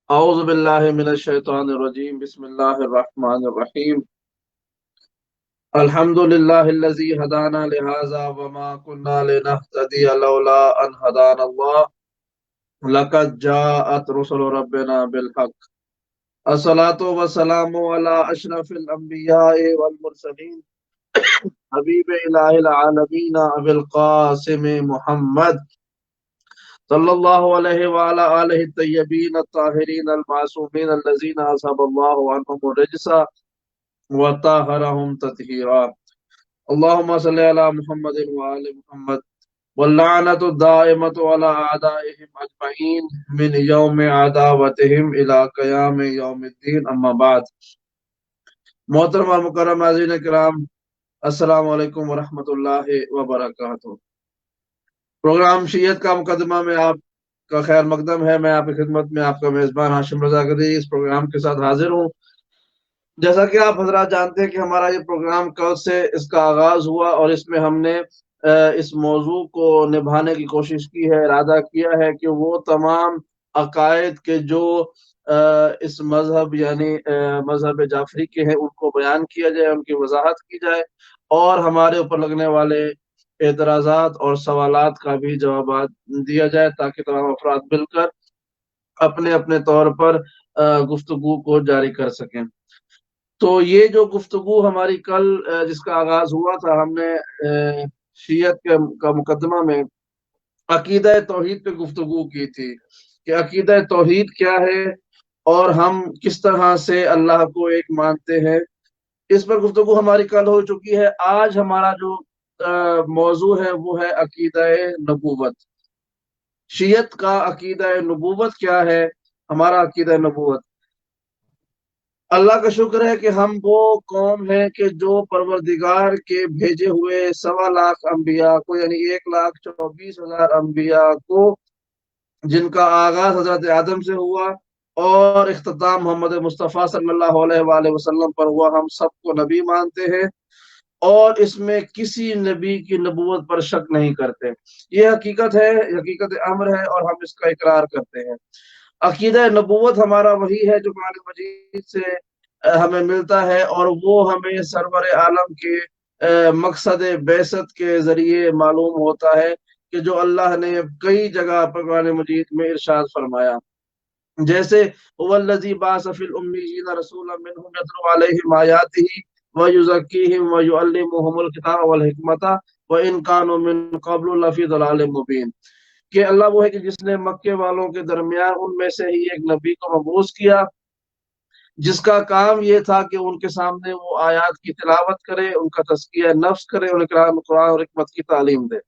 اعوذ باللہ من الشیطان الرجیم بسم اللہ الرحمن الرحیم الحمد للہ الذی ہدانا لہذا وما كنا لنہتدی لولا ان ہدانا اللہ لقد جاءت رسل ربنا بالحق الصلاة والسلام علی اشرف الانبیاء والمرسلین حبیب الہ العالمین ابی القاسم محمد صلی اللہ علیہ وعلی آلہ الطیبین الطاہرین المعصومین الذین اذهب اللہ عنہم الرجس وطهرهم تطہیرا اللهم صل على محمد وآل محمد واللعنة الدائمة على أعدائهم أجمعين من يوم عداوتهم إلى قيام يوم الدين اما بعد محترم اور مکرم ناظرین کرام السلام علیکم ورحمۃ اللہ وبرکاتہ۔ پروگرام شیعت کا مقدمہ میں آپ کا خیر مقدم ہے۔ میں آپ کی خدمت میں آپ کا میزبان ہاشم رضا قدری اس پروگرام کے ساتھ حاضر ہوں۔ جیسا کہ آپ حضرات جانتے ہیں کہ ہمارا یہ پروگرام کل سے اس کا آغاز ہوا اور اس میں ہم نے اس موضوع کو نبھانے کی کوشش کی ہے، ارادہ کیا ہے کہ وہ تمام عقائد کے جو اس مذہب یعنی مذہب جعفری کے ہیں ان کو بیان کیا جائے، ان کی وضاحت کی جائے اور ہمارے اوپر لگنے والے اعتراضات اور سوالات کا بھی جوابات دیا جائے تاکہ تمام افراد مل کر اپنے اپنے طور پر گفتگو کو جاری کر سکیں۔ تو یہ جو گفتگو ہماری کل جس کا آغاز ہوا تھا، ہم نے شیعت کا مقدمہ میں عقیدہ توحید پہ گفتگو کی تھی کہ عقیدہ توحید کیا ہے اور ہم کس طرح سے اللہ کو ایک مانتے ہیں۔ اس پر گفتگو ہماری کل ہو چکی ہے۔ آج ہمارا جو موضوع ہے وہ ہے عقیدہ نبوت۔ شیعت کا عقیدہ نبوت کیا ہے؟ ہمارا عقیدہ نبوت، اللہ کا شکر ہے کہ ہم وہ قوم ہیں کہ جو پروردگار کے بھیجے ہوئے 1.25 لاکھ انبیاء کو یعنی 1,24,000 انبیاء کو، جن کا آغاز حضرت آدم سے ہوا اور اختتام محمد مصطفیٰ صلی اللہ علیہ وآلہ وسلم پر ہوا، ہم سب کو نبی مانتے ہیں اور اس میں کسی نبی کی نبوت پر شک نہیں کرتے۔ یہ حقیقت ہے، حقیقت امر ہے اور ہم اس کا اقرار کرتے ہیں۔ عقیدہ نبوت ہمارا وہی ہے جو قرآن مجید سے ہمیں ملتا ہے اور وہ ہمیں سرور عالم کے مقصد بعثت کے ذریعے معلوم ہوتا ہے کہ جو اللہ نے کئی جگہ پر قرآن مجید میں ارشاد فرمایا، جیسے هو الذی بعث فی الامیین رسولا منہم یتلو علیہم آیاتہ ویزکیہم ویعلمہم الکتاب والحکمۃ وان کانوا من قبل لفی ضلال مبین، کہ اللہ وہ ہے کہ جس نے مکے والوں کے درمیان ان میں سے ہی ایک نبی کو مبعوث کیا جس کا کام یہ تھا کہ ان کے سامنے وہ آیات کی تلاوت کرے، ان کا تزکیہ نفس کرے، ان قرآن اور حکمت کی تعلیم دے۔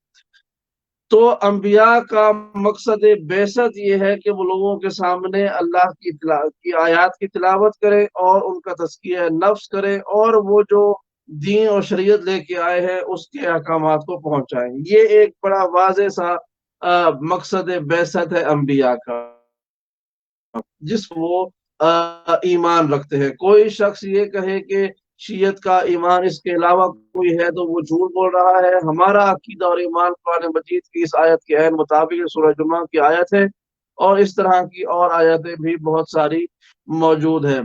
تو انبیاء کا مقصد بعثت یہ ہے کہ وہ لوگوں کے سامنے اللہ کی آیات کی تلاوت کرے اور ان کا تزکیہ نفس کرے اور وہ جو دین اور شریعت لے کے آئے ہیں اس کے احکامات کو پہنچائیں۔ یہ ایک بڑا واضح سا مقصد بعثت ہے انبیاء کا، جس وہ ایمان رکھتے ہیں۔ کوئی شخص یہ کہے کہ شیعت کا ایمان اس کے علاوہ کوئی ہے تو وہ جھوٹ بول رہا ہے۔ ہمارا عقیدہ اور ایمان قرآن مجید کی اس آیت کے عین مطابق سورہ جمعہ کی آیت ہے اور اس طرح کی اور آیتیں بھی بہت ساری موجود ہیں۔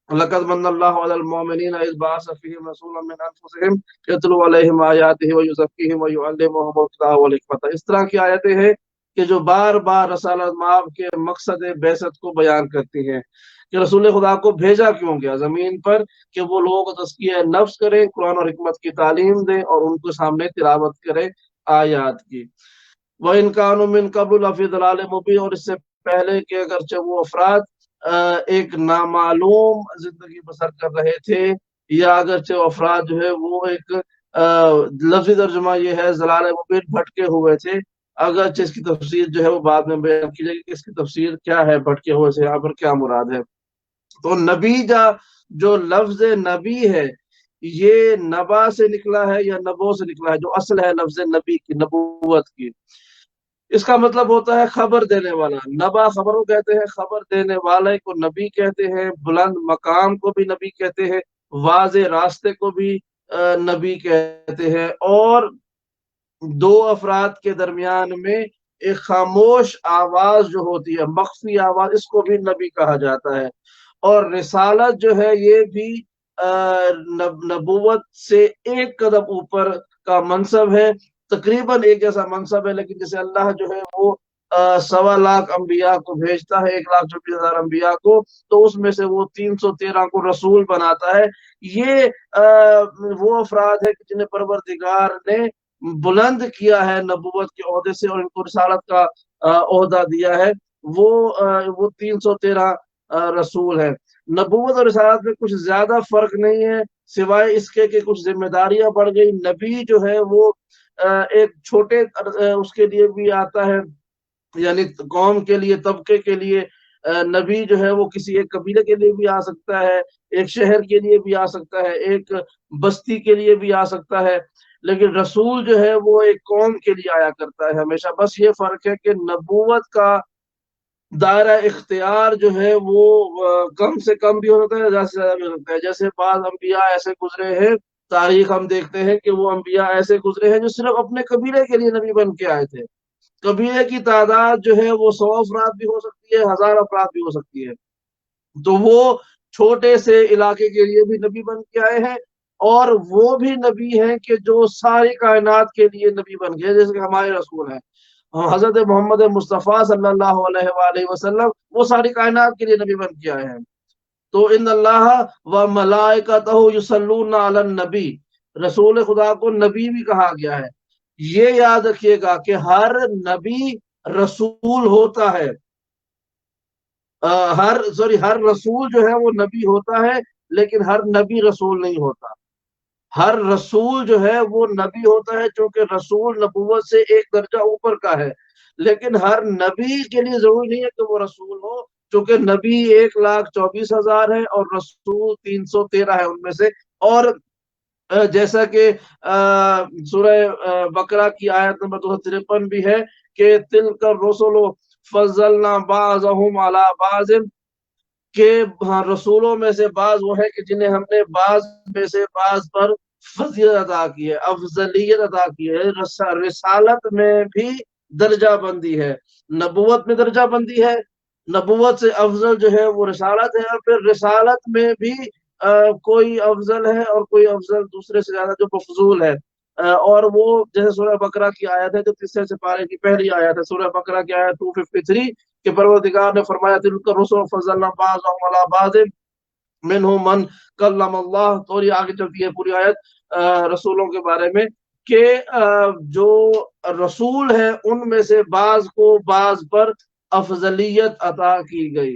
لَقَدْ مَنَّ اللَّهُ عَلَى الْمُؤْمِنِينَ إِذْ بَعَثَ فِيهِمْ رَسُولًا مِّنْ أَنفُسِهِمْ يَتْلُو عَلَيْهِمْ آيَاتِهِ وَيُزَكِّيهِمْ وَيُعَلِّمُهُمُ الْكِتَابَ وَالْحِكْمَةَ۔ اس طرح کی آیتیں ہیں کہ جو بار بار رسالت مآب کے مقصد بعثت کو بیان کرتی ہیں کہ رسول خدا کو بھیجا کیوں گیا زمین پر، کہ وہ لوگوں کو تزکیہ نفس کریں، قرآن اور حکمت کی تعلیم دیں اور ان کو سامنے تلاوت کریں آیات کی۔ وَإِنْ كَانُوا مِنْ قَبْلُ لَفِي ضَلَالٍ مُبِينٍ، اور اس سے پہلے کہ اگرچہ وہ افراد ایک نامعلوم زندگی بسر کر رہے تھے، یا اگرچہ وہ افراد جو ہے وہ ایک لفظی ترجمہ یہ ہے ضلال مبین، بھٹکے ہوئے تھے۔ اگرچہ اس کی تفسیر جو ہے وہ بعد میں بیان کی جائے گی کہ اس کی تفسیر کیا ہے، بھٹکے ہوئے سے یہاں پر کیا مراد ہے۔ تو نبی جو لفظ نبی ہے یہ نبا سے نکلا ہے یا نبو سے نکلا ہے؟ جو اصل ہے لفظ نبی کی، نبوت کی، اس کا مطلب ہوتا ہے خبر دینے والا۔ نبا خبر کو کہتے ہیں، خبر دینے والے کو نبی کہتے ہیں، بلند مقام کو بھی نبی کہتے ہیں، واضح راستے کو بھی نبی کہتے ہیں، اور دو افراد کے درمیان میں ایک خاموش آواز جو ہوتی ہے، مخفی آواز، اس کو بھی نبی کہا جاتا ہے۔ اور رسالت جو ہے یہ بھی نبوت سے ایک قدم اوپر کا منصب ہے، تقریباً ایک جیسا منصب ہے، لیکن جیسے اللہ جو ہے وہ 1.25 لاکھ انبیاء کو بھیجتا ہے، 1,24,000 انبیاء کو، تو اس میں سے وہ 313 کو رسول بناتا ہے۔ یہ وہ افراد ہے کہ جنہیں پروردگار نے بلند کیا ہے نبوت کے عہدے سے اور ان کو رسالت کا عہدہ دیا ہے، وہ 313 رسول ہے۔ نبوت اور رسالت میں کچھ زیادہ فرق نہیں ہے، سوائے اس کے کہ کچھ ذمہ داریاں بڑھ گئی۔ نبی جو ہے وہ ایک چھوٹے اس کے لیے بھی آتا ہے، یعنی قوم کے لیے، طبقے کے لیے۔ نبی جو ہے وہ کسی ایک قبیلے کے لیے بھی آ سکتا ہے، ایک شہر کے لیے بھی آ سکتا ہے، ایک بستی کے لیے بھی آ سکتا ہے، لیکن رسول جو ہے وہ ایک قوم کے لیے آیا کرتا ہے ہمیشہ۔ بس یہ فرق ہے کہ نبوت کا دائرہ اختیار جو ہے وہ کم سے کم بھی ہو سکتا ہے، زیادہ سے زیادہ بھی ہو سکتا ہے۔ جیسے بعض انبیاء ایسے گزرے ہیں، تاریخ ہم دیکھتے ہیں کہ وہ انبیاء ایسے گزرے ہیں جو صرف اپنے قبیلے کے لیے نبی بن کے آئے تھے۔ قبیلے کی تعداد جو ہے وہ 100 افراد بھی ہو سکتی ہے، 1000 افراد بھی ہو سکتی ہے، تو وہ چھوٹے سے علاقے کے لیے بھی نبی بن کے آئے ہیں، اور وہ بھی نبی ہیں کہ جو ساری کائنات کے لیے نبی بن گئے، جیسے کہ ہمارے رسول ہیں حضرت محمد مصطفیٰ صلی اللہ علیہ وآلہ وسلم، وہ ساری کائنات کے لیے نبی بن کے آئے ہیں۔ تو ان اللہ و ملائکتہ یصلون علی النبی، رسول خدا کو نبی بھی کہا گیا ہے۔ یہ یاد رکھیے گا کہ ہر نبی رسول ہوتا ہے، ہر رسول جو ہے وہ نبی ہوتا ہے، لیکن ہر نبی رسول نہیں ہوتا۔ ہر رسول جو ہے وہ نبی ہوتا ہے، چونکہ رسول نبوت سے ایک درجہ اوپر کا ہے، لیکن ہر نبی کے لیے ضروری نہیں ہے کہ وہ رسول ہو، چونکہ نبی 1,24,000 ہے اور رسول 313 ہے ان میں سے۔ اور جیسا کہ سورہ بقرہ کی آیت نمبر 253 بھی ہے کہ تلک الرسل فضلنا بعضهم على بعض، کہ رسولوں میں سے بعض وہ ہے کہ جنہیں ہم نے بعض میں سے بعض پر فضیلت عطا کی ہے، افضلیت عطا کی ہے۔ رسالت میں بھی درجہ بندی ہے، نبوت میں درجہ بندی ہے، نبوت سے افضل جو ہے وہ رسالت ہے، اور پھر رسالت میں بھی کوئی افضل ہے اور کوئی افضل دوسرے سے زیادہ جو مفضول ہے۔ اور وہ جیسے سورہ بقرہ کی آیت ہے جو تیسرے سپارے کی پہلی آیت ہے، سورہ بقرہ کی آیت 253، کہ پروردگار نے فرمایا تلک الرسل فضلنا بعضهم علی بعض منهم من کلم اللہ۔ تو یہ آگے چلتی ہے پوری آیت رسولوں کے بارے میں، کہ جو رسول ہے ان میں سے بعض کو بعض پر افضلیت عطا کی گئی۔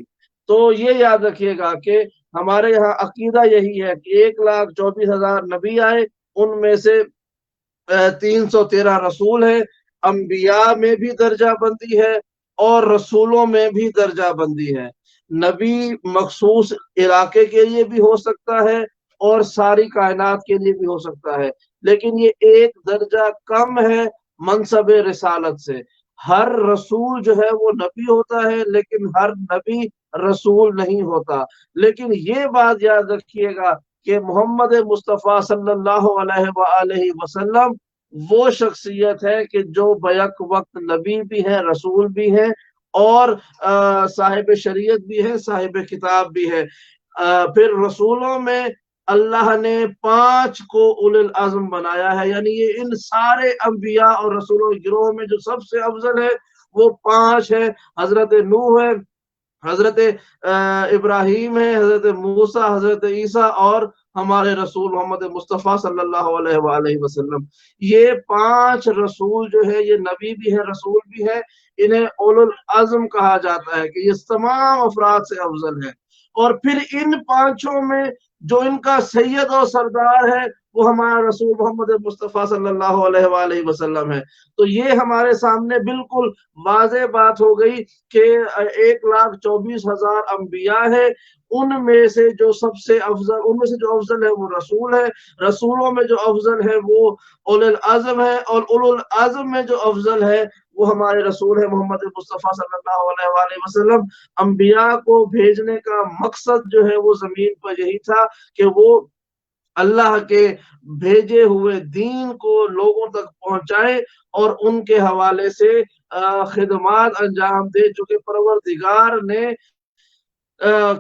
تو یہ یاد رکھیے گا کہ ہمارے یہاں عقیدہ یہی ہے کہ 1,24,000 نبی آئے، ان میں سے 313 رسول ہیں۔ انبیاء میں بھی درجہ بندی ہے اور رسولوں میں بھی درجہ بندی ہے۔ نبی مخصوص علاقے کے لیے بھی ہو سکتا ہے اور ساری کائنات کے لیے بھی ہو سکتا ہے، لیکن یہ ایک درجہ کم ہے منصب رسالت سے۔ ہر رسول جو ہے وہ نبی ہوتا ہے، لیکن ہر نبی رسول نہیں ہوتا۔ لیکن یہ بات یاد رکھیے گا کہ محمد مصطفیٰ صلی اللہ علیہ وآلہ وسلم وہ شخصیت ہے کہ جو بیک وقت نبی بھی ہے، رسول بھی ہے، اور صاحب شریعت بھی ہے، صاحب کتاب بھی ہے۔ پھر رسولوں میں اللہ نے 5 کو اولو العزم بنایا ہے، یعنی یہ ان سارے انبیاء اور رسولوں کے گروہ میں جو سب سے افضل ہے وہ 5 ہے۔ حضرت نوح ہے، حضرت ابراہیم ہے، حضرت موسیٰ، حضرت عیسیٰ، اور ہمارے رسول محمد مصطفیٰ صلی اللہ علیہ وآلہ وسلم۔ یہ 5 رسول جو ہے یہ نبی بھی ہے، رسول بھی ہے، انہیں اولو العزم کہا جاتا ہے کہ یہ تمام افراد سے افضل ہے۔ اور پھر ان 5 میں جو ان کا سید اور سردار ہے وہ ہمارا رسول محمد مصطفیٰ صلی اللہ علیہ وآلہ وسلم ہے۔ تو یہ ہمارے سامنے بالکل واضح بات ہو گئی کہ 1,24,000 انبیاء ہے، ان میں سے جو سب سے افضل، ان میں سے جو افضل ہے وہ رسول ہے، رسولوں میں جو افضل ہے وہ اولو العزم ہے، اور اولو العزم میں جو افضل ہے وہ ہمارے رسول ہے محمد مصطفیٰ صلی اللہ علیہ وآلہ وسلم۔ انبیاء کو بھیجنے کا مقصد جو ہے وہ زمین پر یہی تھا کہ وہ اللہ کے بھیجے ہوئے دین کو لوگوں تک پہنچائے اور ان کے حوالے سے خدمات انجام دے۔ چونکہ پروردگار نے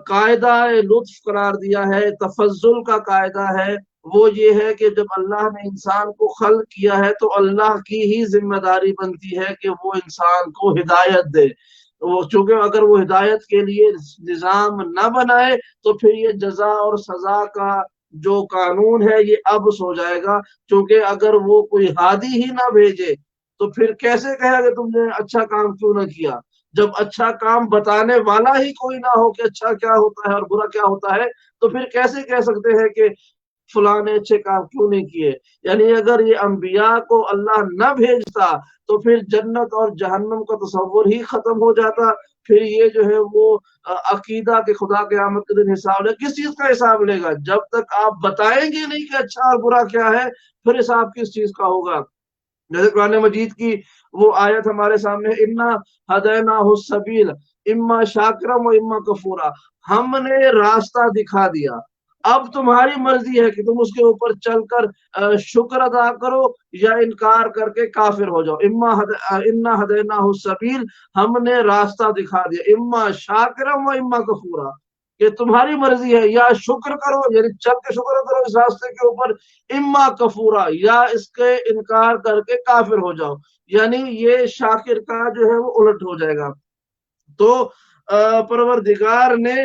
قاعدہ لطف قرار دیا ہے، تفضل کا قاعدہ ہے، وہ یہ ہے کہ جب اللہ نے انسان کو خلق کیا ہے تو اللہ کی ہی ذمہ داری بنتی ہے کہ وہ انسان کو ہدایت دے۔ وہ چونکہ اگر وہ ہدایت کے لیے نظام نہ بنائے تو پھر یہ جزا اور سزا کا جو قانون ہے یہ ابس ہو جائے گا۔ چونکہ اگر وہ کوئی ہادی ہی نہ بھیجے تو پھر کیسے کہے کہ تم نے اچھا کام کیوں نہ کیا؟ جب اچھا کام بتانے والا ہی کوئی نہ ہو کہ اچھا کیا ہوتا ہے اور برا کیا ہوتا ہے، تو پھر کیسے کہہ سکتے ہیں کہ فلاں نے اچھے کام کیوں نہیں کیے؟ یعنی اگر یہ انبیاء کو اللہ نہ بھیجتا تو پھر جنت اور جہنم کا تصور ہی ختم ہو جاتا۔ پھر یہ جو ہے وہ عقیدہ کہ خدا قیامت کے دن حساب لے، کس چیز کا حساب لے گا؟ جب تک آپ بتائیں گے نہیں کہ اچھا اور برا کیا ہے، پھر حساب کس چیز کا ہوگا؟ جیسے قرآن مجید کی وہ آیت ہمارے سامنے، انا ہدیناہ السبیل اما شاکرم و اما کفورا، ہم نے راستہ دکھا دیا، اب تمہاری مرضی ہے کہ تم اس کے اوپر چل کر شکر ادا کرو یا انکار کر کے کافر ہو جاؤ۔ انا ہدیناہ السبیل، ہم نے راستہ دکھا دیا، اما شاکرم و اما کفورا، کہ تمہاری مرضی ہے، یا شکر کرو یعنی چل کے شکر کرو اس راستے کے اوپر، اما کفورا، یا اس کے انکار کر کے کافر ہو جاؤ، یعنی یہ شاکر کا جو ہے وہ الٹ ہو جائے گا۔ تو پروردگار نے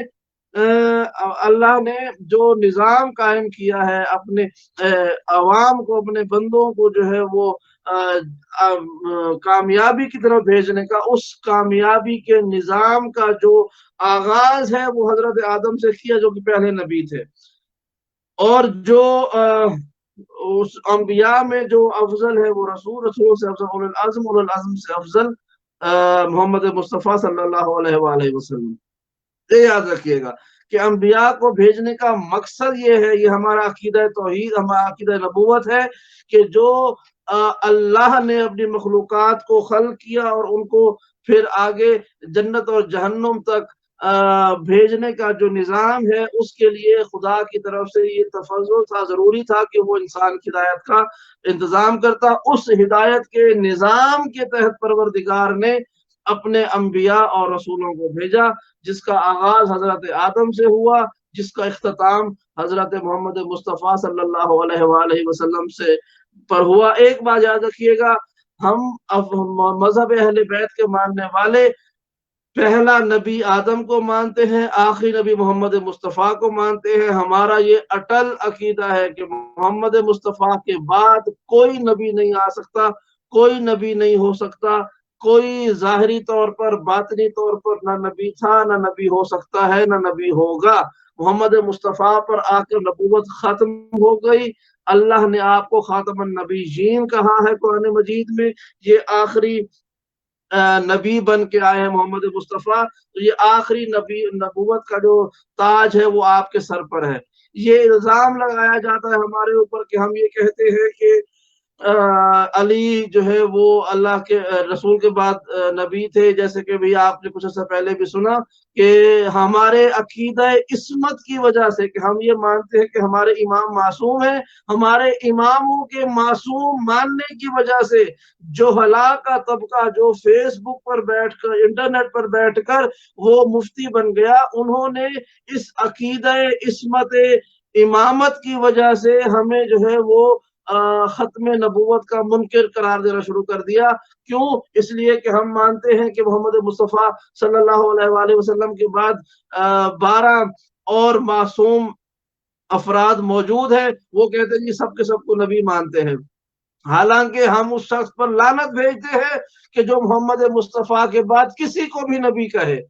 اللہ نے جو نظام قائم کیا ہے اپنے عوام کو، اپنے بندوں کو جو ہے وہ کامیابی کی طرف بھیجنے کا، اس کامیابی کے نظام کا جو آغاز ہے وہ حضرت آدم سے کیا جو کہ پہلے نبی تھے، اور جو اس انبیاء میں جو افضل ہے وہ رسول سے افضل، اولو العزم سے افضل محمد مصطفیٰ صلی اللہ علیہ وآلہ وسلم۔ یہ یاد رکھیے گا کہ انبیاء کو بھیجنے کا مقصد یہ ہے، یہ ہمارا عقیدہ توحید، ہمارا عقیدہ نبوت ہے کہ جو اللہ نے اپنی مخلوقات کو خلق کیا اور ان کو پھر آگے جنت اور جہنم تک بھیجنے کا جو نظام ہے، اس کے لیے خدا کی طرف سے یہ تفضل تھا، ضروری تھا کہ وہ انسان کی ہدایت کا انتظام کرتا۔ اس ہدایت کے نظام کے تحت پروردگار نے اپنے انبیاء اور رسولوں کو بھیجا، جس کا آغاز حضرت آدم سے ہوا، جس کا اختتام حضرت محمد مصطفیٰ صلی اللہ علیہ وآلہ وسلم سے پر ہوا۔ ایک بات یاد رکھیے گا، ہم مذہب اہل بیت کے ماننے والے پہلا نبی آدم کو مانتے ہیں، آخری نبی محمد مصطفیٰ کو مانتے ہیں۔ ہمارا یہ اٹل عقیدہ ہے کہ محمد مصطفیٰ کے بعد کوئی نبی نہیں آ سکتا، کوئی نبی نہیں ہو سکتا، کوئی ظاہری طور پر باطنی طور پر نہ نبی تھا، نہ نبی ہو سکتا ہے، نہ نبی ہوگا۔ محمد مصطفیٰ پر آ کر نبوت ختم ہو گئی۔ اللہ نے آپ کو خاتم النبیین کہا ہے قرآن مجید میں، یہ آخری نبی بن کے آئے ہیں محمد مصطفیٰ، تو یہ آخری نبوت کا جو تاج ہے وہ آپ کے سر پر ہے۔ یہ الزام لگایا جاتا ہے ہمارے اوپر کہ ہم یہ کہتے ہیں کہ علی جو ہے وہ اللہ کے رسول کے بعد نبی تھے، جیسے کہ بھی آپ نے کچھ عرصہ پہلے بھی سنا کہ ہمارے عقیدہ عصمت کی وجہ سے، کہ ہم یہ مانتے ہیں کہ ہمارے امام معصوم ہیں، ہمارے اماموں کے معصوم ماننے کی وجہ سے جوہلا کا طبقہ جو فیس بک پر بیٹھ کر، انٹرنیٹ پر بیٹھ کر وہ مفتی بن گیا، انہوں نے اس عقیدہ عصمت امامت کی وجہ سے ہمیں جو ہے وہ ختم نبوت کا منکر قرار دینا شروع کر دیا۔ کیوں؟ اس لیے کہ ہم مانتے ہیں کہ محمد مصطفیٰ صلی اللہ علیہ وآلہ وسلم کے بعد 12 اور معصوم افراد موجود ہیں، وہ کہتے ہیں جی سب کے سب کو نبی مانتے ہیں، حالانکہ ہم اس شخص پر لعنت بھیجتے ہیں کہ جو محمد مصطفیٰ کے بعد کسی کو بھی نبی کہے،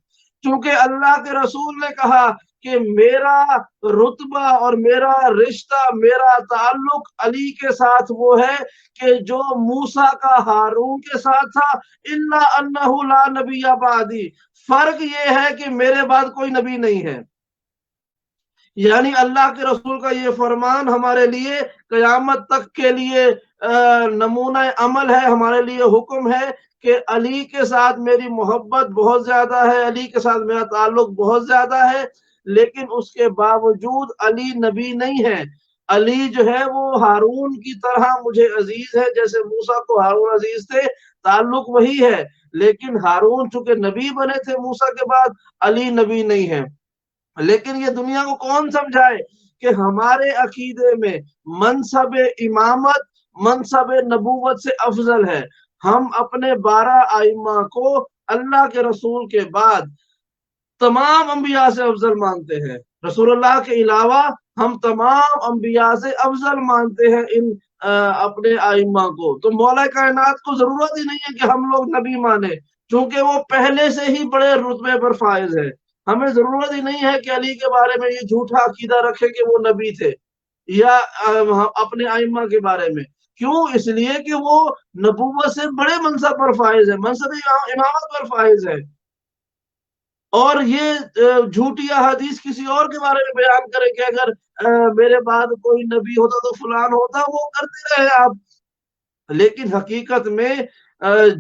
چونکہ اللہ کے رسول نے کہا کہ میرا رتبہ اور میرا رشتہ، میرا تعلق علی کے ساتھ وہ ہے کہ جو موسیٰ کا ہارون کے ساتھ تھا، اِلَّا أَنَّهُ لَا نَبِيَّ بَعْدِي، فرق یہ ہے کہ میرے بعد کوئی نبی نہیں ہے۔ یعنی اللہ کے رسول کا یہ فرمان ہمارے لیے قیامت تک کے لیے نمونہ عمل ہے، ہمارے لیے حکم ہے کہ علی کے ساتھ میری محبت بہت زیادہ ہے، علی کے ساتھ میرا تعلق بہت زیادہ ہے، لیکن اس کے باوجود علی نبی نہیں ہے۔ علی جو ہے وہ ہارون کی طرح مجھے عزیز ہے، جیسے موسیٰ کو ہارون عزیز تھے، تعلق وہی ہے، لیکن ہارون چونکہ نبی بنے تھے موسیٰ کے بعد، علی نبی نہیں ہے۔ لیکن یہ دنیا کو کون سمجھائے کہ ہمارے عقیدے میں منصب امامت منصب نبوت سے افضل ہے۔ ہم اپنے 12 ائمہ کو اللہ کے رسول کے بعد تمام انبیاء سے افضل مانتے ہیں، رسول اللہ کے علاوہ ہم تمام انبیاء سے افضل مانتے ہیں ان اپنے ائمہ کو۔ تو مولا کائنات کو ضرورت ہی نہیں ہے کہ ہم لوگ نبی مانیں، چونکہ وہ پہلے سے ہی بڑے رتبے پر فائز ہے۔ ہمیں ضرورت ہی نہیں ہے کہ علی کے بارے میں یہ جھوٹا عقیدہ رکھے کہ وہ نبی تھے، یا اپنے ائمہ کے بارے میں۔ کیوں؟ اس لیے کہ وہ نبوت سے بڑے منصب پر فائز ہے، منصب امامت پر فائز ہے۔ اور یہ جھوٹی حدیث کسی اور کے بارے میں بیان کرے کہ اگر میرے بعد کوئی نبی ہوتا تو فلان ہوتا، وہ کرتے رہے آپ۔ لیکن حقیقت میں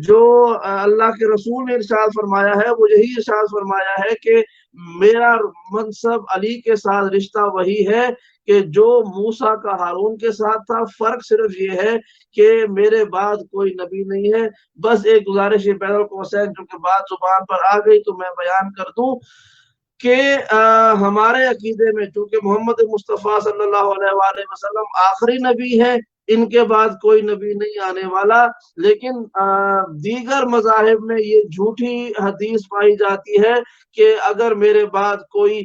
جو اللہ کے رسول نے ارشاد فرمایا ہے وہ یہی ارشاد فرمایا ہے کہ میرا منصب علی کے ساتھ رشتہ وہی ہے کہ جو موسیٰ کا ہارون کے ساتھ تھا۔ فرق صرف یہ ہے کہ میرے بعد کوئی نبی نہیں ہے۔ بس ایک گزارش یہ بین القوسین جو کہ بات زبان پر آ گئی تو میں بیان کر دوں کہ ہمارے عقیدے میں چونکہ محمد مصطفیٰ صلی اللہ علیہ وآلہ وسلم آخری نبی ہیں، ان کے بعد کوئی نبی نہیں آنے والا، لیکن دیگر مذاہب میں یہ جھوٹی حدیث پائی جاتی ہے کہ اگر میرے بعد کوئی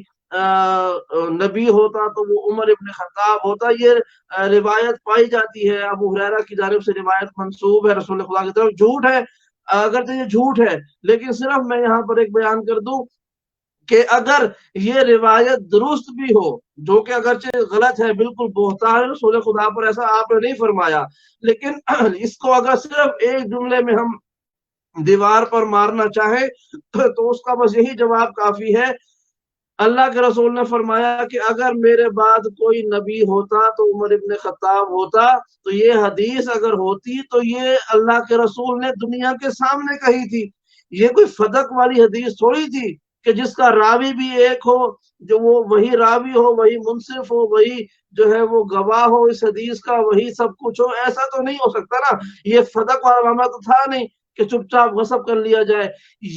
نبی ہوتا تو وہ عمر ابن خطاب ہوتا۔ یہ روایت پائی جاتی ہے، ابو ہریرہ کی جانب سے روایت منسوب ہے رسول خدا کی طرف، جھوٹ ہے، اگر تو یہ جھوٹ ہے، لیکن صرف میں یہاں پر ایک بیان کر دوں کہ اگر یہ روایت درست بھی ہو، جو کہ اگرچہ غلط ہے، بالکل بہتان رسول خدا پر ایسا آپ نے نہیں فرمایا، لیکن اس کو اگر صرف ایک جملے میں ہم دیوار پر مارنا چاہیں تو اس کا بس یہی جواب کافی ہے۔ اللہ کے رسول نے فرمایا کہ اگر میرے بعد کوئی نبی ہوتا تو عمر ابن خطاب ہوتا، تو یہ حدیث اگر ہوتی تو یہ اللہ کے رسول نے دنیا کے سامنے کہی تھی۔ یہ کوئی فدق والی حدیث تھوڑی تھی کہ جس کا راوی بھی ایک ہو، جو وہ وہی راوی ہو، وہی منصف ہو، وہی جو ہے وہ گواہ ہو اس حدیث کا، وہی سب کچھ ہو۔ ایسا تو نہیں ہو سکتا نا، یہ فدق والا معاملہ تو تھا نہیں کہ چپ چاپ غصب کر لیا جائے،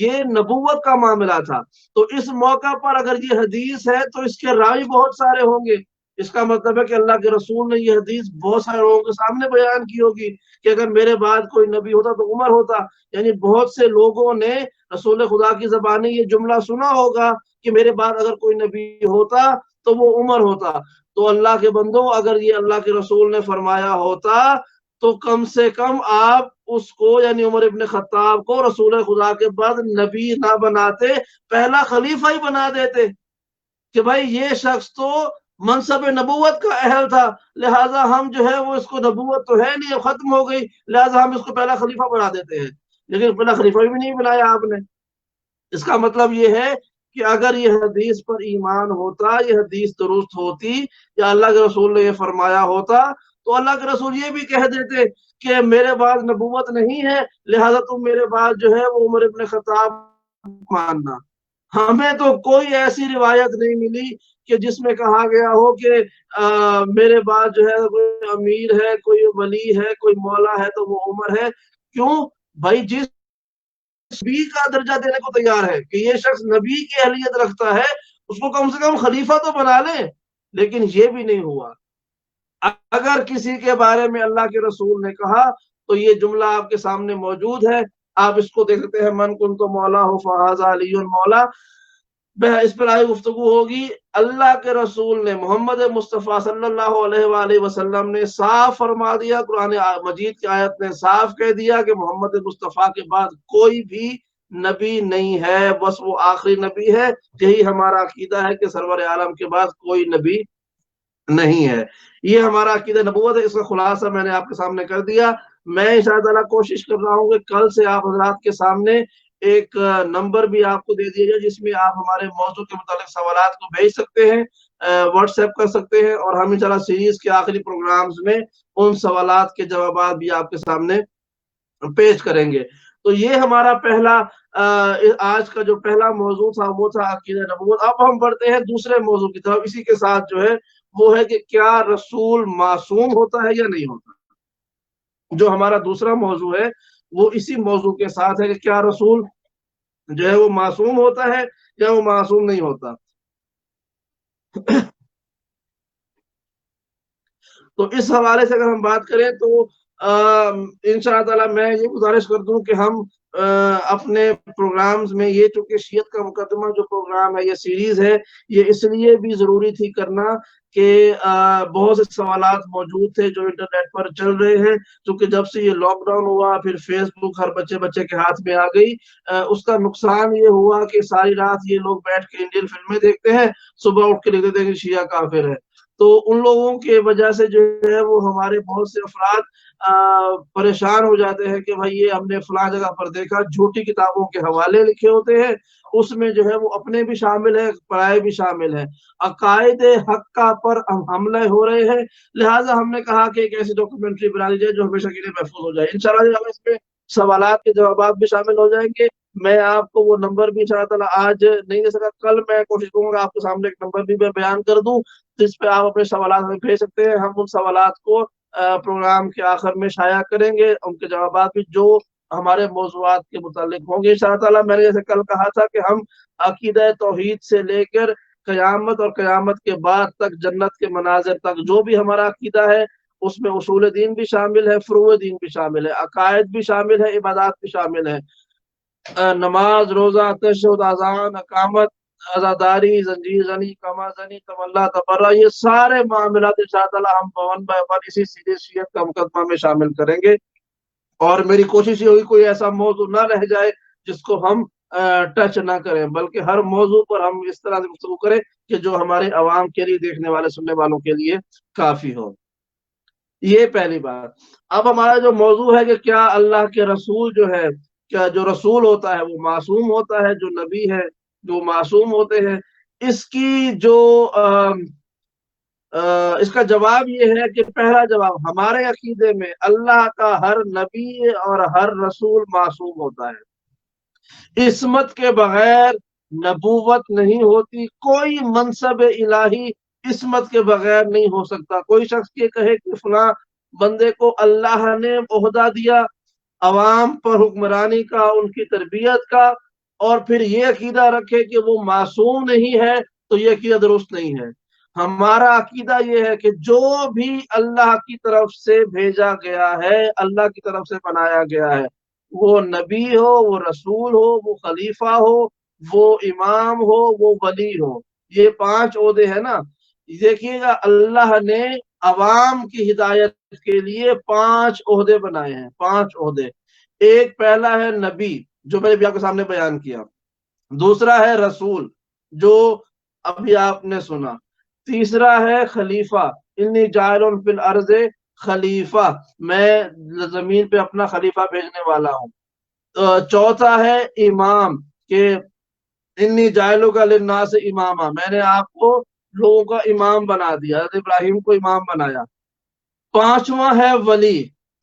یہ نبوت کا معاملہ تھا۔ تو اس موقع پر اگر یہ حدیث ہے تو اس کے راوی بہت سارے ہوں گے، اس کا مطلب ہے کہ اللہ کے رسول نے یہ حدیث بہت سارے لوگوں کے سامنے بیان کی ہوگی کہ اگر میرے بعد کوئی نبی ہوتا تو عمر ہوتا، یعنی بہت سے لوگوں نے رسول خدا کی زبانی یہ جملہ سنا ہوگا کہ میرے بعد اگر کوئی نبی ہوتا تو وہ عمر ہوتا۔ تو اللہ کے بندو، اگر یہ اللہ کے رسول نے فرمایا ہوتا تو کم سے کم آپ اس کو یعنی عمر ابن خطاب کو رسول خدا کے بعد نبی نہ بناتے، پہلا خلیفہ ہی بنا دیتے کہ بھائی یہ شخص تو منصب نبوت کا اہل تھا، لہٰذا ہم جو ہے وہ اس کو نبوت تو ہے نہیں، ختم ہو گئی، لہٰذا ہم اس کو پہلا خلیفہ بنا دیتے ہیں۔ لیکن پہلا خلیفہ بھی نہیں بنایا آپ نے۔ اس کا مطلب یہ ہے کہ اگر یہ حدیث پر ایمان ہوتا، یہ حدیث درست ہوتی، یا اللہ کے رسول نے یہ فرمایا ہوتا تو اللہ کے رسول یہ بھی کہہ دیتے کہ میرے بعد نبوت نہیں ہے، لہذا تم میرے بعد جو ہے وہ عمر ابن خطاب ماننا۔ ہمیں تو کوئی ایسی روایت نہیں ملی کہ جس میں کہا گیا ہو کہ میرے بعد جو ہے کوئی امیر ہے، کوئی ولی ہے، کوئی مولا ہے تو وہ عمر ہے۔ کیوں بھائی؟ جس نبی کا درجہ دینے کو تیار ہے کہ یہ شخص نبی کی اہلیت رکھتا ہے، اس کو کم سے کم خلیفہ تو بنا لیں، لیکن یہ بھی نہیں ہوا۔ اگر کسی کے بارے میں اللہ کے رسول نے کہا تو یہ جملہ آپ کے سامنے موجود ہے، آپ اس کو دیکھ سکتے ہیں، من کنت مولا ہو فہذا علی مولا۔ اس پر آئی گفتگو ہوگی۔ اللہ کے رسول نے، محمد مصطفیٰ صلی اللہ علیہ وآلہ وسلم نے صاف فرما دیا، قرآن مجید کی آیت نے صاف کہہ دیا کہ محمد مصطفیٰ کے بعد کوئی بھی نبی نہیں ہے، بس وہ آخری نبی ہے۔ یہی ہمارا عقیدہ ہے کہ سرور عالم کے بعد کوئی نبی نہیں ہے۔ یہ ہمارا عقیدہ نبوت ہے، اس کا خلاصہ میں نے آپ کے سامنے کر دیا۔ میں انشاءاللہ کوشش کر رہا ہوں کہ کل سے آپ حضرات کے سامنے ایک نمبر بھی آپ کو دے دیا جائے جس میں آپ ہمارے موضوع کے متعلق سوالات کو بھیج سکتے ہیں، واٹس ایپ کر سکتے ہیں، اور ہم انشاءاللہ سیریز کے آخری پروگرامز میں ان سوالات کے جوابات بھی آپ کے سامنے پیش کریں گے۔ تو یہ ہمارا پہلا آج کا جو پہلا موضوع تھا وہ تھا عقیدہ نبوت۔ اب ہم بڑھتے ہیں دوسرے موضوع کی طرف، اسی کے ساتھ جو ہے وہ ہے کہ کیا رسول معصوم ہوتا ہے یا نہیں ہوتا. جو ہمارا دوسرا موضوع ہے وہ اسی موضوع کے ساتھ ہے کہ کیا رسول جو ہے وہ معصوم ہوتا ہے یا وہ معصوم نہیں ہوتا. تو اس حوالے سے اگر ہم بات کریں تو ان شاء اللہ تعالیٰ میں یہ گزارش کر دوں کہ ہم اپنے پروگرامز میں یہ چونکہ شیعت کا مقدمہ جو پروگرام ہے یہ سیریز ہے یہ اس لیے بھی ضروری تھی کرنا کہ بہت سے سوالات موجود تھے جو انٹرنیٹ پر چل رہے ہیں. چونکہ جب سے یہ لاک ڈاؤن ہوا پھر فیس بک ہر بچے کے ہاتھ میں آ گئی. اس کا نقصان یہ ہوا کہ ساری رات یہ لوگ بیٹھ کے انڈین فلمیں دیکھتے ہیں, صبح اٹھ کے لکھ دیتے ہیں کہ شیعہ کافر ہے. تو ان لوگوں کی وجہ سے جو ہے وہ ہمارے بہت سے افراد پریشان ہو جاتے ہیں کہ بھائی یہ ہم نے فلاں جگہ پر دیکھا, جھوٹی کتابوں کے حوالے لکھے ہوتے ہیں, اس میں جو ہے وہ اپنے بھی شامل ہے پرائے بھی شامل ہے, عقائد حق کا پر حملے ہو رہے ہیں. لہٰذا ہم نے کہا کہ ایک ایسی ڈاکومنٹری بنا لی جائے جو ہمیشہ کے لیے محفوظ ہو جائے. انشاءاللہ ہم اس میں سوالات کے جوابات بھی شامل ہو جائیں گے. میں آپ کو وہ نمبر بھی انشاءاللہ تعالیٰ آج نہیں دے سکا, کل میں کوشش کروں گا آپ کے سامنے ایک نمبر بھی میں بیان کر دوں جس پہ آپ اپنے سوالات ہمیں بھیج سکتے ہیں. ہم ان سوالات کو پروگرام کے آخر میں شائع کریں گے, ان کے جوابات بھی جو ہمارے موضوعات کے متعلق ہوں گے انشاءاللہ تعالیٰ. میں نے جیسے کل کہا تھا کہ ہم عقیدہ توحید سے لے کر قیامت اور قیامت کے بعد تک جنت کے مناظر تک جو بھی ہمارا عقیدہ ہے اس میں اصول دین بھی شامل ہے, فروع دین بھی شامل ہے, عقائد بھی شامل ہے, عبادات بھی شامل ہے, نماز, روزہ, تشہد, اذان, اقامت, عزاداری, زنجیر زنی, کما زنی, تولہ, تبرہ, یہ سارے معاملات انشاءاللہ ہم ون بائی ون اسی سیریز شیعت کا مقدمہ میں شامل کریں گے. اور میری کوشش یہ ہوگی کوئی ایسا موضوع نہ رہ جائے جس کو ہم ٹچ نہ کریں, بلکہ ہر موضوع پر ہم اس طرح سے گفتگو کریں کہ جو ہمارے عوام کے لیے, دیکھنے والے سننے والوں کے لیے کافی ہو. یہ پہلی بات. اب ہمارا جو موضوع ہے کہ کیا اللہ کے رسول جو ہے, کیا جو رسول ہوتا ہے وہ معصوم ہوتا ہے, جو نبی ہے جو معصوم ہوتے ہیں, اس کی جو اس کا جواب یہ ہے کہ پہلا جواب ہمارے عقیدے میں اللہ کا ہر نبی اور ہر رسول معصوم ہوتا ہے. عصمت کے بغیر نبوت نہیں ہوتی, کوئی منصب الہی عصمت کے بغیر نہیں ہو سکتا. کوئی شخص یہ کہے کہ فلاں بندے کو اللہ نے عہدہ دیا عوام پر حکمرانی کا, ان کی تربیت کا, اور پھر یہ عقیدہ رکھے کہ وہ معصوم نہیں ہے, تو یہ عقیدہ درست نہیں ہے. ہمارا عقیدہ یہ ہے کہ جو بھی اللہ کی طرف سے بھیجا گیا ہے, اللہ کی طرف سے بنایا گیا ہے, وہ نبی ہو, وہ رسول ہو, وہ خلیفہ ہو, وہ امام ہو, وہ ولی ہو, یہ 5 عہدے ہیں نا. دیکھیے گا اللہ نے عوام کی ہدایت کے لیے 5 عہدے بنائے ہیں, 5 عہدے. ایک پہلا ہے نبی جو میں نے بھی آپ کے سامنے بیان کیا, دوسرا ہے رسول جو ابھی آپ نے سنا, تیسرا ہے خلیفہ, انی جاعل فی الارض خلیفہ, میں زمین پہ اپنا خلیفہ بھیجنے والا ہوں. چوتھا ہے امام کہ انی جاعلک للناس اماما, میں نے آپ کو لوگوں کا امام بنا دیا, حضرت ابراہیم کو امام بنایا. پانچواں ہے ولی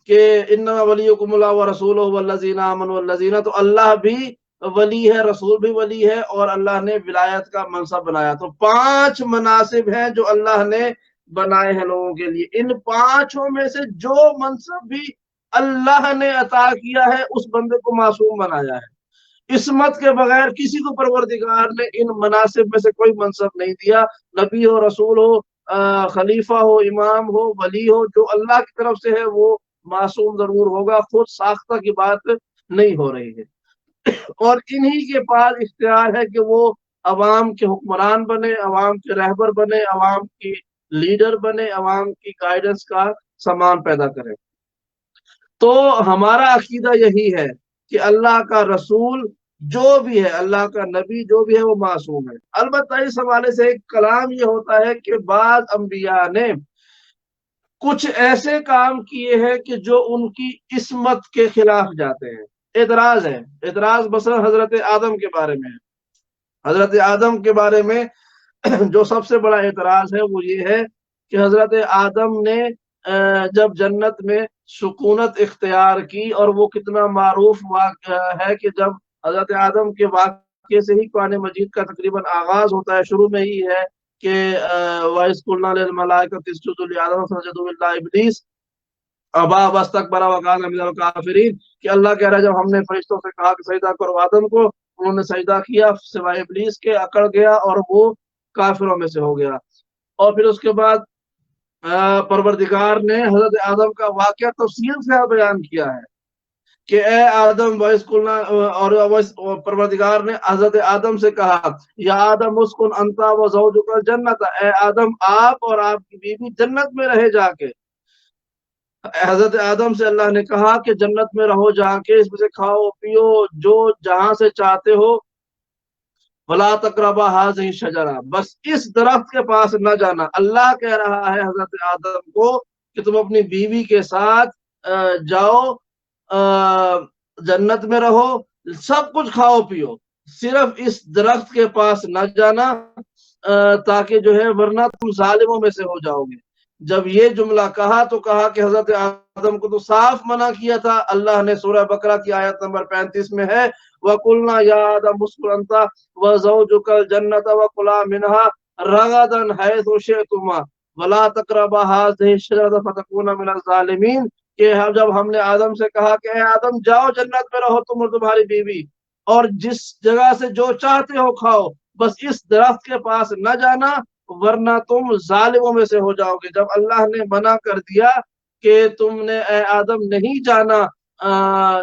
کہ انما ولیکم اللہ ورسولہ والذین آمنوا والذین, تو اللہ بھی ولی ہے, رسول بھی ولی ہے, اور اللہ نے ولایت کا منصب بنایا. تو 5 مناصب ہیں جو اللہ نے بنائے ہیں لوگوں کے لیے. ان 5 میں سے جو منصب بھی اللہ نے عطا کیا ہے اس بندے کو معصوم بنایا ہے. عصمت کے بغیر کسی کو پروردگار نے ان مناصب میں سے کوئی منصب نہیں دیا. نبی ہو, رسول ہو, خلیفہ ہو, امام ہو, ولی ہو, جو اللہ کی طرف سے ہے وہ معصوم ضرور ہوگا, خود ساختہ کی بات نہیں ہو رہی ہے. اور انہی کے پاس اختیار ہے کہ وہ عوام کے حکمران بنے, عوام کے رہبر بنے, عوام کی لیڈر بنے, عوام کی گائیڈنس کا سامان پیدا کرے. تو ہمارا عقیدہ یہی ہے کہ اللہ کا رسول جو بھی ہے, اللہ کا نبی جو بھی ہے وہ معصوم ہے. البتہ اس حوالے سے ایک کلام یہ ہوتا ہے کہ بعض انبیاء نے کچھ ایسے کام کیے ہیں کہ جو ان کی عصمت کے خلاف جاتے ہیں. اعتراض ہے, اعتراض مثلا حضرت آدم کے بارے میں. حضرت آدم کے بارے میں جو سب سے بڑا اعتراض ہے وہ یہ ہے کہ حضرت آدم نے جب جنت میں سکونت اختیار کی, اور وہ کتنا معروف ہے کہ جب حضرت آدم کے واقعے سے ہی قرآن مجید کا تقریباً آغاز ہوتا ہے, شروع میں ہی ہے کہ وَإِذْ قُلْنَا لِلْمَلَائِكَةِ اسْجُدُوا لِآدَمَ فَسَجَدُوا إِلَّا إِبْلِيسَ ابا واستكبر وكان من الكافرين، کہ اللہ کہہ رہا ہے جب ہم نے فرشتوں سے کہا کہ سجدہ کرو آدم کو، انہوں نے سجدہ کیا سوائے ابلیس کے، اکڑ گیا اور وہ کافروں میں سے ہو گیا۔ اور پھر اس کے بعد پروردگار نے حضرت آدم کا واقعہ تفصیل سے بیان کیا ہے کہ اے آدم وَإِذْ قُلْنَا، اور پروردگار نے حضرت آدم سے کہا یا آدم اسکن انت وزوجک الجنت، اے آدم آپ اور آپ کی بیوی جنت میں رہے جا کے۔ حضرت آدم سے اللہ نے کہا کہ جنت میں رہو جا کے، اس میں سے کھاؤ پیو جو جہاں سے چاہتے ہو، وَلَا تَقْرَبَا هَٰذِهِ الشَّجَرَةَ، بس اس درخت کے پاس نہ جانا۔ اللہ کہہ رہا ہے حضرت آدم کو کہ تم اپنی بیوی کے ساتھ جاؤ، جنت میں رہو، سب کچھ کھاؤ پیو، صرف اس درخت کے پاس نہ جانا تاکہ جو ہے ورنہ تم ظالموں میں سے ہو جاؤ گے۔ جب یہ جملہ کہا تو کہا کہ حضرت آدم کو تو صاف منع کیا تھا۔ اللہ نے سورہ بقرہ کی آیت نمبر 35 میں ہے وَقُلْنَا يَا آدَمُ اسْكُنْ أَنْتَ وَزَوْجُكَ الْجَنَّةَ وَكُلَا مِنْهَا رَغَدًا حَيْثُ شِئْتُمَا وَلَا تَقْرَبَا هَٰذِهِ الشَّجَرَةَ فَتَكُونَا مِنَ الظَّالِمِينَ، کہ جب ہم نے آدم سے کہا کہ اے آدم جاؤ جنت میں رہو تم اور تمہاری بیوی، اور جس جگہ سے جو چاہتے ہو کھاؤ، بس اس درخت کے پاس نہ جانا ورنہ تم ظالموں میں سے ہو جاؤ گے۔ جب اللہ نے منع کر دیا کہ تم نے اے آدم نہیں جانا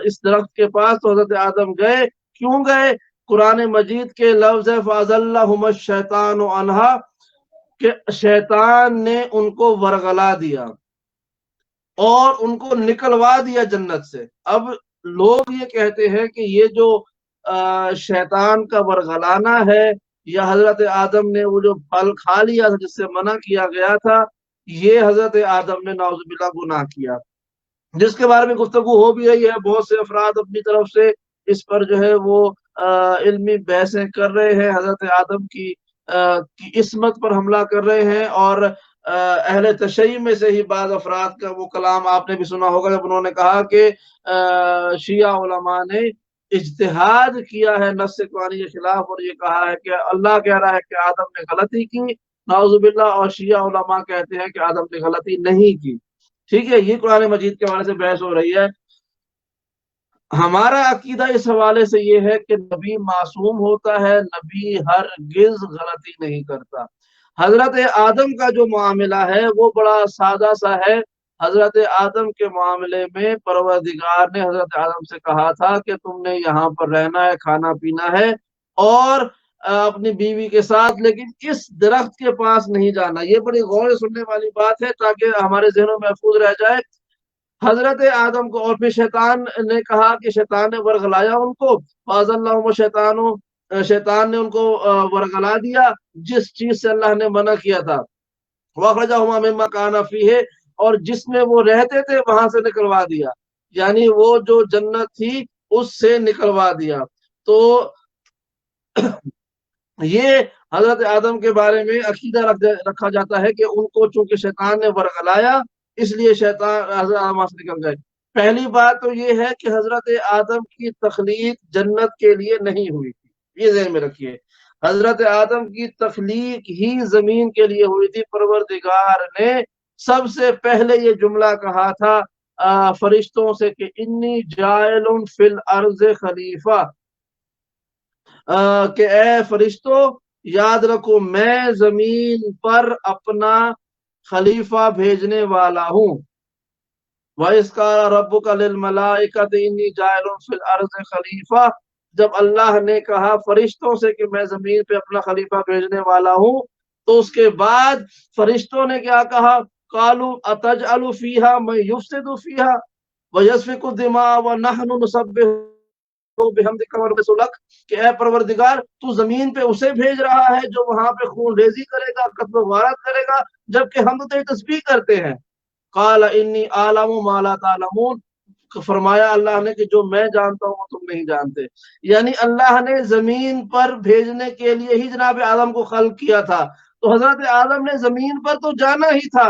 اس درخت کے پاس، تو حضرت آدم گئے۔ کیوں گئے؟ قرآن مجید کے لفظ ہے فَأَزَلَّهُمَا الشَّيْطَانُ عَنْهَا، کہ شیطان نے ان کو ورغلا دیا اور ان کو نکلوا دیا جنت سے۔ اب لوگ یہ کہتے ہیں کہ یہ جو شیطان کا ورغلانا ہے، یا حضرت آدم نے وہ جو پھل کھا لیا تھا جس سے منع کیا گیا تھا، یہ حضرت آدم نے نعوذ باللہ گناہ کیا، جس کے بارے میں گفتگو ہو بھی رہی ہے۔ بہت سے افراد اپنی طرف سے اس پر جو ہے وہ علمی بحثیں کر رہے ہیں، حضرت آدم کی عصمت پر حملہ کر رہے ہیں، اور اہل تشیع میں سے ہی بعض افراد کا وہ کلام آپ نے بھی سنا ہوگا جب انہوں نے کہا کہ شیعہ علماء نے اجتہاد کیا ہے نص قرآنی کے خلاف، اور یہ کہا ہے کہ اللہ کہہ رہا ہے کہ آدم نے غلطی کی نعوذ باللہ، اور شیعہ علماء کہتے ہیں کہ آدم نے غلطی نہیں کی۔ ٹھیک ہے، یہ قرآن مجید کے حوالے سے بحث ہو رہی ہے۔ ہمارا عقیدہ اس حوالے سے یہ ہے کہ نبی معصوم ہوتا ہے، نبی ہرگز غلطی نہیں کرتا۔ حضرت آدم کا جو معاملہ ہے وہ بڑا سادہ سا ہے۔ حضرت آدم کے معاملے میں پروردگار نے حضرت آدم سے کہا تھا کہ تم نے یہاں پر رہنا ہے، کھانا پینا ہے اور اپنی بیوی کے ساتھ، لیکن اس درخت کے پاس نہیں جانا۔ یہ بڑی غور سے سننے والی بات ہے تاکہ ہمارے ذہنوں میں محفوظ رہ جائے۔ حضرت آدم کو، اور پھر شیطان نے کہا کہ شیطان نے ورغلایا ان کو، شیطان نے ان کو ورغلا دیا جس چیز سے اللہ نے منع کیا تھا، وَأَخْرَجَهُمَا مِمَّا كَانَ فِيهِ، اور جس میں وہ رہتے تھے وہاں سے نکلوا دیا، یعنی وہ جو جنت تھی اس سے نکلوا دیا۔ تو یہ حضرت آدم کے بارے میں عقیدہ رکھا جاتا ہے کہ ان کو چونکہ شیطان نے ورغلایا اس لیے شیطان حضرت آدم سے نکل گئے۔ پہلی بات تو یہ ہے کہ حضرت آدم کی تخلیق جنت کے لیے نہیں ہوئی تھی، یہ ذہن میں رکھیے۔ حضرت آدم کی تخلیق ہی زمین کے لیے ہوئی تھی۔ پروردگار نے سب سے پہلے یہ جملہ کہا تھا فرشتوں سے کہ انی جاعل فی الارض خلیفہ، کہ اے فرشتوں یاد رکھو میں زمین پر اپنا خلیفہ بھیجنے والا ہوں۔ وَإِذْ قَالَ رَبُّكَ لِلْمَلَائِكَةِ إِنِّي جَاعِلٌ فِي الْأَرْضِ خَلِيفَةً، جب اللہ نے کہا فرشتوں سے کہ میں زمین پہ اپنا خلیفہ بھیجنے والا ہوں، تو اس کے بعد فرشتوں نے کیا کہا؟ قَالُوا أَتَجْعَلُ فِيهَا مَن يُفْسِدُ فِيهَا وَيَسْفِكُ الدِّمَاءَ وَنَحْنُ نُسَبِّحُ بِحَمْدِكَ وَنُقَدِّسُ لَكَ، کہ اے پروردگار تو زمین پہ اسے بھیج رہا ہے جو وہاں پہ خون ریزی کرے گا، قتل و غارت کرے گا، جبکہ ہم تو تیری تسبیح کرتے ہیں۔ قال انی اعلم ما لا تعلمون، فرمایا اللہ نے کہ جو میں جانتا ہوں وہ تم نہیں جانتے۔ یعنی اللہ نے زمین پر بھیجنے کے لیے ہی جناب آدم کو خلق کیا تھا، تو حضرت آدم نے زمین پر تو جانا ہی تھا۔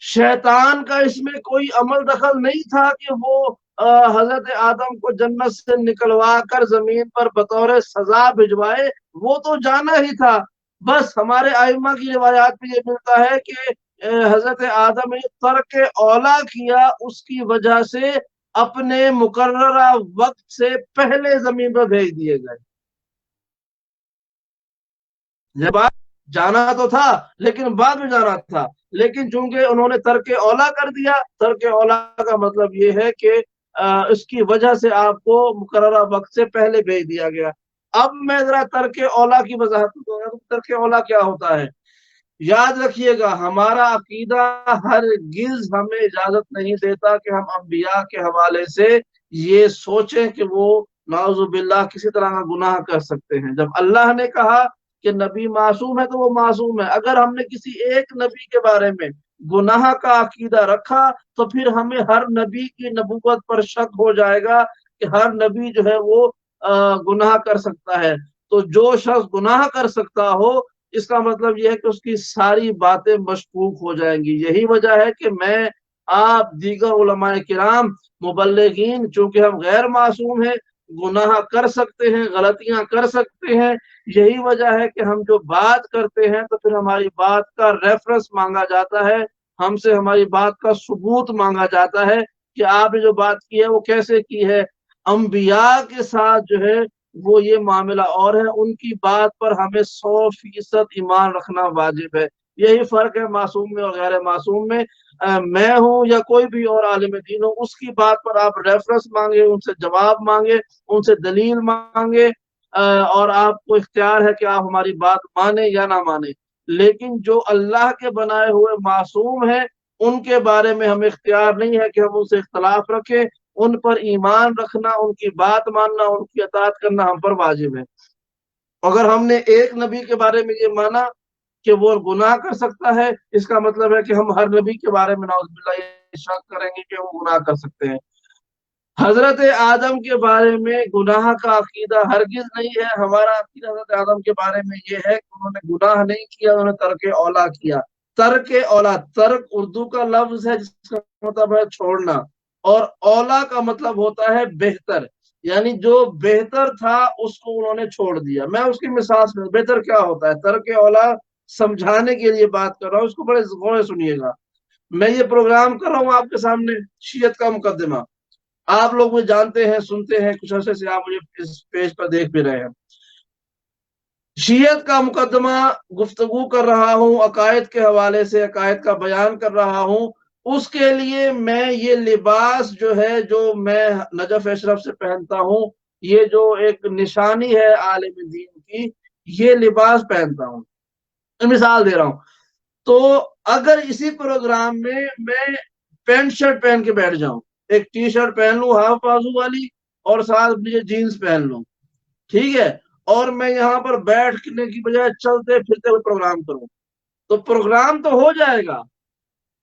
شیطان کا اس میں کوئی عمل دخل نہیں تھا کہ وہ حضرت آدم کو جنت سے نکلوا کر زمین پر بطور سزا بھجوائے، وہ تو جانا ہی تھا۔ بس ہمارے ائمہ کی روایات میں یہ ملتا ہے کہ حضرت آدم نے ترک اولا کیا، اس کی وجہ سے اپنے مقررہ وقت سے پہلے زمین پر بھیج دیے گئے۔ جب جانا تو تھا لیکن بعد میں جانا تھا، لیکن چونکہ انہوں نے ترک اولا کر دیا، ترک اولا کا مطلب یہ ہے کہ اس کی وجہ سے آپ کو مقررہ وقت سے پہلے بھیج دیا گیا۔ اب میں ذرا ترک اولا کی وضاحت کروں گا۔ ترک اولا کیا ہوتا ہے؟ یاد رکھیے گا، ہمارا عقیدہ ہرگز ہمیں اجازت نہیں دیتا کہ ہم انبیاء کے حوالے سے یہ سوچیں کہ وہ نعوذ باللہ کسی طرح کا گناہ کر سکتے ہیں۔ جب اللہ نے کہا کہ نبی معصوم ہے تو وہ معصوم ہے، اگر ہم نے کسی ایک نبی کے بارے میں گناہ کا عقیدہ رکھا تو پھر ہمیں ہر نبی کی نبوت پر شک ہو جائے گا کہ ہر نبی جو ہے وہ گناہ کر سکتا ہے۔ تو جو شخص گناہ کر سکتا ہو، اس کا مطلب یہ ہے کہ اس کی ساری باتیں مشکوک ہو جائیں گی۔ یہی وجہ ہے کہ میں، آپ، دیگر علماء کرام، مبلغین، چونکہ ہم غیر معصوم ہیں، گناہ کر سکتے ہیں، غلطیاں کر سکتے ہیں، یہی وجہ ہے کہ ہم جو بات کرتے ہیں تو پھر ہماری بات کا ریفرنس مانگا جاتا ہے، ہم سے ہماری بات کا ثبوت مانگا جاتا ہے کہ آپ نے جو بات کی ہے وہ کیسے کی ہے۔ انبیاء کے ساتھ جو ہے وہ یہ معاملہ اور ہے، ان کی بات پر ہمیں 100% ایمان رکھنا واجب ہے۔ یہی فرق ہے معصوم میں اور غیر معصوم میں۔ میں ہوں یا کوئی بھی اور عالم دین ہو، اس کی بات پر آپ ریفرنس مانگے، ان سے جواب مانگے، ان سے دلیل مانگے، اور آپ کو اختیار ہے کہ آپ ہماری بات مانیں یا نہ مانیں۔ لیکن جو اللہ کے بنائے ہوئے معصوم ہیں، ان کے بارے میں ہمیں اختیار نہیں ہے کہ ہم ان سے اختلاف رکھیں۔ ان پر ایمان رکھنا، ان کی بات ماننا، ان کی اطاعت کرنا ہم پر واجب ہے۔ اگر ہم نے ایک نبی کے بارے میں یہ مانا کہ وہ گناہ کر سکتا ہے، اس کا مطلب ہے کہ ہم ہر نبی کے بارے میں نعوذ باللہ یہ شک کریں گے کہ وہ گناہ کر سکتے ہیں۔ حضرت آدم کے بارے میں گناہ کا عقیدہ ہرگز نہیں ہے۔ ہمارا عقیدہ حضرت آدم کے بارے میں یہ ہے کہ انہوں نے گناہ نہیں کیا، انہوں نے ترک اولا کیا۔ ترک اولا، ترک اردو کا لفظ ہے جس کا مطلب ہے چھوڑنا، اور اولا کا مطلب ہوتا ہے بہتر، یعنی جو بہتر تھا اس کو انہوں نے چھوڑ دیا۔ میں اس کی مثال سے، بہتر کیا ہوتا ہے، ترک اولا سمجھانے کے لیے بات کر رہا ہوں، اس کو بڑے غور سے سنیے گا۔ میں یہ پروگرام کر رہا ہوں آپ کے سامنے، شیعت کا مقدمہ، آپ لوگ مجھے جانتے ہیں، سنتے ہیں، کچھ عرصے سے آپ مجھے اس پیج پر دیکھ بھی رہے ہیں۔ شیعت کا مقدمہ گفتگو کر رہا ہوں، عقائد کے حوالے سے عقائد کا بیان کر رہا ہوں۔ اس کے لیے میں یہ لباس جو ہے، جو میں نجف اشرف سے پہنتا ہوں، یہ جو ایک نشانی ہے عالم دین کی، یہ لباس پہنتا ہوں۔ مثال دے رہا ہوں، تو اگر اسی پروگرام میں میں پینٹ شرٹ پہن کے بیٹھ جاؤں، ایک ٹی شرٹ پہن لوں ہاف بازو والی، اور ساتھ مجھے جینز پہن لوں، ٹھیک ہے، اور میں یہاں پر بیٹھنے کی بجائے چلتے پھرتے ہوئے پروگرام کروں، تو پروگرام تو ہو جائے گا،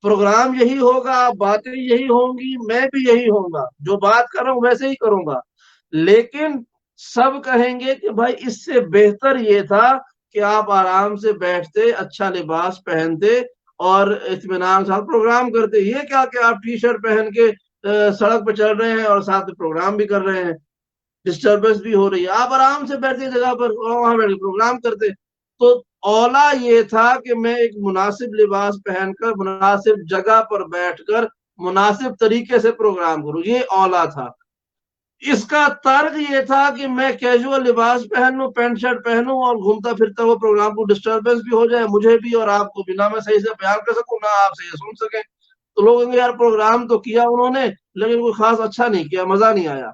پروگرام یہی ہوگا، باتیں یہی ہوں گی، میں بھی یہی ہوں گا، جو بات کر رہا ہوں ویسے ہی کروں گا، لیکن سب کہیں گے کہ بھائی اس سے بہتر یہ تھا کہ آپ آرام سے بیٹھتے، اچھا لباس پہنتے اور اطمینان سے پروگرام کرتے۔ یہ کیا کہ آپ ٹی شرٹ پہن کے سڑک پہ چل رہے ہیں اور ساتھ میں پروگرام بھی کر رہے ہیں، ڈسٹربنس بھی ہو رہی ہے۔ آپ آرام سے بیٹھتے جگہ پر، وہاں بیٹھ کے پروگرام کرتے۔ تو اولا یہ تھا کہ میں ایک مناسب لباس پہن کر، مناسب جگہ پر بیٹھ کر، مناسب طریقے سے پروگرام کروں، یہ اولا تھا۔ اس کا طرز یہ تھا کہ میں کیجول لباس پہن لوں، پینٹ شرٹ پہنوں اور گھومتا پھرتا ہوا پروگرام کو ڈسٹربنس بھی ہو جائے مجھے بھی اور آپ کو بھی، نہ میں صحیح سے بیان کر سکوں نہ آپ سے یہ سن سکیں، تو لوگ کہیں گے یار پروگرام تو کیا انہوں نے لیکن کوئی خاص اچھا نہیں کیا، مزہ نہیں آیا۔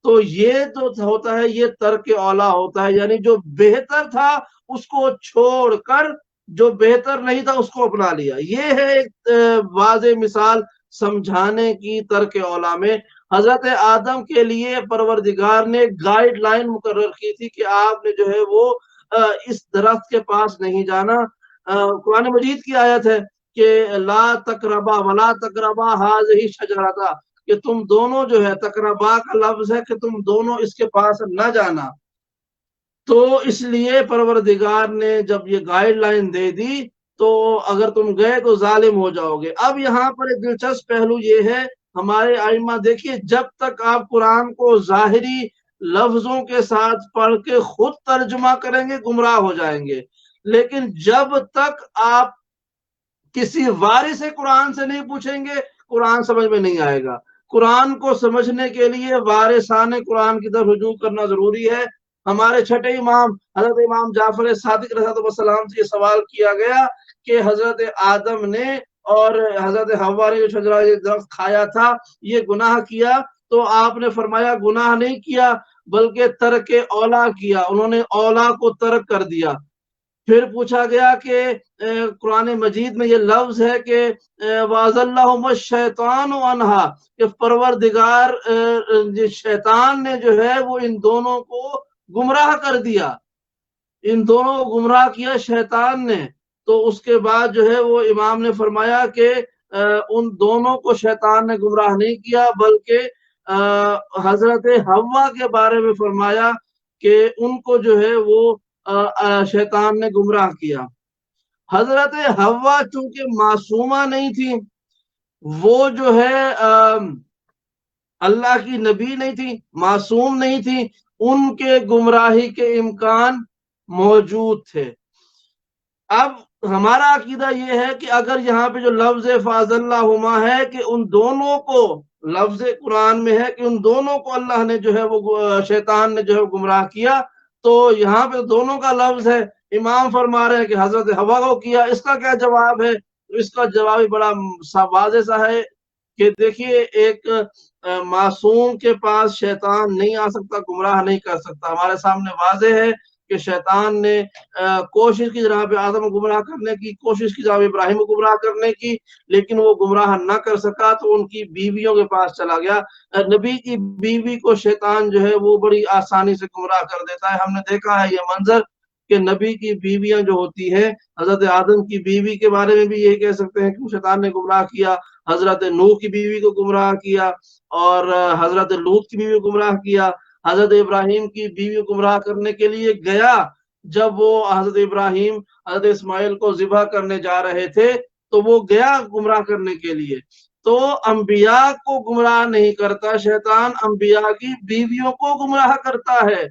تو یہ جو ہوتا ہے یہ ترک اولا ہوتا ہے، یعنی جو بہتر تھا اس کو چھوڑ کر جو بہتر نہیں تھا اس کو اپنا لیا۔ یہ ہے ایک واضح مثال سمجھانے کی ترک اولا میں۔ حضرت آدم کے لیے پروردگار نے گائیڈ لائن مقرر کی تھی کہ آپ نے جو ہے وہ اس درخت کے پاس نہیں جانا۔ قرآن مجید کی آیت ہے کہ لا تقربا ولا تقربا ہذہ شجرۃ، کہ تم دونوں جو ہے، تقربا کا لفظ ہے کہ تم دونوں اس کے پاس نہ جانا۔ تو اس لیے پروردگار نے جب یہ گائیڈ لائن دے دی تو اگر تم گئے تو ظالم ہو جاؤ گے۔ اب یہاں پر ایک دلچسپ پہلو یہ ہے، ہمارے ائمہ دیکھیے، جب تک آپ قرآن کو ظاہری لفظوں کے ساتھ پڑھ کے خود ترجمہ کریں گے گمراہ ہو جائیں گے، لیکن جب تک آپ کسی وارث قرآن سے نہیں پوچھیں گے قرآن سمجھ میں نہیں آئے گا۔ قرآن کو سمجھنے کے لیے وارثان قرآن کی طرف رجوع کرنا ضروری ہے۔ ہمارے چھٹے امام حضرت امام جعفر صادق رضی اللہ والسلام سے یہ سوال کیا گیا کہ حضرت آدم نے اور حضرت حوا نے جو شجرہ درخت کھایا تھا یہ گناہ کیا، تو آپ نے فرمایا گناہ نہیں کیا بلکہ ترک اولا کیا، انہوں نے اولا کو ترک کر دیا۔ پھر پوچھا گیا کہ قرآن مجید میں یہ لفظ ہے کہ وَأَزَلَّهُمُ الشَّيْطَانُ عَنْهَا، کہ پروردگار شیطان نے جو ہے وہ ان دونوں کو گمراہ کر دیا، ان دونوں کو گمراہ کیا شیطان نے۔ تو اس کے بعد جو ہے وہ امام نے فرمایا کہ ان دونوں کو شیطان نے گمراہ نہیں کیا بلکہ حضرت حوا کے بارے میں فرمایا کہ ان کو جو ہے وہ شیطان نے گمراہ کیا۔ حضرت حوا چونکہ معصومہ نہیں تھی، وہ جو ہے اللہ کی نبی نہیں تھی، معصوم نہیں تھی، ان کے گمراہی کے امکان موجود تھے۔ اب ہمارا عقیدہ یہ ہے کہ اگر یہاں پہ جو لفظ فَأَزَلَّهُمَا ہے کہ ان دونوں کو، لفظ قرآن میں ہے کہ ان دونوں کو اللہ نے جو ہے وہ شیطان نے جو ہے گمراہ کیا، تو یہاں پہ دونوں کا لفظ ہے، امام فرما رہے ہیں کہ حضرت حوا کو کیا۔ اس کا کیا جواب ہے؟ اس کا جواب بڑا واضح سا ہے کہ دیکھیے ایک معصوم کے پاس شیطان نہیں آ سکتا، گمراہ نہیں کر سکتا۔ ہمارے سامنے واضح ہے کہ شیطان نے کوشش کی جناب آدم کو گمراہ کرنے کی، کوشش کی جناب ابراہیم کو گمراہ کرنے کی، لیکن وہ گمراہ نہ کر سکا تو ان کی بیویوں کے پاس چلا گیا۔ نبی کی بیوی کو شیطان جو ہے وہ بڑی آسانی سے گمراہ کر دیتا ہے۔ ہم نے دیکھا ہے یہ منظر کہ نبی کی بیویاں جو ہوتی ہیں، حضرت آدم کی بیوی کے بارے میں بھی یہی کہہ سکتے ہیں کہ شیطان نے گمراہ کیا، حضرت نوح کی بیوی کو گمراہ کیا، اور حضرت لوط کی بیوی کو گمراہ کیا۔ حضرت ابراہیم کی بیوی کو گمراہ کرنے کے لیے گیا، جب وہ حضرت ابراہیم حضرت اسماعیل کو ذبح کرنے جا رہے تھے تو وہ گیا گمراہ کرنے کے لیے۔ تو انبیاء کو گمراہ نہیں کرتا شیطان، انبیاء کی بیویوں کو گمراہ کرتا ہے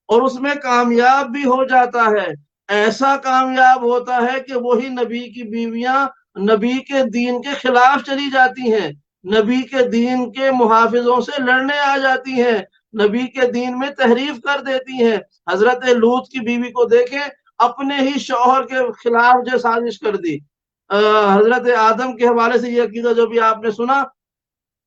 اور اس میں کامیاب بھی ہو جاتا ہے۔ ایسا کامیاب ہوتا ہے کہ وہی نبی کی بیویاں نبی کے دین کے خلاف چلی جاتی ہیں، نبی کے دین کے محافظوں سے لڑنے آ جاتی ہیں، نبی کے دین میں تحریف کر دیتی ہیں۔ حضرت لوط کی بیوی کو دیکھیں، اپنے ہی شوہر کے خلاف جو سازش کر دی۔ حضرت آدم کے حوالے سے یہ عقیدہ جو بھی آپ نے سنا،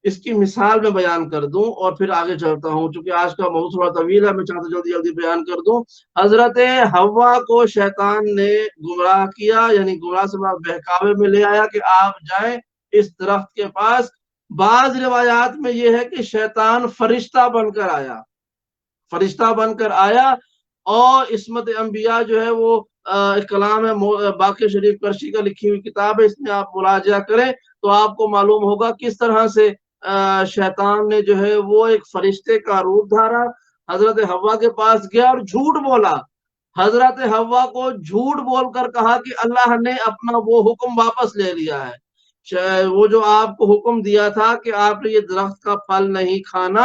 اس کی مثال میں بیان کر دوں اور پھر آگے چلتا ہوں، چونکہ آج کا موضوع تھوڑا طویل ہے، میں چاہتا جلدی جلدی بیان کر دوں۔ حضرت حوا کو شیطان نے گمراہ کیا، یعنی گمراہ سے بہکاوے میں لے آیا کہ آپ جائیں اس درخت کے پاس۔ بعض روایات میں یہ ہے کہ شیطان فرشتہ بن کر آیا، فرشتہ بن کر آیا، اور عصمت انبیاء جو ہے وہ کلام ہے باقی شریف کرشی کا لکھی ہوئی کتاب ہے، اس میں آپ مراجعہ کریں تو آپ کو معلوم ہوگا کس طرح سے شیطان نے جو ہے وہ ایک فرشتے کا روپ دھارا، حضرت حوا کے پاس گیا اور جھوٹ بولا۔ حضرت حوا کو جھوٹ بول کر کہا کہ اللہ نے اپنا وہ حکم واپس لے لیا ہے، وہ جو آپ کو حکم دیا تھا کہ آپ نے یہ درخت کا پھل نہیں کھانا،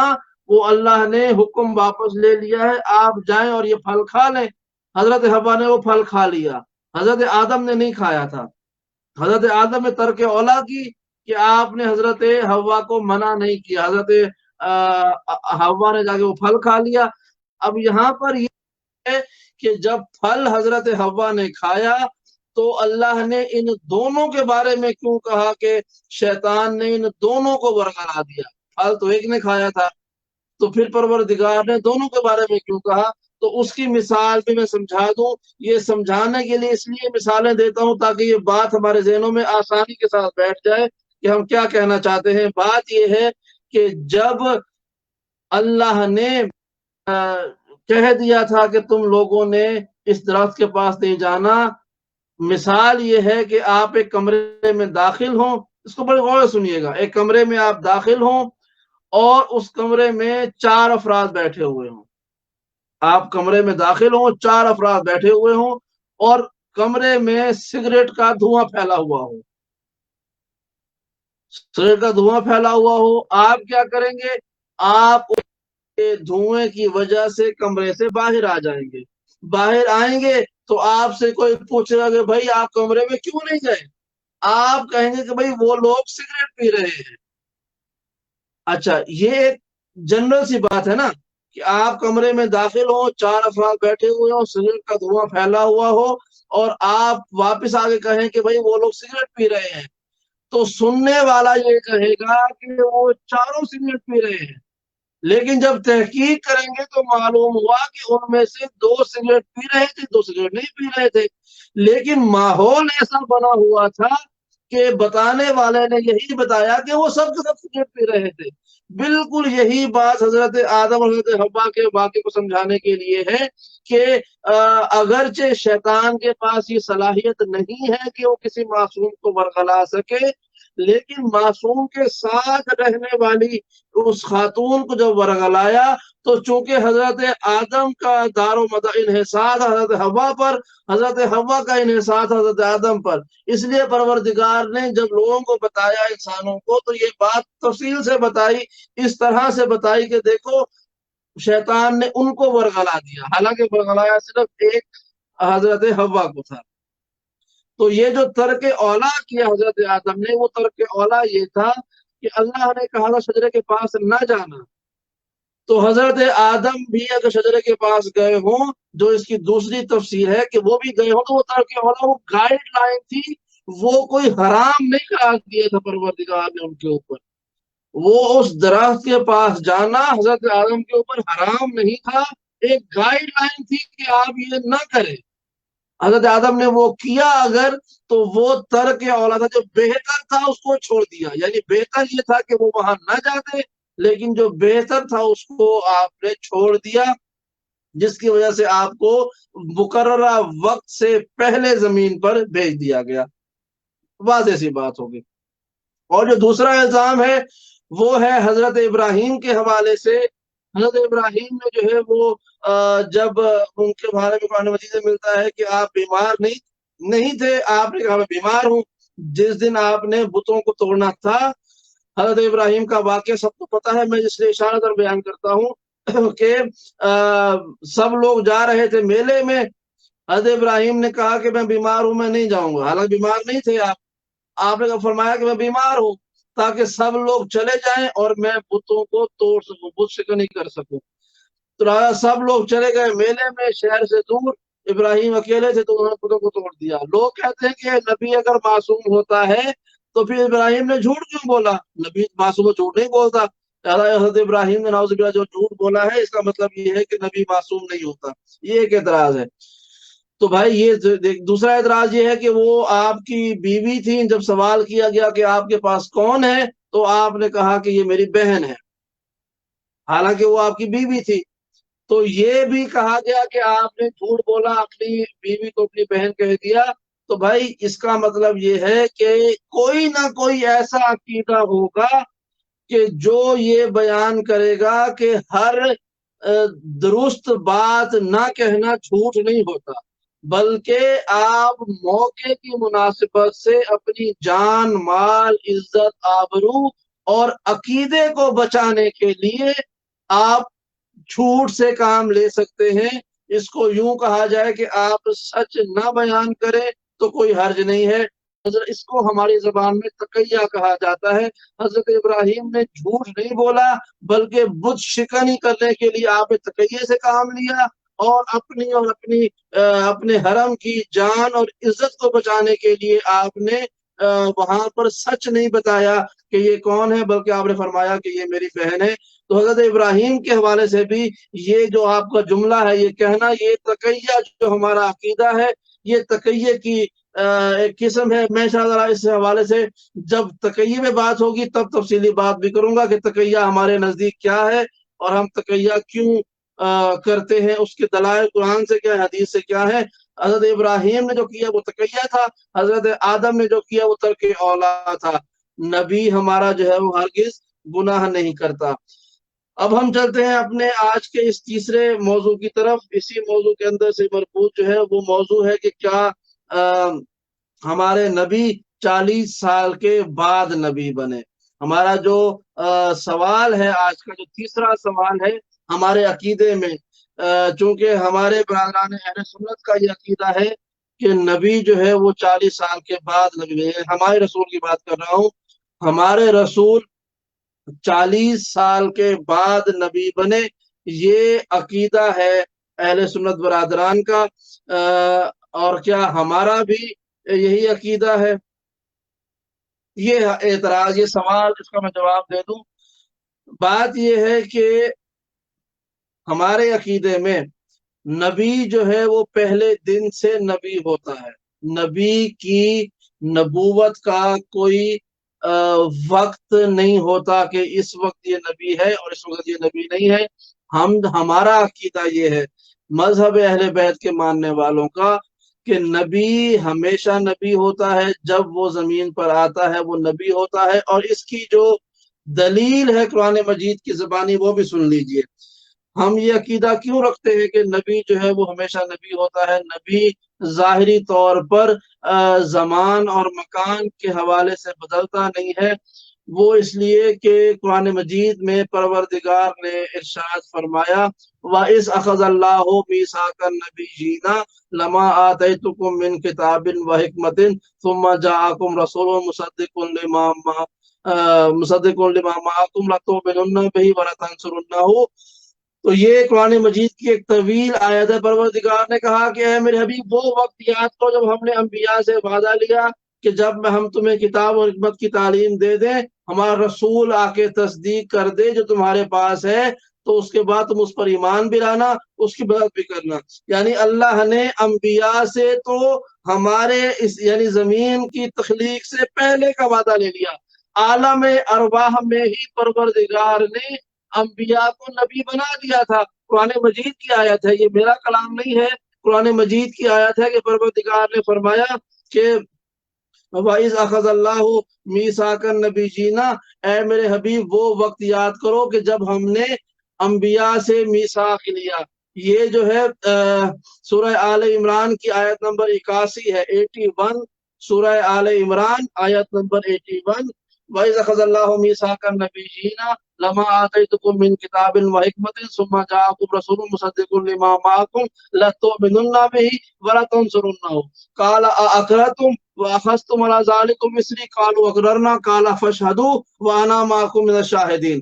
وہ اللہ نے حکم واپس لے لیا ہے، آپ جائیں اور یہ پھل کھا لیں۔ حضرت حوا نے وہ پھل کھا لیا، حضرت آدم نے نہیں کھایا تھا۔ حضرت آدم نے ترک اولا کی کہ آپ نے حضرت حوا کو منع نہیں کیا، حضرت حوا نے جا کے وہ پھل کھا لیا۔ اب یہاں پر یہ ہے کہ جب پھل حضرت حوا نے کھایا تو اللہ نے ان دونوں کے بارے میں کیوں کہا کہ شیطان نے ان دونوں کو برگلا دیا؟ پھل تو ایک نے کھایا تھا، تو پھر پروردگار نے دونوں کے بارے میں کیوں کہا؟ تو اس کی مثال بھی میں سمجھا دوں۔ یہ سمجھانے کے لیے اس لیے مثالیں دیتا ہوں تاکہ یہ بات ہمارے ذہنوں میں آسانی کے ساتھ بیٹھ جائے کہ ہم کیا کہنا چاہتے ہیں۔ بات یہ ہے کہ جب اللہ نے کہہ دیا تھا کہ تم لوگوں نے اس درخت کے پاس نہیں جانا، مثال یہ ہے کہ آپ ایک کمرے میں داخل ہوں، اس کو بڑے غور سے سنیے گا، ایک کمرے میں آپ داخل ہوں اور اس کمرے میں 4 افراد بیٹھے ہوئے ہوں۔ آپ کمرے میں داخل ہوں، 4 افراد بیٹھے ہوئے ہوں اور کمرے میں سگریٹ کا دھواں پھیلا ہوا ہو، سگریٹ کا دھواں پھیلا ہوا ہو۔ آپ کیا کریں گے؟ آپ دھوئیں کی وجہ سے کمرے سے باہر آ جائیں گے، باہر آئیں گے تو آپ سے کوئی پوچھے گا کہ بھائی آپ کمرے میں کیوں نہیں گئے، آپ کہیں گے کہ بھائی وہ لوگ سگریٹ پی رہے ہیں۔ اچھا، یہ ایک جنرل سی بات ہے نا کہ آپ کمرے میں داخل ہو، چار افراد بیٹھے ہوئے ہو، سگریٹ کا دھواں پھیلا ہوا ہو، اور آپ واپس آگے کہیں کہ بھائی وہ لوگ سگریٹ پی رہے ہیں، تو سننے والا یہ کہے گا کہ وہ چاروں سگریٹ پی رہے ہیں۔ لیکن جب تحقیق کریں گے تو معلوم ہوا کہ ان میں سے دو سگریٹ پی رہے تھے، دو سگریٹ نہیں پی رہے تھے، لیکن ماحول ایسا بنا ہوا تھا کہ بتانے والے نے یہی بتایا کہ وہ سب کے سب سگریٹ پی رہے تھے۔ بالکل یہی بات حضرت آدم اور حضرت حوا کے واقعے کو سمجھانے کے لیے ہے کہ اگرچہ شیطان کے پاس یہ صلاحیت نہیں ہے کہ وہ کسی معصوم کو برگلا سکے، لیکن معصوم کے ساتھ رہنے والی اس خاتون کو جب ورگلایا تو چونکہ حضرت آدم کا دار و مدار انحصار حضرت حوا پر، حضرت حوا کا انحصار حضرت آدم پر، اس لیے پروردگار نے جب لوگوں کو بتایا انسانوں کو تو یہ بات تفصیل سے بتائی، اس طرح سے بتائی کہ دیکھو شیطان نے ان کو ورگلا دیا، حالانکہ ورگلایا صرف ایک حضرت حوا کو تھا۔ تو یہ جو ترک اولا کیا حضرت آدم نے، وہ ترک اولا یہ تھا کہ اللہ نے کہا تھا شجرے کے پاس نہ جانا، تو حضرت آدم بھی اگر شجرے کے پاس گئے ہوں، جو اس کی دوسری تفسیر ہے کہ وہ بھی گئے ہوں، تو وہ ترک اولا وہ گائیڈ لائن تھی، وہ کوئی حرام نہیں قرار دیا تھا پروردگار نے ان کے اوپر۔ وہ اس درخت کے پاس جانا حضرت آدم کے اوپر حرام نہیں تھا، ایک گائیڈ لائن تھی کہ آپ یہ نہ کریں۔ حضرت آدم نے وہ کیا اگر، تو وہ ترک اولا تھا، جو بہتر تھا اس کو چھوڑ دیا، یعنی بہتر یہ تھا کہ وہ وہاں نہ جاتے، لیکن جو بہتر تھا اس کو آپ نے چھوڑ دیا، جس کی وجہ سے آپ کو مقررہ وقت سے پہلے زمین پر بھیج دیا گیا۔ واضح سی بات ہوگی۔ اور جو دوسرا الزام ہے وہ ہے حضرت ابراہیم کے حوالے سے۔ حضرت ابراہیم نے جو ہے وہ جب ان کے بارے میں قرآن مجید میں ملتا ہے کہ آپ بیمار نہیں تھے، آپ نے کہا میں بیمار ہوں، جس دن آپ نے بتوں کو توڑنا تھا۔ حضرت ابراہیم کا واقعہ سب کو پتا ہے، میں اس لیے اشارہ در بیان کرتا ہوں کہ سب لوگ جا رہے تھے میلے میں، حضرت ابراہیم نے کہا کہ میں بیمار ہوں، میں نہیں جاؤں گا، حالانکہ بیمار نہیں تھے آپ نے فرمایا کہ میں بیمار ہوں تاکہ سب لوگ چلے جائیں اور میں بتوں کو توڑ سکوں، بت شکنی کر سکوں۔ تو سب لوگ چلے گئے میلے میں، شہر سے دور، ابراہیم اکیلے تھے تو انہوں نے بتوں کو توڑ دیا۔ لوگ کہتے ہیں کہ نبی اگر معصوم ہوتا ہے تو پھر ابراہیم نے جھوٹ کیوں بولا؟ نبی معصوم جھوٹ نہیں بولتا، حضرت ابراہیم نے نعوذ باللہ جو جھوٹ بولا ہے اس کا مطلب یہ ہے کہ نبی معصوم نہیں ہوتا، یہ ایک اعتراض ہے۔ تو بھائی یہ دوسرا اعتراض یہ ہے کہ وہ آپ کی بیوی تھی، جب سوال کیا گیا کہ آپ کے پاس کون ہے تو آپ نے کہا کہ یہ میری بہن ہے، حالانکہ وہ آپ کی بیوی تھی۔ تو یہ بھی کہا گیا کہ آپ نے جھوٹ بولا، اپنی بیوی کو اپنی بہن کہہ دیا۔ تو بھائی اس کا مطلب یہ ہے کہ کوئی نہ کوئی ایسا عقیدہ ہوگا کہ جو یہ بیان کرے گا کہ ہر درست بات نہ کہنا جھوٹ نہیں ہوتا، بلکہ آپ موقع کی مناسبت سے اپنی جان، مال، عزت، آبرو اور عقیدے کو بچانے کے لیے آپ جھوٹ سے کام لے سکتے ہیں۔ اس کو یوں کہا جائے کہ آپ سچ نہ بیان کریں تو کوئی حرج نہیں ہے۔ اس کو ہماری زبان میں تقیہ کہا جاتا ہے۔ حضرت ابراہیم نے جھوٹ نہیں بولا بلکہ بت شکنی کرنے کے لیے آپ نے تقیہ سے کام لیا، اور اپنے حرم کی جان اور عزت کو بچانے کے لیے آپ نے وہاں پر سچ نہیں بتایا کہ یہ کون ہے، بلکہ آپ نے فرمایا کہ یہ میری بہن ہے۔ تو حضرت ابراہیم کے حوالے سے بھی یہ جو آپ کا جملہ ہے، یہ کہنا، یہ تقیہ جو ہمارا عقیدہ ہے، یہ تقیہ کی ایک قسم ہے۔ میں انشاءاللہ اس حوالے سے جب تقیہ میں بات ہوگی تب تفصیلی بات بھی کروں گا کہ تقیہ ہمارے نزدیک کیا ہے اور ہم تقیہ کیوں کرتے ہیں، اس کے دلائل قرآن سے کیا ہے، حدیث سے کیا ہے۔ حضرت ابراہیم نے جو کیا وہ تقیہ تھا، حضرت آدم نے جو کیا وہ ترک اولا تھا۔ نبی ہمارا جو ہے وہ ہرگز گناہ نہیں کرتا۔ اب ہم چلتے ہیں اپنے آج کے اس تیسرے موضوع کی طرف۔ اسی موضوع کے اندر سے مربوط جو ہے وہ موضوع ہے کہ کیا ہمارے نبی 40 سال کے بعد نبی بنے۔ ہمارا جو سوال ہے آج کا، جو تیسرا سوال ہے ہمارے عقیدے میں، چونکہ ہمارے برادران اہل سنت کا یہ عقیدہ ہے کہ نبی جو ہے وہ 40 سال کے بعد نبی بنے. ہمارے رسول کی بات کر رہا ہوں. ہمارے رسول 40 سال کے بعد نبی بنے. یہ عقیدہ ہے اہل سنت برادران کا. اور کیا ہمارا بھی یہی عقیدہ ہے؟ یہ اعتراض، یہ سوال، اس کا میں جواب دے دوں. بات یہ ہے کہ ہمارے عقیدے میں نبی جو ہے وہ پہلے دن سے نبی ہوتا ہے. نبی کی نبوت کا کوئی وقت نہیں ہوتا کہ اس وقت یہ نبی ہے اور اس وقت یہ نبی نہیں ہے. ہمارا عقیدہ یہ ہے مذہب اہل بیت کے ماننے والوں کا کہ نبی ہمیشہ نبی ہوتا ہے. جب وہ زمین پر آتا ہے وہ نبی ہوتا ہے. اور اس کی جو دلیل ہے قرآن مجید کی زبانی وہ بھی سن لیجئے. ہم یہ عقیدہ کیوں رکھتے ہیں کہ نبی جو ہے وہ ہمیشہ نبی ہوتا ہے؟ نبی ظاہری طور پر زمان اور مکان کے حوالے سے بدلتا نہیں ہے. وہ اس لیے کہ قرآن مجید میں پروردگار نے ارشاد فرمایا وَإِذْ أَخَذَ اللَّهُ مِيثَاقَ النَّبِيِّينَ لَمَا آتَيْتُكُم مِّن كِتَابٍ وَحِكْمَةٍ ثُمَّ جَاءَكُمْ رَسُولٌ مُصَدِّقٌ لِمَا مَعَكُمْ لَتُؤْمِنُنَّ بِهِ وَلَتَنصُرُنَّهُ. تو یہ قرآن مجید کی ایک طویل آیت ہے. پروردگار نے کہا کہ اے میرے حبیب وہ وقت یاد کرو جب ہم نے انبیاء سے وعدہ لیا کہ جب ہم تمہیں کتاب اور حکمت کی تعلیم دے دیں، ہمارا رسول آ کے تصدیق کر دے جو تمہارے پاس ہے، تو اس کے بعد تم اس پر ایمان بھی لانا، اس کی مدد بھی کرنا. یعنی اللہ نے انبیاء سے تو ہمارے یعنی زمین کی تخلیق سے پہلے کا وعدہ لے لیا. عالم ارواح میں ہی پروردگار نے انبیاء کو نبی بنا دیا تھا. قرآن مجید کی آیت ہے، یہ میرا کلام نہیں ہے، قرآن مجید کی آیت ہے کہ پروردگار نے فرمایا کہ وَإِذْ أَخَذَ اللَّهُ مِيثَاقَ النَّبِيِّينَ، اے میرے حبیب وہ وقت یاد کرو کہ جب ہم نے انبیاء سے میثاق لیا. یہ جو ہے سورہ آل عمران کی آیت نمبر 81 ہے، 81. سورہ آل عمران آیت نمبر 81. وَإِذْ أَخَذَ اللَّهُ مِيثَاقَ النَّبِيِّينَ لَمَا آتَيْتُكُم مِّن كِتَابٍ وَحِكْمَةٍ ثُمَّ جَاءَكُمْ رَسُولٌ مُصَدِّقٌ لِمَا مَعَكُمْ لَتُؤْمِنُنَّ بِهِ وَلَتَنصُرُنَّهُ قَالَ أَأَقْرَرْتُمْ وَأَخَذْتُمْ عَلَىٰ ذَٰلِكُمْ إِصْرِي قَالُوا أَقْرَرْنَا قَالَ فَاشْهَدُوا وَأَنَا مَعَكُمْ مِنَ الشَّاهِدِينَ.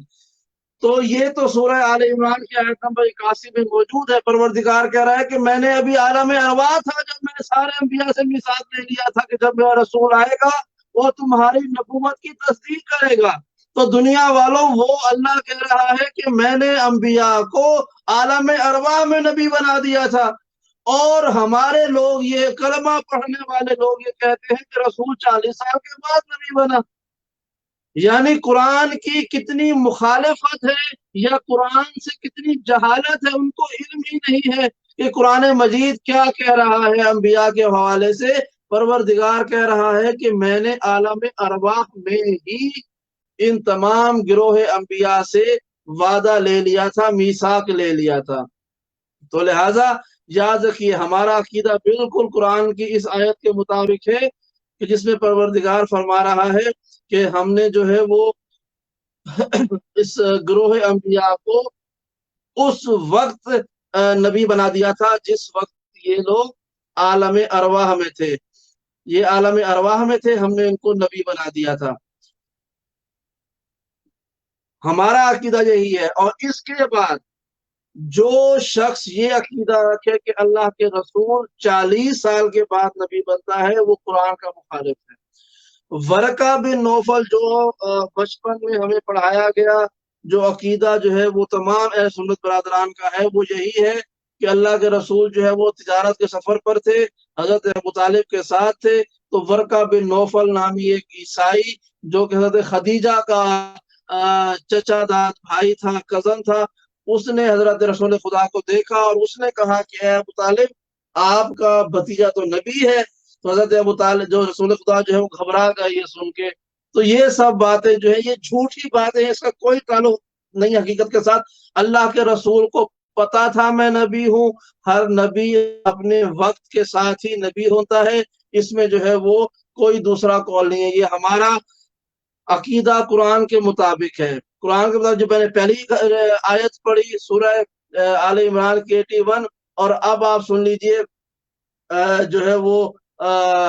تو یہ تو سورہ آل عمران کی آیت نمبر 81 میں موجود ہے. پروردگار کہہ رہا ہے کہ میں نے ابھی عالم ارواح تھا جب میں نے سارے انبیاء سے میثاق لے لیا تھا کہ جب میرا رسول آئے گا وہ تمہاری نبوت کی تصدیق کرے گا. تو دنیا والوں وہ اللہ کہہ رہا ہے کہ میں نے انبیاء کو عالم ارواح میں نبی بنا دیا تھا. اور ہمارے لوگ یہ کلمہ پڑھنے والے لوگ یہ کہتے ہیں کہ رسول 40 سال کے بعد نبی بنا. یعنی قرآن کی کتنی مخالفت ہے یا قرآن سے کتنی جہالت ہے، ان کو علم ہی نہیں ہے کہ قرآن مجید کیا کہہ رہا ہے انبیاء کے حوالے سے. پروردگار کہہ رہا ہے کہ میں نے عالم ارواح میں ہی ان تمام گروہ انبیاء سے وعدہ لے لیا تھا، میثاق لے لیا تھا. تو لہٰذا یاد رکھیے ہمارا عقیدہ بالکل قرآن کی اس آیت کے مطابق ہے کہ جس میں پروردگار فرما رہا ہے کہ ہم نے جو ہے وہ اس گروہ انبیاء کو اس وقت نبی بنا دیا تھا جس وقت یہ لوگ عالم ارواح میں تھے. یہ عالم ارواح میں تھے، ہم نے ان کو نبی بنا دیا تھا. ہمارا عقیدہ یہی ہے. اور اس کے بعد جو شخص یہ عقیدہ رکھے کہ اللہ کے رسول 40 سال کے بعد نبی بنتا ہے وہ قرآن کا مخالف ہے. ورقہ بن نوفل جو بچپن میں ہمیں پڑھایا گیا، جو عقیدہ جو ہے وہ تمام اہل سنت برادران کا ہے، وہ یہی ہے کہ اللہ کے رسول جو ہے وہ تجارت کے سفر پر تھے، حضرت ابو طالب کے ساتھ تھے. تو ورقہ بن نوفل نامی ایک عیسائی جو کہ حضرت خدیجہ کا چچا داد بھائی تھا، کزن تھا، اس نے حضرت رسول خدا کو دیکھا اور اس نے کہا کہ اے ابو طالب آپ کا بھتیجا تو نبی ہے. تو حضرت ابو طالب جو رسول خدا جو ہے وہ گھبرا گئے یہ سن کے. تو یہ سب باتیں جو ہے یہ جھوٹی باتیں ہیں، اس کا کوئی تعلق نہیں حقیقت کے ساتھ. اللہ کے رسول کو پتا تھا میں نبی ہوں. ہر نبی اپنے وقت کے ساتھ ہی نبی ہوتا ہے، اس میں جو ہے وہ کوئی دوسرا قول نہیں ہے. یہ ہمارا عقیدہ قرآن کے مطابق ہے. قرآن کے مطابق جو میں نے پہلی آیت پڑھی سورہ آل عمران کی 81۔ اور اب آپ سن لیجئے جو ہے وہ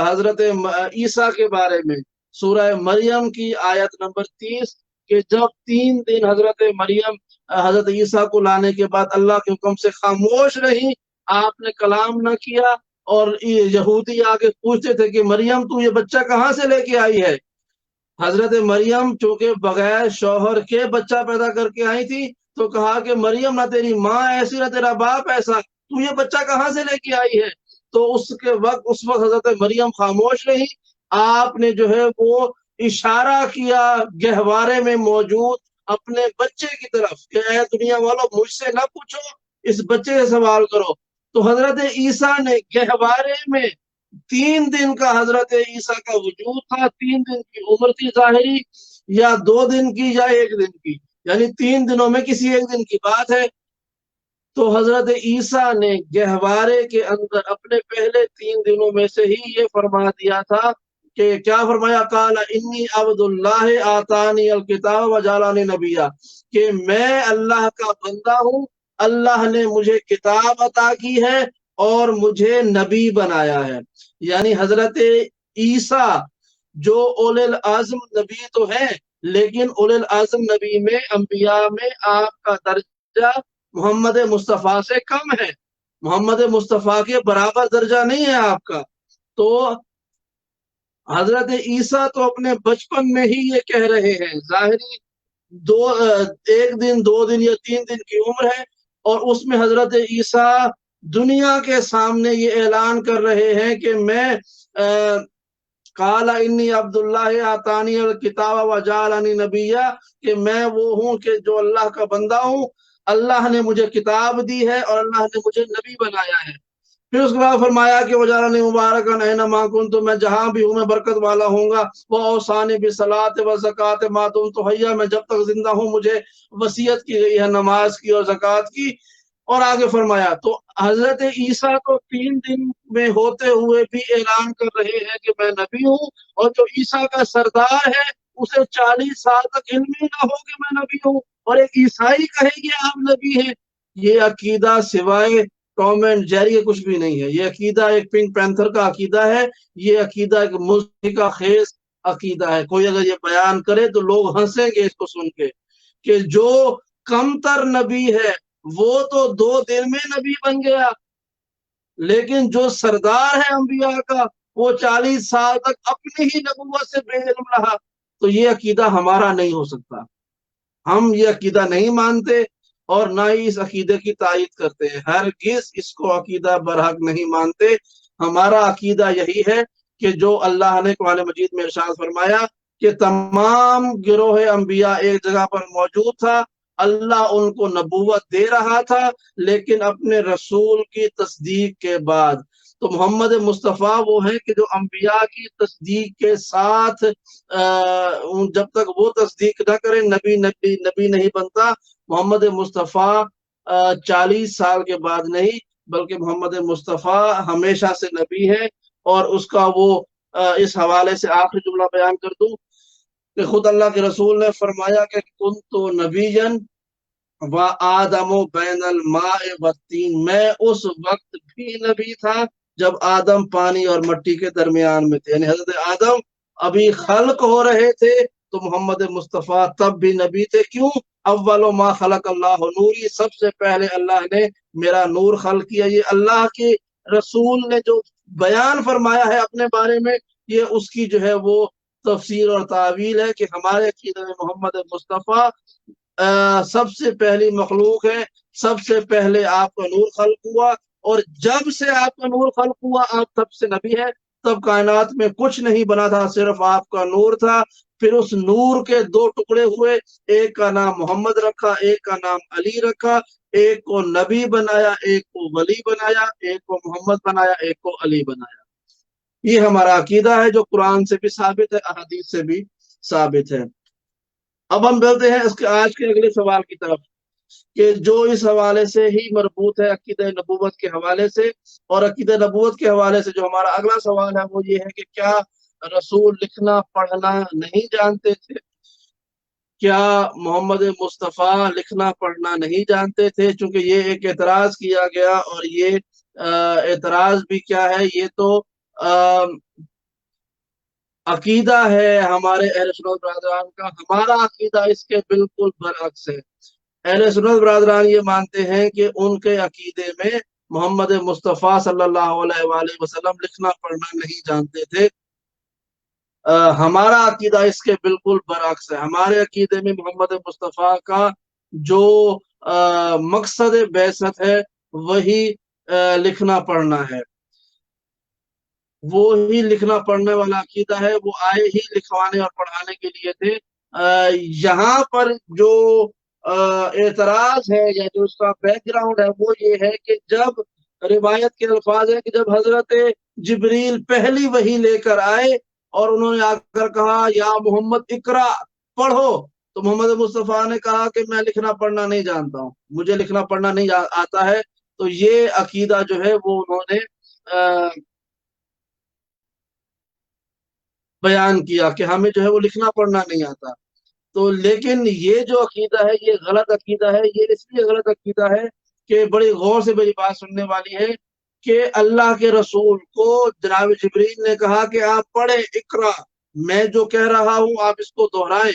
حضرت عیسیٰ کے بارے میں سورہ مریم کی آیت نمبر 30، کہ جب 3 دن حضرت مریم حضرت عیسیٰ کو لانے کے بعد اللہ کے حکم سے خاموش رہی، آپ نے کلام نہ کیا، اور یہودی آگے پوچھتے تھے کہ مریم تو یہ بچہ کہاں سے لے کے آئی ہے؟ حضرت مریم چونکہ بغیر شوہر کے بچہ پیدا کر کے آئی تھی، تو کہا کہ مریم نہ تیری ماں ایسی نہ تیرا باپ ایسا، تو یہ بچہ کہاں سے لے کے آئی ہے؟ تو اس وقت حضرت مریم خاموش رہی۔ آپ نے جو ہے وہ اشارہ کیا گہوارے میں موجود اپنے بچے کی طرف کہ اے دنیا والوں، مجھ سے نہ پوچھو، اس بچے سے سوال کرو۔ تو حضرت عیسیٰ نے گہوارے میں 3 دن کا حضرت عیسیٰ کا وجود تھا، 3 دن کی عمر تھی ظاہری، یا 2 دن کی یا 1 دن کی، یعنی 3 دنوں میں کسی 1 دن کی بات ہے۔ تو حضرت عیسیٰ نے گہوارے کے اندر اپنے پہلے 3 دنوں میں سے ہی یہ فرما دیا تھا کہ کیا فرمایا؟ قال انی عبد اللہ آتانی الکتاب وجعلنی نبیا، کہ میں اللہ کا بندہ ہوں، اللہ نے مجھے کتاب عطا کی ہے اور مجھے نبی بنایا ہے۔ یعنی حضرت عیسیٰ جو اولی العزم نبی تو ہیں، لیکن اولی العزم نبی میں، انبیاء میں آپ کا درجہ محمد مصطفیٰ سے کم ہے، محمد مصطفیٰ کے برابر درجہ نہیں ہے آپ کا۔ تو حضرت عیسیٰ تو اپنے بچپن میں ہی یہ کہہ رہے ہیں، ظاہری 1 دن 2 دن یا 3 دن کی عمر ہے، اور اس میں حضرت عیسیٰ دنیا کے سامنے یہ اعلان کر رہے ہیں کہ میں قال انی عبد اللہ آتانی الکتاب وجعلنی نبیا، کہ میں وہ ہوں کہ جو اللہ کا بندہ ہوں، اللہ نے مجھے کتاب دی ہے اور اللہ نے مجھے نبی بنایا ہے۔ پھر اس کے بعد فرمایا کہ وجعلنی مبارکا اینما کنت، تو میں جہاں بھی ہوں میں برکت والا ہوں گا، واوصانی بالصلاۃ والزکوٰۃ ما دمت حیا، میں جب تک زندہ ہوں مجھے وصیت کی گئی ہے نماز کی اور زکوٰۃ کی۔ اور آگے فرمایا تو حضرت عیسیٰ تو 3 دن میں ہوتے ہوئے بھی اعلان کر رہے ہیں کہ میں نبی ہوں، اور جو عیسیٰ کا سردار ہے اسے 40 سال تک علم ہی نہ ہو کہ میں نبی ہوں، اور ایک عیسائی کہے کہ آپ نبی ہیں۔ یہ عقیدہ سوائے ٹام اینڈ جیری کے کچھ بھی نہیں ہے، یہ عقیدہ ایک پنک پینتھر کا عقیدہ ہے، یہ عقیدہ ایک مضحکہ کا خیز عقیدہ ہے۔ کوئی اگر یہ بیان کرے تو لوگ ہنسیں گے اس کو سن کے، کہ جو کمتر نبی ہے وہ تو 2 دن میں نبی بن گیا، لیکن جو سردار ہے انبیاء کا وہ 40 سال تک اپنی ہی نبوت سے بے علم رہا۔ تو یہ عقیدہ ہمارا نہیں ہو سکتا، ہم یہ عقیدہ نہیں مانتے اور نہ ہی اس عقیدے کی تائید کرتے ہیں، ہرگز اس کو عقیدہ برحق نہیں مانتے۔ ہمارا عقیدہ یہی ہے کہ جو اللہ نے قرآن مجید میں ارشاد فرمایا کہ تمام گروہ انبیاء ایک جگہ پر موجود تھا، اللہ ان کو نبوت دے رہا تھا لیکن اپنے رسول کی تصدیق کے بعد۔ تو محمد مصطفیٰ وہ ہے کہ جو انبیاء کی تصدیق کے ساتھ جب تک وہ تصدیق نہ کرے نبی نہیں بنتا۔ محمد مصطفیٰ 40 سال کے بعد نہیں، بلکہ محمد مصطفیٰ ہمیشہ سے نبی ہے۔ اور اس کا وہ اس حوالے سے آخری جملہ بیان کر دوں کہ خود اللہ کے رسول نے فرمایا کہ کنت نبیًا وآدم بین الماء والطین، میں اس وقت بھی نبی تھا جب آدم پانی اور مٹی کے درمیان میں تھے، یعنی حضرت آدم ابھی خلق ہو رہے تھے تو محمد مصطفیٰ تب بھی نبی تھے۔ کیوں؟ اول ما خلق اللہ نوری، سب سے پہلے اللہ نے میرا نور خلق کیا۔ یہ اللہ کے رسول نے جو بیان فرمایا ہے اپنے بارے میں، یہ اس کی جو ہے وہ تفسیر اور تعویل ہے کہ ہمارے عقیدے میں محمد مصطفیٰ سب سے پہلی مخلوق ہے، سب سے پہلے آپ کا نور خلق ہوا، اور جب سے آپ کا نور خلق ہوا آپ تب سے نبی ہے۔ تب کائنات میں کچھ نہیں بنا تھا، صرف آپ کا نور تھا۔ پھر اس نور کے 2 ٹکڑے ہوئے، ایک کا نام محمد رکھا، ایک کا نام علی رکھا، ایک کو نبی بنایا، ایک کو ولی بنایا، ایک کو محمد بنایا، ایک کو علی بنایا۔ یہ ہمارا عقیدہ ہے جو قرآن سے بھی ثابت ہے، احادیث سے بھی ثابت ہے۔ اب ہم بولتے ہیں اس کے آج کے اگلے سوال کی طرف، کہ جو اس حوالے سے ہی مربوط ہے عقیدہ نبوت کے حوالے سے، اور عقیدہ نبوت کے حوالے سے جو ہمارا اگلا سوال ہے وہ یہ ہے کہ کیا رسول لکھنا پڑھنا نہیں جانتے تھے؟ کیا محمد مصطفیٰ لکھنا پڑھنا نہیں جانتے تھے؟ چونکہ یہ ایک اعتراض کیا گیا، اور یہ اعتراض بھی کیا ہے، یہ تو عقیدہ ہے ہمارے اہل سنت برادران کا، ہمارا عقیدہ اس کے بالکل برعکس ہے۔ اہل سنت برادران یہ مانتے ہیں کہ ان کے عقیدے میں محمد مصطفیٰ صلی اللہ علیہ وآلہ وسلم لکھنا پڑھنا نہیں جانتے تھے۔ ہمارا عقیدہ اس کے بالکل برعکس ہے۔ ہمارے عقیدے میں محمد مصطفیٰ کا جو مقصد بعثت ہے وہی لکھنا پڑھنا ہے، وہ ہی لکھنا پڑھنے والا عقیدہ ہے، وہ آئے ہی لکھوانے اور پڑھانے کے لیے تھے۔ یہاں پر جو اعتراض ہے یا جو اس کا بیک گراؤنڈ ہے وہ یہ ہے کہ جب روایت کے الفاظ ہے کہ جب حضرت جبریل پہلی وحی لے کر آئے اور انہوں نے آ کر کہا یا محمد اقرا، پڑھو، تو محمد مصطفیٰ نے کہا کہ میں لکھنا پڑھنا نہیں جانتا ہوں، مجھے لکھنا پڑھنا نہیں آتا ہے۔ تو یہ عقیدہ جو ہے وہ انہوں نے بیان کیا کہ ہمیں جو ہے وہ لکھنا پڑھنا نہیں آتا۔ تو لیکن یہ جو عقیدہ ہے یہ غلط عقیدہ ہے۔ یہ اس لیے غلط عقیدہ ہے کہ بڑی غور سے میری بات سننے والی ہے کہ اللہ کے رسول کو جناب جبریل نے کہا کہ آپ پڑھیں اقرا، میں جو کہہ رہا ہوں آپ اس کو دہرائیں،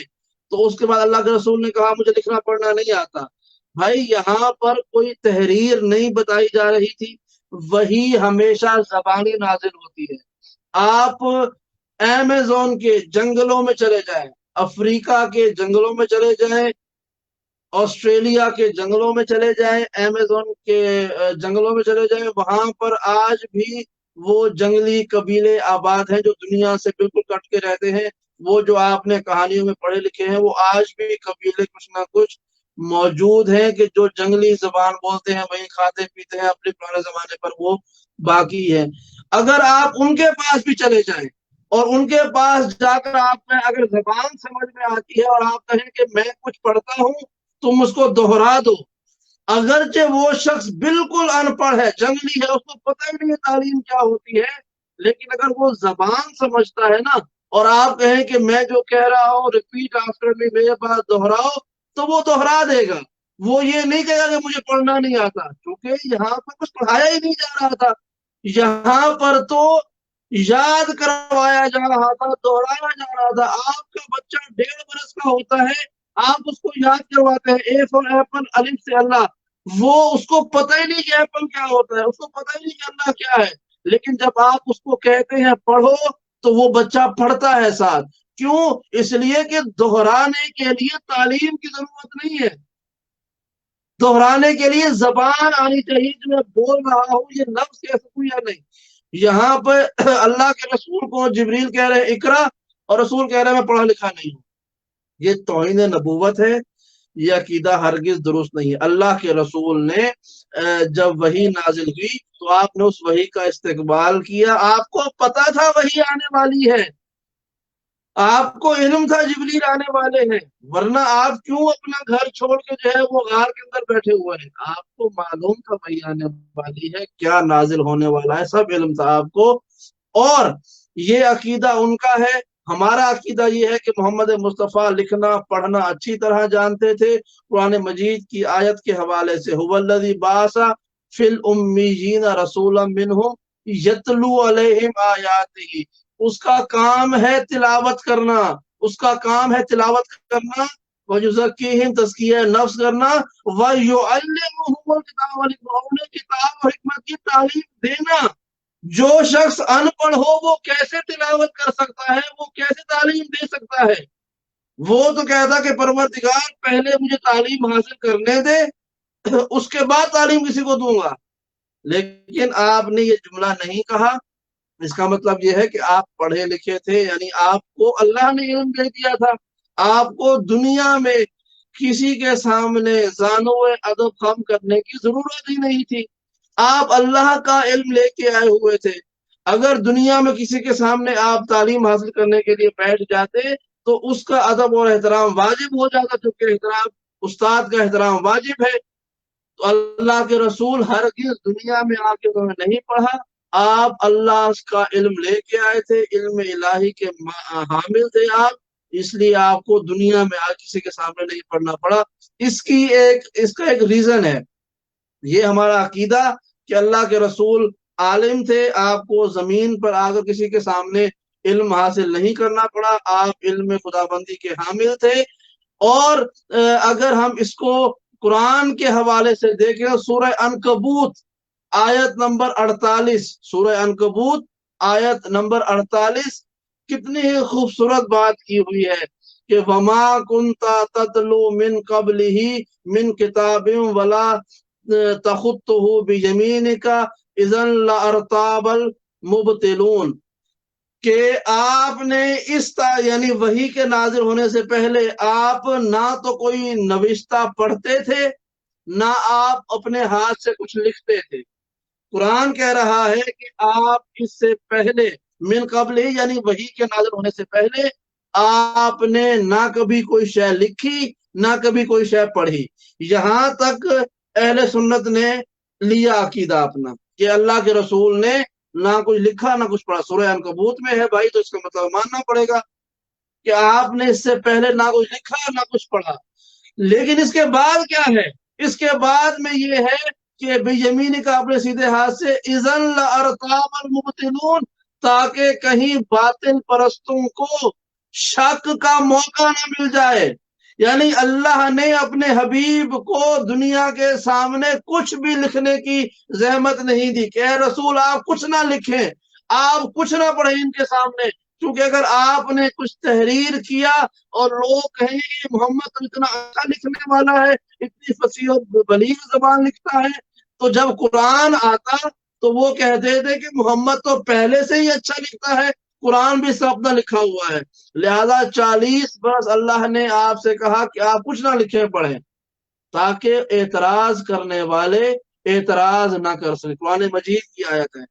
تو اس کے بعد اللہ کے رسول نے کہا مجھے لکھنا پڑھنا نہیں آتا۔ بھائی یہاں پر کوئی تحریر نہیں بتائی جا رہی تھی، وہی ہمیشہ زبانی نازل ہوتی ہے۔ آپ ایمیزون کے جنگلوں میں چلے جائیں، افریقہ کے جنگلوں میں چلے جائیں، آسٹریلیا کے جنگلوں میں چلے جائیں، ایمیزون کے جنگلوں میں چلے جائیں، وہاں پر آج بھی وہ جنگلی قبیلے آباد ہیں جو دنیا سے بالکل کٹ کے رہتے ہیں۔ وہ جو آپ نے کہانیوں میں پڑھے لکھے ہیں وہ آج بھی قبیلے کچھ نہ کچھ موجود ہیں کہ جو جنگلی زبان بولتے ہیں، وہی کھاتے پیتے ہیں، اپنے پرانے زمانے پر وہ باقی ہے۔ اگر آپ ان کے پاس بھی چلے جائیں اور ان کے پاس جا کر آپ میں اگر زبان سمجھ میں آتی ہے اور آپ کہیں کہ میں کچھ پڑھتا ہوں تم اس کو دوہرا دو، اگرچہ وہ شخص بالکل ان پڑھ ہے، جنگلی ہے، اس کو پتہ ہی نہیں ہے تعلیم کیا ہوتی ہے، لیکن اگر وہ زبان سمجھتا ہے نا اور آپ کہیں کہ میں جو کہہ رہا ہوں ریپیٹ آفٹر می، میرے پاس دوہراؤ، تو وہ دوہرا دے گا۔ وہ یہ نہیں کہے گا کہ مجھے پڑھنا نہیں آتا، کیونکہ یہاں پر کچھ پڑھایا ہی نہیں جا رہا تھا، یہاں پر تو یاد کروایا جا رہا تھا، دوہرایا جا رہا تھا۔ آپ کا بچہ 1.5 برس کا ہوتا ہے، آپ اس کو یاد کرواتے ہیں اے فار ایپل، الف سے اللہ، وہ اس کو پتہ ہی نہیں کہ ایپل کیا ہوتا ہے، اس کو پتہ ہی نہیں کہ اللہ کیا ہے، لیکن جب آپ اس کو کہتے ہیں پڑھو تو وہ بچہ پڑھتا ہے ساتھ۔ کیوں؟ اس لیے کہ دہرانے کے لیے تعلیم کی ضرورت نہیں ہے، دہرانے کے لیے زبان آنی چاہیے جو میں بول رہا ہوں یہ لفظ کہہ سکوں یا نہیں۔ یہاں پہ اللہ کے رسول کو جبریل کہہ رہے اقرا اور رسول کہہ رہے میں پڑھا لکھا نہیں ہوں، یہ توہین نبوت ہے، یہ عقیدہ ہرگز درست نہیں ہے۔ اللہ کے رسول نے جب وحی نازل ہوئی تو آپ نے اس وحی کا استقبال کیا، آپ کو پتا تھا وحی آنے والی ہے، آپ کو علم تھا جبریل آنے والے ہیں، ورنہ آپ کیوں اپنا گھر چھوڑ کے جو ہے وہ غار کے اندر بیٹھے ہوئے ہیں؟ آپ کو معلوم تھا وحی آنے والی ہے، کیا نازل ہونے والا ہے، سب علم تھا آپ کو۔ اور یہ عقیدہ ان کا ہے۔ ہمارا عقیدہ یہ ہے کہ محمد مصطفیٰ لکھنا پڑھنا اچھی طرح جانتے تھے۔ قرآن مجید کی آیت کے حوالے سے هو الذی بعث فی الامیین رسولا منہم یتلو علیہم آیاتہ، اس کا کام ہے تلاوت کرنا، اس کا کام ہے تلاوت کرنا، وَيُزَكِّيهِمْ تزکیہ نفس کرنا، وَيُعَلِّمُهُمُ الْكِتَابَ وَالْحِکمَةَ، انہیں کتاب اور حکمت کی تعلیم دینا۔ جو شخص ان پڑھ ہو وہ کیسے تلاوت کر سکتا ہے، وہ کیسے تعلیم دے سکتا ہے؟ وہ تو کہتا کہ پروردگار پہلے مجھے تعلیم حاصل کرنے دے، اس کے بعد تعلیم کسی کو دوں گا۔ لیکن آپ نے یہ جملہ نہیں کہا، اس کا مطلب یہ ہے کہ آپ پڑھے لکھے تھے، یعنی آپ کو اللہ نے علم دے دیا تھا، آپ کو دنیا میں کسی کے سامنے زانو ادب خم کرنے کی ضرورت ہی نہیں تھی، آپ اللہ کا علم لے کے آئے ہوئے تھے۔ اگر دنیا میں کسی کے سامنے آپ تعلیم حاصل کرنے کے لیے بیٹھ جاتے تو اس کا ادب اور احترام واجب ہو جاتا، چونکہ احترام استاد کا احترام واجب ہے۔ تو اللہ کے رسول ہرگز دنیا میں آ کے انہوں نے نہیں پڑھا، آپ اللہ کا علم لے کے آئے تھے، علم الہی کے حامل تھے آپ، اس لیے آپ کو دنیا میں آج کسی کے سامنے نہیں پڑھنا پڑا۔ اس کا ایک ریزن ہے، یہ ہمارا عقیدہ کہ اللہ کے رسول عالم تھے، آپ کو زمین پر آ کر کسی کے سامنے علم حاصل نہیں کرنا پڑا، آپ علم خدا بندی کے حامل تھے۔ اور اگر ہم اس کو قرآن کے حوالے سے دیکھیں، سورہ عنکبوت آیت نمبر 48، سورہ عنکبوت آیت نمبر 48 کتنی ہی خوبصورت بات کی ہوئی ہے کہ وما کنتا تتلو من قبلہ من کتاب ولا تخطہ بیمینک اذا لارتاب المبطلون، کہ آپ نے یعنی وحی کے نازل ہونے سے پہلے آپ نہ تو کوئی نوشتہ پڑھتے تھے، نہ آپ اپنے ہاتھ سے کچھ لکھتے تھے۔ قرآن کہہ رہا ہے کہ آپ اس سے پہلے من قبل ہی یعنی وحی کے نازل ہونے سے پہلے آپ نے نہ کبھی کوئی شے لکھی، نہ کبھی کوئی شے پڑھی۔ یہاں تک اہل سنت نے لیا عقیدہ اپنا کہ اللہ کے رسول نے نہ کچھ لکھا نہ کچھ پڑھا۔ سورہ عنکبوت میں ہے بھائی، تو اس کا مطلب ماننا پڑے گا کہ آپ نے اس سے پہلے نہ کچھ لکھا نہ کچھ پڑھا۔ لیکن اس کے بعد کیا ہے؟ اس کے بعد میں یہ ہے کہ بیمین کا اپنے سیدھے ہاتھ سے اذن لارتاب المبطلون، تاکہ کہیں باطل پرستوں کو شک کا موقع نہ مل جائے۔ یعنی اللہ نے اپنے حبیب کو دنیا کے سامنے کچھ بھی لکھنے کی زحمت نہیں دی کہ اے رسول آپ کچھ نہ لکھیں، آپ کچھ نہ پڑھیں ان کے سامنے، کیونکہ اگر آپ نے کچھ تحریر کیا اور لوگ کہیں گے محمد تو اتنا اچھا لکھنے والا ہے، اتنی فصیح اور بلیغ زبان لکھتا ہے، تو جب قرآن آتا تو وہ کہتے تھے کہ محمد تو پہلے سے ہی اچھا لکھتا ہے، قرآن بھی سب اپنا لکھا ہوا ہے۔ لہذا 40 برس اللہ نے آپ سے کہا کہ آپ کچھ نہ لکھیں پڑھیں، تاکہ اعتراض کرنے والے اعتراض نہ کر سکے۔ قرآن مجید کی آیت ہے۔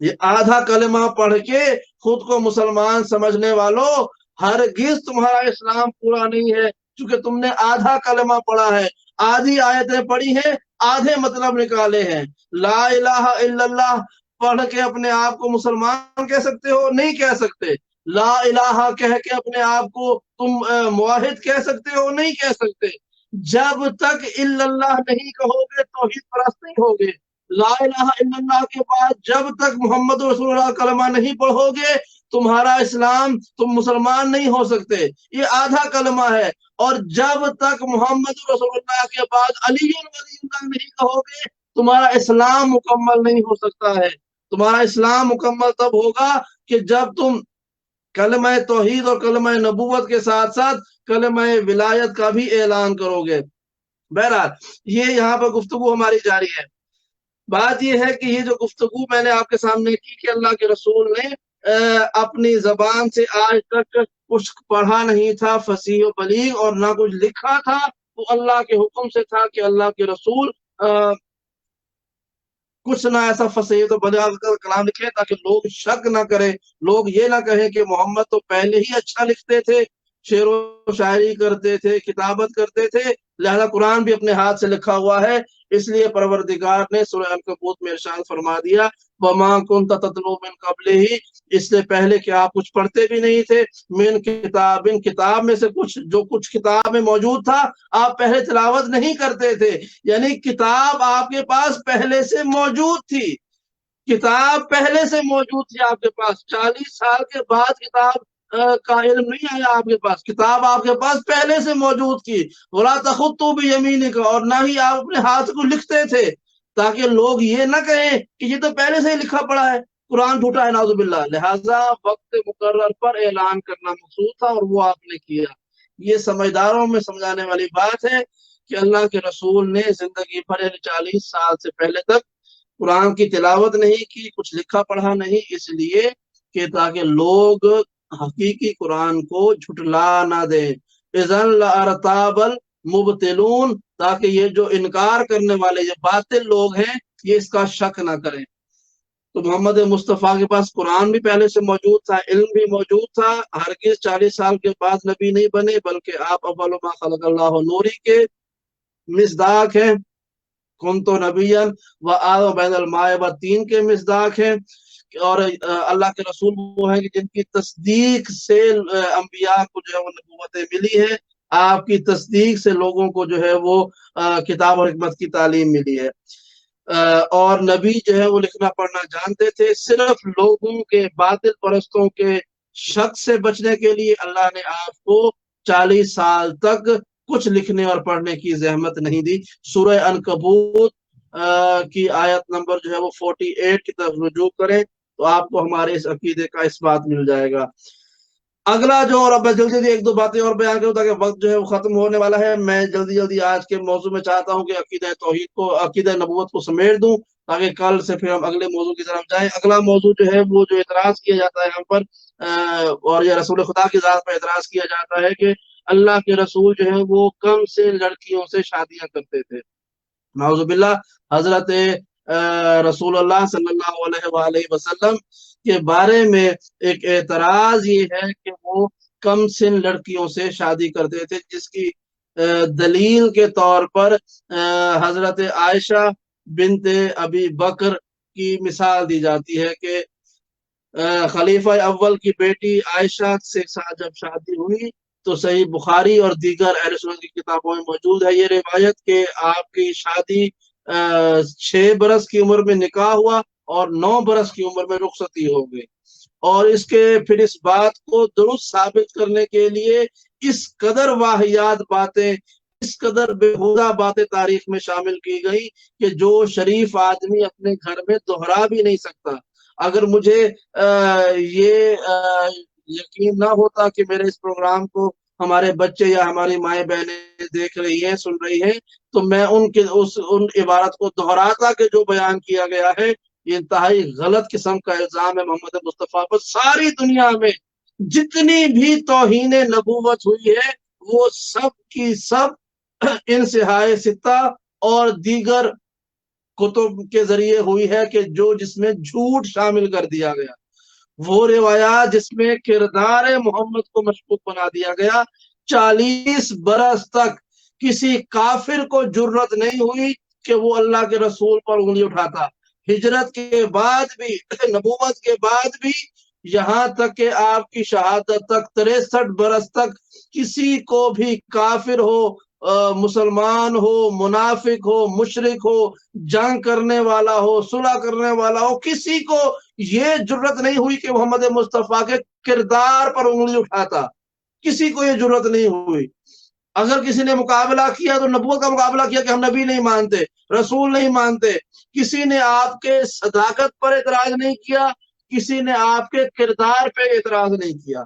یہ آدھا کلمہ پڑھ کے خود کو مسلمان سمجھنے والوں، ہرگز تمہارا اسلام پورا نہیں ہے، کیونکہ تم نے آدھا کلمہ پڑھا ہے، آدھی آیتیں پڑھی ہیں، آدھے مطلب نکالے ہیں۔ لا الہ الا اللہ پڑھ کے اپنے آپ کو مسلمان کہہ سکتے ہو؟ نہیں کہہ سکتے۔ لا الہ کہہ کے اپنے آپ کو تم موحد کہہ سکتے ہو؟ نہیں کہہ سکتے۔ جب تک الا اللہ نہیں کہو گے توحید پرست نہیں ہوگے۔ لا الہ الا اللہ کے بعد جب تک محمد رسول اللہ کلمہ نہیں پڑھو گے تمہارا اسلام، تم مسلمان نہیں ہو سکتے۔ یہ آدھا کلمہ ہے۔ اور جب تک محمد رسول اللہ کے بعد علی ولی اللہ نہیں کہو گے تمہارا اسلام مکمل نہیں ہو سکتا ہے۔ تمہارا اسلام مکمل تب ہوگا کہ جب تم کلمہ توحید اور کلمہ نبوت کے ساتھ ساتھ کلمہ ولایت کا بھی اعلان کرو گے۔ بہرحال یہ یہاں پر گفتگو ہماری جاری ہے۔ بات یہ ہے کہ یہ جو گفتگو میں نے آپ کے سامنے کی کہ اللہ کے رسول نے اپنی زبان سے آج تک کچھ پڑھا نہیں تھا فصیح و بلیغ، اور نہ کچھ لکھا تھا، وہ اللہ کے حکم سے تھا کہ اللہ کے رسول کچھ نہ ایسا فصیح و بلیغ کا کلام لکھے تاکہ لوگ شک نہ کرے، لوگ یہ نہ کہیں کہ محمد تو پہلے ہی اچھا لکھتے تھے، شعر و شاعری کرتے تھے، کتابت کرتے تھے، لہذا قرآن بھی اپنے ہاتھ سے لکھا ہوا ہے۔ اس لیے پروردگار نے سورہ عنکبوت میں ارشاد فرما دیا وَمَا كُنْتَ تَتْلُو مِنْ قَبْلِهِ، اس سے پہلے کہ آپ کچھ پڑھتے بھی نہیں تھے، من کتاب، کتاب میں سے جو کچھ کتاب میں موجود تھا آپ پہلے تلاوت نہیں کرتے تھے، یعنی کتاب آپ کے پاس پہلے سے موجود تھی، کتاب پہلے سے موجود تھی آپ کے پاس، 40 سال کے بعد کتاب کا علم نہیں آیا آپ کے پاس، کتاب آپ کے پاس پہلے سے موجود تھی۔ وَلَا تَخُطُّوا بِيَمِينِكَ، اور نہ ہی آپ اپنے ہاتھ کو لکھتے تھے، تاکہ لوگ یہ نہ کہیں کہ یہ تو پہلے سے ہی لکھا پڑا ہے، قرآن جھوٹا ہے نعوذ باللہ۔ لہٰذا وقت مقرر پر اعلان کرنا مقصود تھا اور وہ آپ نے کیا۔ یہ سمجھداروں میں سمجھانے والی بات ہے کہ اللہ کے رسول نے زندگی بھر 40 سال سے پہلے تک قرآن کی تلاوت نہیں کی، کچھ لکھا پڑھا نہیں، اس لیے کہ تاکہ لوگ حقیقی قرآن کو جھٹلا نہ دیں۔ اذن لارتاب المبطلون، تاکہ یہ جو انکار کرنے والے یہ باطل لوگ ہیں یہ اس کا شک نہ کریں۔ تو محمد مصطفیٰ کے پاس قرآن بھی پہلے سے موجود تھا، علم بھی موجود تھا، ہرگز 40 سال کے بعد نبی نہیں بنے، بلکہ آپ اول ما خلق اللہ نوری کے مصداق ہیں، کنت نبیا و بین الماء والطین کے مصداق ہیں اور اللہ کے رسول وہ ہیں کہ جن کی تصدیق سے انبیاء کو جو ہے وہ نبوتیں ملی ہے، آپ کی تصدیق سے لوگوں کو جو ہے وہ کتاب اور حکمت کی تعلیم ملی ہے، اور نبی جو ہے وہ لکھنا پڑھنا جانتے تھے۔ صرف لوگوں کے باطل پرستوں کے شک سے بچنے کے لیے اللہ نے آپ کو 40 سال تک کچھ لکھنے اور پڑھنے کی زحمت نہیں دی۔ سورہ عنکبوت کی آیت نمبر جو ہے وہ 48 کی طرف رجوع کریں تو آپ کو ہمارے اس عقیدے کا اس بات مل جائے گا۔ اگلا جو، اور اب میں جلدی جلدی ایک دو باتیں اور بیان کروں تاکہ وقت جو ہے وہ ختم ہونے والا ہے، میں جلدی جلدی آج کے موضوع میں چاہتا ہوں کہ عقیدہ توحید کو، عقیدہ نبوت کو سمیٹ دوں تاکہ کل سے پھر ہم اگلے موضوع کی طرف جائیں۔ اگلا موضوع جو ہے وہ جو اعتراض کیا جاتا ہے ہم پر، اور یہ رسول خدا کی ذات پر اعتراض کیا جاتا ہے کہ اللہ کے رسول جو ہے وہ کم سے لڑکیوں سے شادیاں کرتے تھے۔ نعوذ باللہ، حضرت رسول اللہ صلی اللہ علیہ وآلہ وسلم کے بارے میں ایک اعتراض یہ ہے کہ وہ کم سن لڑکیوں سے شادی کرتے تھے، جس کی دلیل کے طور پر حضرت عائشہ بنت ابی بکر کی مثال دی جاتی ہے کہ خلیفہ اول کی بیٹی عائشہ سے ساتھ جب شادی ہوئی تو صحیح بخاری اور دیگر اہل سنت کی کتابوں میں موجود ہے یہ روایت کہ آپ کی شادی 6 برس کی عمر میں نکاح ہوا اور 9 برس کی عمر میں رخصتی ہو گئی، اور اس کے پھر اس بات کو درست ثابت کرنے کے لیے اس قدر واہیات باتیں، اس قدر بےہودہ باتیں تاریخ میں شامل کی گئی کہ جو شریف آدمی اپنے گھر میں دوہرا بھی نہیں سکتا۔ اگر مجھے یہ یقین نہ ہوتا کہ میرے اس پروگرام کو ہمارے بچے یا ہماری مائیں بہنیں دیکھ رہی ہیں، سن رہی ہیں، تو میں ان عبارت کو دہراتا کہ جو بیان کیا گیا ہے یہ انتہائی غلط قسم کا الزام ہے محمد مصطفیٰ پر۔ ساری دنیا میں جتنی بھی توہین نبوت ہوئی ہے وہ سب کی سب انتہائی ستہ اور دیگر کتب کے ذریعے ہوئی ہے کہ جس میں جھوٹ شامل کر دیا گیا، وہ روایات جس میں کردار محمد کو مشکوک بنا دیا گیا۔ 40 برس تک کسی کافر کو جرت نہیں ہوئی کہ وہ اللہ کے رسول پر انگلی اٹھاتا، ہجرت کے بعد بھی، نبوت کے بعد بھی، یہاں تک کہ آپ کی شہادت تک 63 برس تک کسی کو بھی کافر ہو، مسلمان ہو، منافق ہو، مشرک ہو، جنگ کرنے والا ہو، صلح کرنے والا ہو، کسی کو یہ جرت نہیں ہوئی کہ محمد مصطفیٰ کے کردار پر انگلی اٹھاتا، کسی کو یہ جرت نہیں ہوئی۔ اگر کسی نے مقابلہ کیا تو نبوت کا مقابلہ کیا کہ ہم نبی نہیں مانتے، رسول نہیں مانتے، کسی نے آپ کے صداقت پر اعتراض نہیں کیا، کسی نے آپ کے کردار پہ اعتراض نہیں کیا۔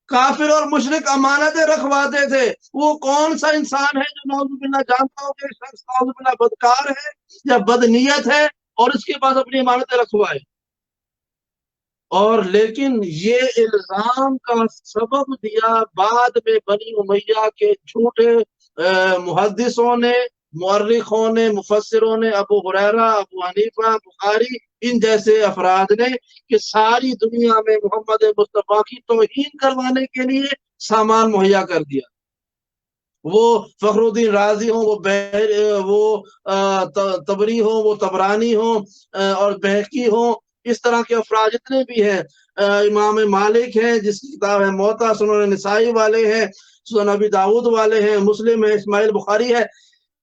کافر اور مشرک امانتیں رکھواتے تھے، وہ کون سا انسان ہے جو نعوذ باللہ جانتا ہو کہ شخص نعوذ باللہ بدکار ہے یا بدنیت ہے اور اس کے پاس اپنی امانتیں رکھوائے؟ اور لیکن یہ الزام کا سبب دیا بعد میں بنی امیہ کے جھوٹے محدثوں نے، مورخوں نے، مفسروں نے، ابو ہریرہ، ابو حنیفہ، بخاری، ان جیسے افراد نے، کہ ساری دنیا میں محمد مصطفیٰ کی توہین کروانے کے لیے سامان مہیا کر دیا۔ وہ فخر الدین رازی ہوں، وہ تبری ہوں، وہ تبرانی ہوں، اور بہقی ہوں، اس طرح کے افراد جتنے بھی ہیں، امام مالک ہیں جس کی کتاب ہے موطا، سنن نسائی والے ہیں، سنن ابی داؤد والے ہیں، مسلم ہے، اسماعیل بخاری ہے،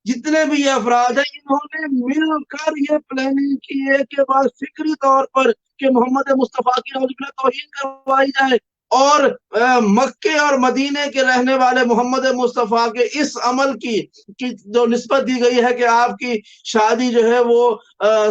جتنے بھی یہ افراد ہیں انہوں نے مل کر یہ پلاننگ کی ہے کہ بعض فکری طور پر کہ محمد مصطفیٰ کی توہین کروائی جائے، اور مکے اور مدینے کے رہنے والے محمد مصطفیٰ کے اس عمل کی جو نسبت دی گئی ہے کہ آپ کی شادی جو ہے وہ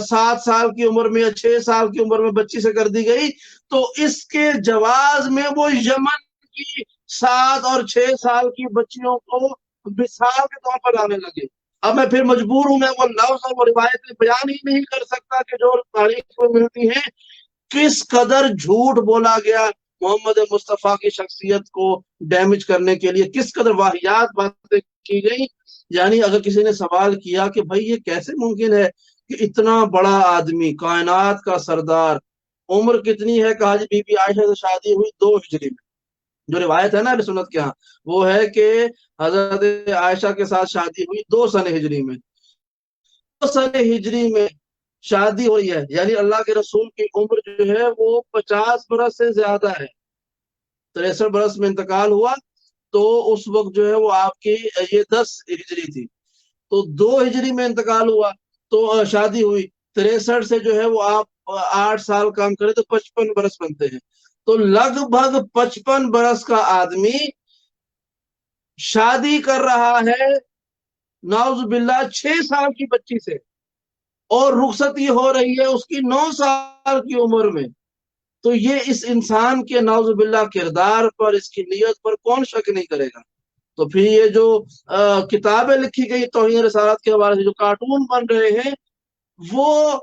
7 سال کی عمر میں یا 6 سال کی عمر میں بچی سے کر دی گئی، تو اس کے جواز میں وہ یمن کی 7 اور 6 سال کی بچیوں کو مثال کے طور پر لانے لگے۔ اب میں پھر مجبور ہوں، میں وہ لفظ اور وہ روایتیں بیان ہی نہیں کر سکتا کہ جو تاریخ میں ملتی ہیں، کس قدر جھوٹ بولا گیا محمد مصطفیٰ کی شخصیت کو ڈیمیج کرنے کے لیے، کس قدر واہیات باتیں کی گئی۔ یعنی اگر کسی نے سوال کیا کہ بھائی یہ کیسے ممکن ہے کہ اتنا بڑا آدمی، کائنات کا سردار، عمر کتنی ہے؟ کہا جی بی بی عائشہ سے شادی ہوئی 2 ہجری میں۔ جو روایت ہے نا اہل سنت کے ہاں، وہ ہے کہ حضرت عائشہ کے ساتھ شادی ہوئی 2 سن ہجری میں۔ 2 سن ہجری میں شادی ہوئی ہے، یعنی اللہ کے رسول کی عمر جو ہے وہ 50 برس سے زیادہ ہے، 63 برس میں انتقال ہوا، تو اس وقت جو ہے وہ آپ کی یہ 10 ہجری تھی، تو 2 ہجری میں انتقال ہوا، تو شادی ہوئی 63 سے جو ہے وہ آپ 8 سال کام کرے تو 55 برس بنتے ہیں، تو لگ بھگ 55 برس کا آدمی شادی کر رہا ہے نعوذ باللہ 6 سال کی بچی سے، اور رخصتی ہو رہی ہے اس کی 9 سال کی عمر میں، تو یہ اس انسان کے نعوذ باللہ کردار پر، اس کی نیت پر کون شک نہیں کرے گا؟ تو پھر یہ جو کتابیں لکھی گئی توہین رسالت کے حوالے سے، جو کارٹون بن رہے ہیں، وہ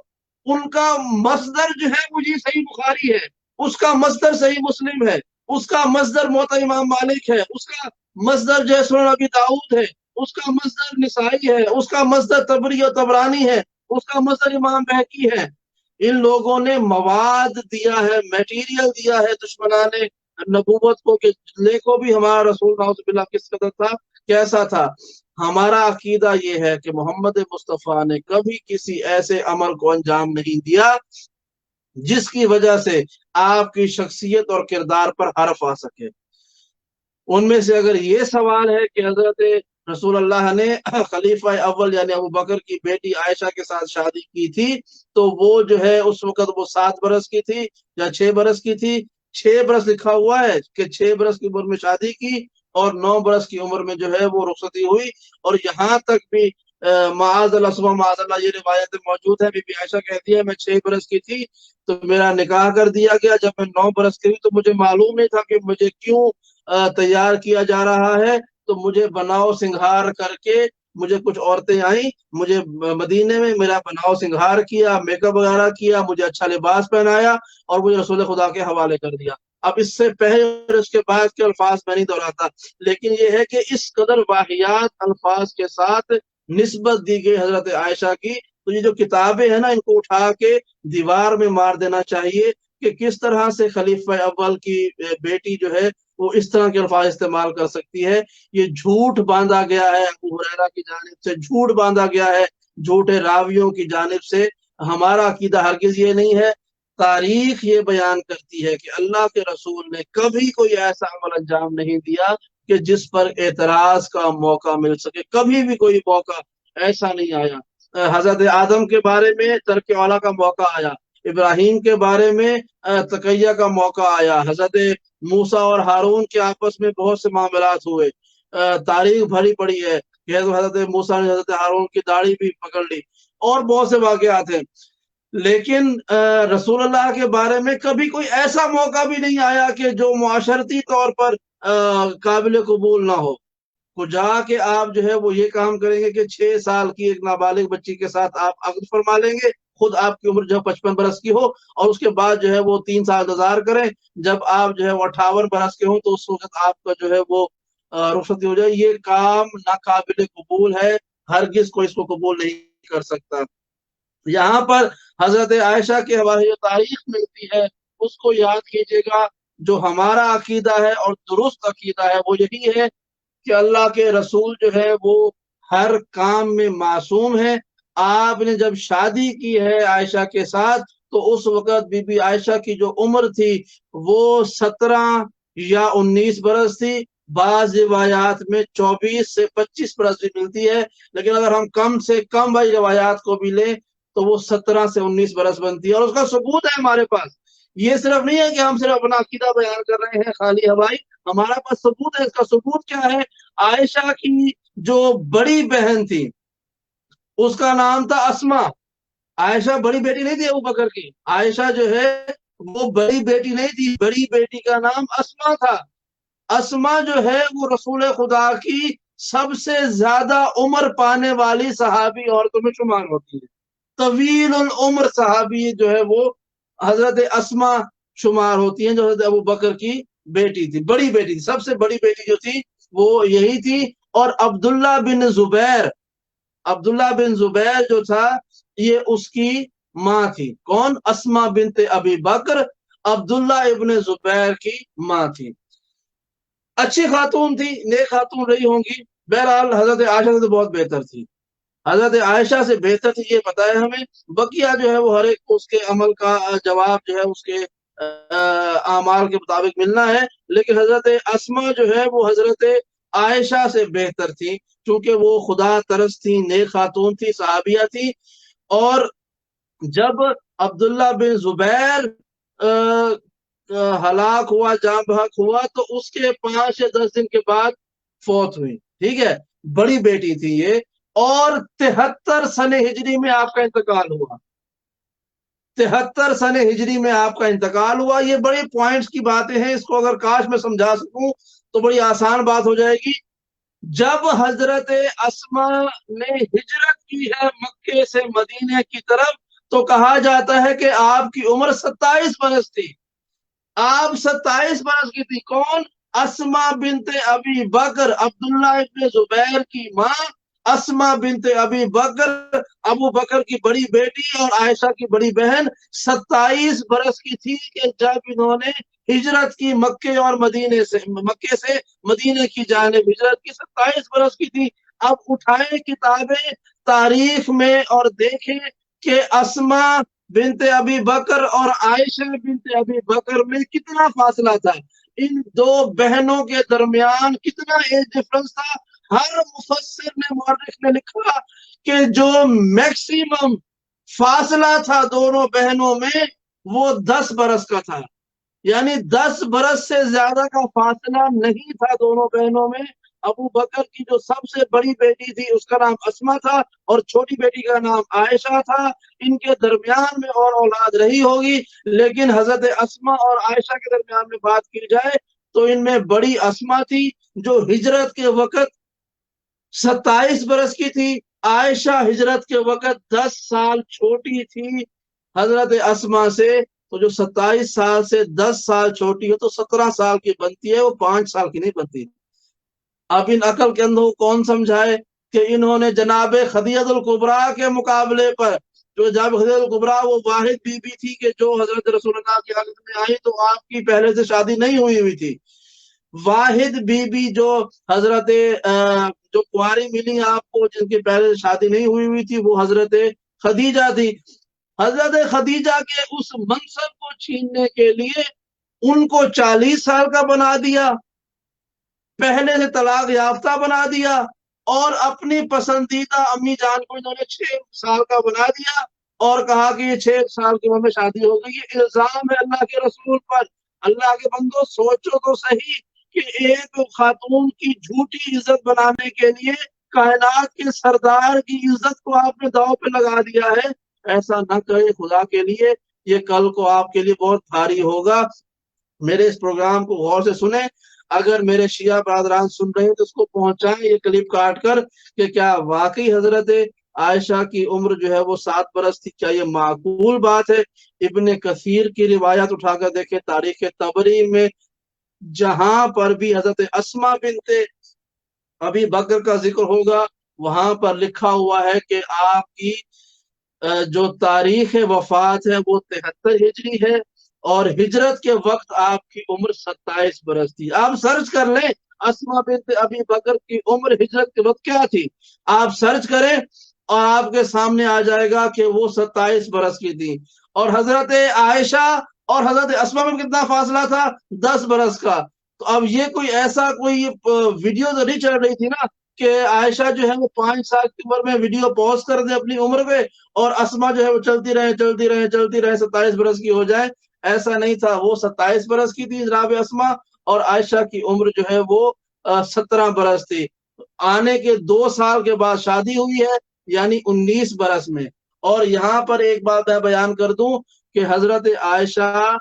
ان کا مصدر جو ہے وہ یہ صحیح بخاری ہے، اس کا مصدر صحیح مسلم ہے، اس کا مصدر موطا امام مالک ہے، اس کا مصدر جو ہے سنن ابی داؤد ہے، اس کا مصدر نسائی ہے، اس کا مصدر طبری و طبرانی ہے، اس کا مصدر امام بہقی ہے۔ ان لوگوں نے مواد دیا ہے، میٹیریل دیا ہے دشمنان نبوت کو، کہ دیکھو بھی ہمارا رسول نعوذ باللہ کس قدر تھا، کیسا تھا۔ ہمارا عقیدہ یہ ہے کہ محمد مصطفیٰ نے کبھی کسی ایسے عمل کو انجام نہیں دیا جس کی وجہ سے آپ کی شخصیت اور کردار پر حرف آ سکے۔ ان میں سے اگر یہ سوال ہے کہ حضرت رسول اللہ نے خلیفہ اول یعنی ابو بکر کی بیٹی عائشہ کے ساتھ شادی کی تھی، تو وہ جو ہے اس وقت وہ 7 برس کی تھی یا 6 برس کی تھی؟ 6 برس لکھا ہوا ہے کہ 6 برس کی عمر میں شادی کی، اور 9 برس کی عمر میں جو ہے وہ رخصتی ہوئی، اور یہاں تک بھی معاذ اللہ سبحانہ معاذ اللہ یہ روایت موجود ہے، بی بی عائشہ کہتی ہے میں 6 برس کی تھی تو میرا نکاح کر دیا گیا، جب میں 9 برس کی ہوئی تو مجھے معلوم نہیں تھا کہ مجھے کیوں تیار کیا جا رہا ہے، تو مجھے بناؤ سنگھار کر کے مجھے کچھ عورتیں آئیں، مجھے مدینے میں میرا بناؤ سنگھار کیا، میک اپ وغیرہ کیا، مجھے اچھا لباس پہنایا، اور مجھے رسول خدا کے حوالے کر دیا۔ اب اس سے پہلے اور اس کے بعد کے الفاظ میں نہیں دہراتا، لیکن یہ ہے کہ اس قدر واحیات الفاظ کے ساتھ نسبت دی گئی حضرت عائشہ کی، تو یہ جو کتابیں ہیں نا ان کو اٹھا کے دیوار میں مار دینا چاہیے، کہ کس طرح سے خلیفہ اول کی بیٹی جو ہے وہ اس طرح کے الفاظ استعمال کر سکتی ہے۔ یہ جھوٹ باندھا گیا ہے ابو ہریرہ کی جانب سے، جھوٹ باندھا گیا ہے جھوٹے راویوں کی جانب سے۔ ہمارا عقیدہ ہرگز یہ نہیں ہے، تاریخ یہ بیان کرتی ہے کہ اللہ کے رسول نے کبھی کوئی ایسا عمل انجام نہیں دیا کہ جس پر اعتراض کا موقع مل سکے، کبھی بھی کوئی موقع ایسا نہیں آیا۔ حضرت آدم کے بارے میں ترک اولا کا موقع آیا، ابراہیم کے بارے میں تقیہ کا موقع آیا، حضرت موسیٰ اور ہارون کے آپس میں بہت سے معاملات ہوئے، تاریخ بھری پڑی ہے کہ حضرت موسیٰ نے حضرت ہارون کی داڑھی بھی پکڑ لی، اور بہت سے واقعات ہیں، لیکن رسول اللہ کے بارے میں کبھی کوئی ایسا موقع بھی نہیں آیا کہ جو معاشرتی طور پر قابل قبول نہ ہو۔ کو جا کے آپ جو ہے وہ یہ کام کریں گے کہ 6 سال کی ایک نابالغ بچی کے ساتھ آپ عقد فرما لیں گے، خود آپ کی عمر جو ہے 55 برس کی ہو، اور اس کے بعد جو ہے وہ 3 سال انتظار کریں، جب آپ جو ہے وہ 58 برس کے ہوں تو اس وقت آپ کا جو ہے وہ رخصتی ہو جائے۔ یہ کام ناقابل قبول ہے، ہرگز کوئی اس کو قبول نہیں کر سکتا۔ یہاں پر حضرت عائشہ کے حوالے جو تاریخ ملتی ہے اس کو یاد کیجیے گا، جو ہمارا عقیدہ ہے اور درست عقیدہ ہے وہ یہی ہے کہ اللہ کے رسول جو ہے وہ ہر کام میں معصوم ہے۔ آپ نے جب شادی کی ہے عائشہ کے ساتھ تو اس وقت بی بی عائشہ کی جو عمر تھی وہ 17 یا 19 برس تھی، بعض روایات میں 24 سے 25 برس بھی ملتی ہے، لیکن اگر ہم کم سے کم بھائی روایات کو بھی لیں تو وہ 17 سے 19 برس بنتی ہے، اور اس کا ثبوت ہے ہمارے پاس۔ یہ صرف نہیں ہے کہ ہم صرف اپنا عقیدہ بیان کر رہے ہیں خالی ہوائی، ہمارا پاس ثبوت ہے۔ اس کا ثبوت کیا ہے؟ عائشہ کی جو بڑی بہن تھی اس کا نام تھا اسما۔ عائشہ بڑی بیٹی نہیں تھی ابو بکر کی، عائشہ جو ہے وہ بڑی بیٹی نہیں تھی، بڑی بیٹی کا نام اسما تھا۔ اسما جو ہے وہ رسول خدا کی سب سے زیادہ عمر پانے والی صحابی عورتوں میں شمار ہوتی ہے۔ طویل العمر صحابی جو ہے وہ حضرت اسما شمار ہوتی ہیں، جو حضرت ابو بکر کی بیٹی تھی، بڑی بیٹی تھی، سب سے بڑی بیٹی جو تھی وہ یہی تھی۔ اور عبداللہ بن زبیر، عبداللہ بن زبیر جو تھا یہ اس کی ماں تھی۔ کون؟ اسما بنت ابی بکر، عبداللہ ابن زبیر کی ماں تھی۔ اچھی خاتون تھی، نیک خاتون رہی ہوں گی، بہرحال حضرت عائشہ سے تو بہت بہتر تھی۔ حضرت عائشہ سے بہتر تھی، یہ بتایا ہمیں. بقیہ جو ہے وہ ہر ایک کو اس کے عمل کا جواب جو ہے اس کے اعمال کے مطابق ملنا ہے. لیکن حضرت اسما جو ہے وہ حضرت عائشہ سے بہتر تھی، کیونکہ وہ خدا ترس تھی، نیک خاتون تھی، صحابیہ تھی. اور جب عبداللہ بن زبیر ہلاک ہوا، جاں بحق ہوا، تو اس کے 5 یا 10 دن کے بعد فوت ہوئی. ٹھیک ہے، بڑی بیٹی تھی یہ. اور 73 سن ہجری میں آپ کا انتقال ہوا. 73 سن ہجری میں آپ کا انتقال ہوا. یہ بڑی پوائنٹس کی باتیں ہیں، اس کو اگر کاش میں سمجھا سکوں تو بڑی آسان بات ہو جائے گی. جب حضرت اسما نے ہجرت کی ہے مکے سے مدینے کی طرف، تو کہا جاتا ہے کہ آپ کی عمر 27 برس تھی. آپ 27 برس کی تھی. کون؟ اسما بنت ابی بکر، عبداللہ ابن زبیر کی ماں اسما بنت ابی بکر، ابو بکر کی بڑی بیٹی اور عائشہ کی بڑی بہن 27 برس کی تھی کہ جب انہوں نے ہجرت کی مکے اور مدینے سے، مکے سے مدینے کی جانب ہجرت کی. 27 برس کی تھی. اب اٹھائیں کتابیں تاریخ میں اور دیکھیں کہ اسما بنت ابی بکر اور عائشہ بنت ابی بکر میں کتنا فاصلہ تھا. ان دو بہنوں کے درمیان کتنا ایج ڈفرنس تھا. ہر مفسر نے، مورخ نے لکھا کہ جو میکسیمم فاصلہ تھا دونوں بہنوں میں وہ 10 برس کا تھا. یعنی 10 برس سے زیادہ کا فاصلہ نہیں تھا دونوں بہنوں میں. ابو بکر کی جو سب سے بڑی بیٹی تھی اس کا نام اسما تھا اور چھوٹی بیٹی کا نام عائشہ تھا. ان کے درمیان میں اور اولاد رہی ہوگی، لیکن حضرت اسما اور عائشہ کے درمیان میں بات کی جائے تو ان میں بڑی اسما تھی جو ہجرت کے وقت 27 برس کی تھی. عائشہ ہجرت کے وقت 10 سال چھوٹی تھی حضرت اسما سے. تو جو 27 سال سے 10 سال چھوٹی ہے تو 17 سال کی بنتی ہے، وہ 5 سال کی نہیں بنتی. اب ان عقل کے اندر کون سمجھائے کہ انہوں نے جناب خدیجہ الکبریٰ کے مقابلے پر، جو جناب خدیجہ الکبریٰ وہ واحد بی بی تھی کہ جو حضرت رسول اللہ کی حالت میں آئی تو آپ کی پہلے سے شادی نہیں ہوئی تھی. واحد بی بی جو حضرت جو کنواری ملی آپ کو جن کی پہلے سے شادی نہیں ہوئی تھی وہ حضرت خدیجہ تھی. حضرت خدیجہ کے اس منصب کو چھیننے کے لیے ان کو 40 سال کا بنا دیا، پہلے سے طلاق یافتہ بنا دیا، اور اپنی پسندیدہ امی جان کو انہوں نے 6 سال کا بنا دیا اور کہا کہ یہ 6 سال کی عمر میں شادی ہو گئی. یہ الزام ہے اللہ کے رسول پر. اللہ کے بندو سوچو تو صحیح کہ ایک خاتون کی جھوٹی عزت بنانے کے لیے کائنات کے سردار کی عزت کو آپ نے داؤ پہ لگا دیا ہے. ایسا نہ کرے خدا کے لیے، یہ کل کو آپ کے لیے بہت بھاری ہوگا. میرے اس پروگرام کو غور سے سنیں. اگر میرے شیعہ برادران سن رہے ہیں تو اس کو پہنچائیں یہ کلپ کاٹ کر کہ کیا واقعی حضرت عائشہ کی عمر جو ہے وہ 7 برس تھی. کیا یہ معقول بات ہے؟ ابن کثیر کی روایت اٹھا کر دیکھیں، تاریخ طبری میں جہاں پر بھی حضرت اسما بنت ابی بکر کا ذکر ہوگا وہاں پر لکھا ہوا ہے کہ آپ کی جو تاریخ وفات ہے وہ 73 ہجری ہے اور ہجرت کے وقت آپ کی عمر 27 برس تھی. آپ سرچ کر لیں اسما بنت ابی بکر کی عمر ہجرت کے وقت کیا تھی، آپ سرچ کریں اور آپ کے سامنے آ جائے گا کہ وہ 27 برس کی تھی. اور حضرت عائشہ اور حضرت اسما میں کتنا فاصلہ تھا؟ 10 برس کا. تو اب یہ کوئی ایسا کوئی ویڈیو تو نہیں چل رہی تھی نا کہ عائشہ جو ہے وہ 5 سال کی عمر میں ویڈیو پوز کر دے اپنی عمر پہ اور اسما جو ہے وہ چلتی رہے 27 برس کی ہو جائے. ایسا نہیں تھا. وہ 27 برس کی تھی جناب اسما اور عائشہ کی عمر جو ہے وہ 17 برس تھی. آنے کے 2 سال کے بعد شادی ہوئی ہے یعنی 19 برس میں. اور یہاں پر ایک بات میں بیان کر دوں کہ حضرت عائشہ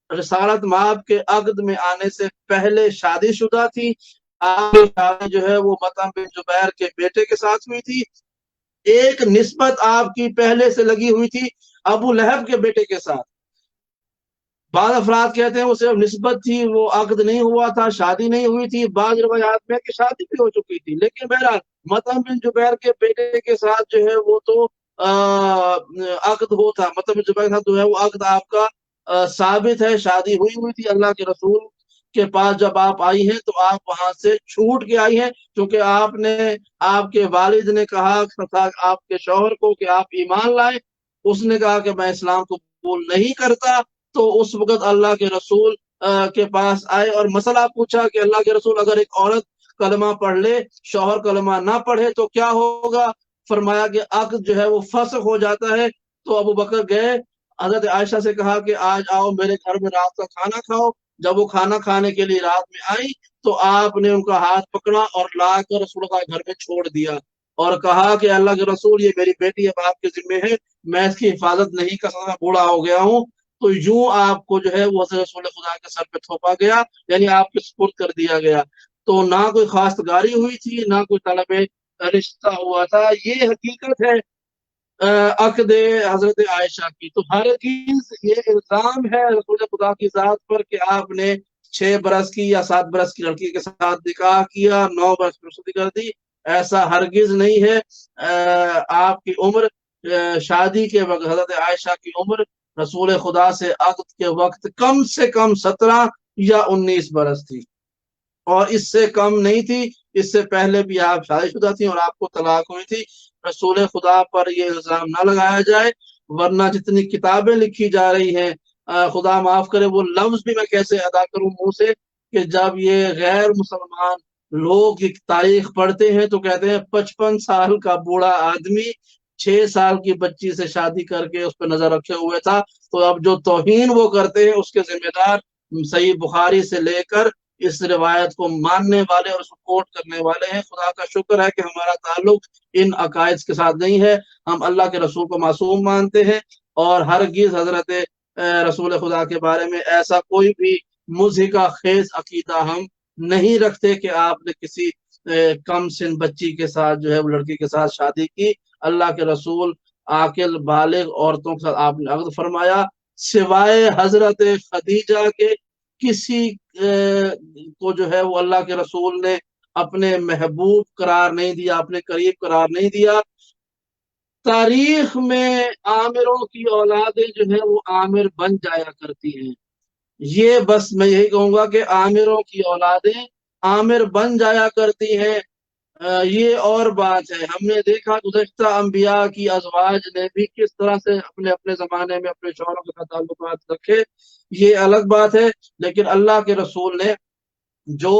رسالت مآب کے عقد میں آنے سے پہلے شادی شدہ تھی. آپ کی شادی جو ہے وہ مطعم بن جبیر کے بیٹے کے ساتھ ہوئی تھی. ایک نسبت آپ کی پہلے سے لگی ہوئی تھی ابو لہب کے بیٹے کے ساتھ. بعض افراد کہتے ہیں وہ صرف نسبت تھی، وہ عقد نہیں ہوا تھا، شادی نہیں ہوئی تھی. بعض روایات میں کہ شادی بھی ہو چکی تھی. لیکن بہرحال مطعم بن جبیر کے بیٹے کے ساتھ جو ہے وہ تو عقد ہو تھا. مطعم بن جبیر کے ساتھ جو ہے وہ عقد آپ کا ثابت ہے، شادی ہوئی تھی. اللہ کے رسول کے پاس جب آپ آئی ہیں تو آپ وہاں سے چھوٹ کے آئی ہیں، کیونکہ آپ کے والد نے کہا تھا آپ کے شوہر کو کہ آپ ایمان لائیں، اس نے کہا کہ میں اسلام قبول نہیں کرتا، تو اس وقت اللہ کے رسول کے پاس آئے اور مسئلہ پوچھا کہ اللہ کے رسول اگر ایک عورت کلمہ پڑھ لے، شوہر کلمہ نہ پڑھے تو کیا ہوگا؟ فرمایا کہ عقد جو ہے وہ فسخ ہو جاتا ہے۔ تو ابو بکر گئے، حضرت عائشہ سے کہا کہ آج آؤ میرے گھر میں رات کا کھانا کھاؤ۔ جب وہ کھانا کھانے کے لیے رات میں آئی تو آپ نے ان کا ہاتھ پکڑا اور لا کر رسول اللہ کے گھر میں چھوڑ دیا اور کہا کہ اللہ کے رسول یہ میری بیٹی اب آپ کے ذمے ہے، میں اس کی حفاظت نہیں کر سکتا، بوڑھا ہو گیا ہوں۔ تو یوں آپ کو جو ہے وہ رسول خدا کے سر پہ تھوپا گیا، یعنی آپ کے سپرد کر دیا گیا۔ تو نہ کوئی خواستگاری ہوئی تھی، نہ کوئی طلب رشتہ ہوا تھا۔ یہ حقیقت ہے عقد حضرت عائشہ کی۔ تو ہر چیز یہ الزام ہے رسول خدا کی ذات پر کہ آپ نے 6 برس کی یا 7 برس کی لڑکی کے ساتھ نکاح کیا، 9 برس میں شادی کر دی، ایسا ہرگز نہیں ہے۔ آپ کی عمر شادی کے وقت، حضرت عائشہ کی عمر رسول خدا سے عقد کے وقت کم سے کم 17 یا 19 برس تھی، اور اس سے کم نہیں تھی۔ اس سے پہلے بھی آپ شادی شدہ تھی اور آپ کو طلاق ہوئی تھی۔ رسول خدا پر یہ الزام نہ لگایا جائے، ورنہ جتنی کتابیں لکھی جا رہی ہیں، خدا معاف کرے وہ لفظ بھی میں کیسے ادا کروں منہ سے، کہ جب یہ غیر مسلمان لوگ ایک تاریخ پڑھتے ہیں تو کہتے ہیں 55 سال کا بوڑھا آدمی 6 سال کی بچی سے شادی کر کے اس پہ نظر رکھے ہوئے تھا۔ تو اب جو توہین وہ کرتے ہیں اس کے ذمہ دار صحیح بخاری سے لے کر اس روایت کو ماننے والے اور سپورٹ کرنے والے ہیں۔ خدا کا شکر ہے کہ ہمارا تعلق ان عقائد کے ساتھ نہیں ہے، ہم اللہ کے رسول کو معصوم مانتے ہیں، اور ہرگز حضرت رسول خدا کے بارے میں ایسا کوئی بھی مضحکہ خیز عقیدہ ہم نہیں رکھتے کہ آپ نے کسی کم سن بچی کے ساتھ جو ہے وہ لڑکی کے ساتھ شادی کی۔ اللہ کے رسول عاقل بالغ عورتوں کے ساتھ آپ نے عقد فرمایا، سوائے حضرت خدیجہ کے کسی کو جو ہے وہ اللہ کے رسول نے اپنے محبوب قرار نہیں دیا، اپنے قریب قرار نہیں دیا۔ تاریخ میں عامروں کی اولادیں جو ہے وہ عامر بن جایا کرتی ہیں، یہ بس میں یہی کہوں گا کہ عامروں کی اولادیں عامر بن جایا کرتی ہیں۔ یہ اور بات ہے، ہم نے دیکھا گزشتہ انبیاء کی ازواج نے بھی کس طرح سے اپنے اپنے زمانے میں اپنے شوہروں کے ساتھ تعلقات رکھے، یہ الگ بات ہے۔ لیکن اللہ کے رسول نے جو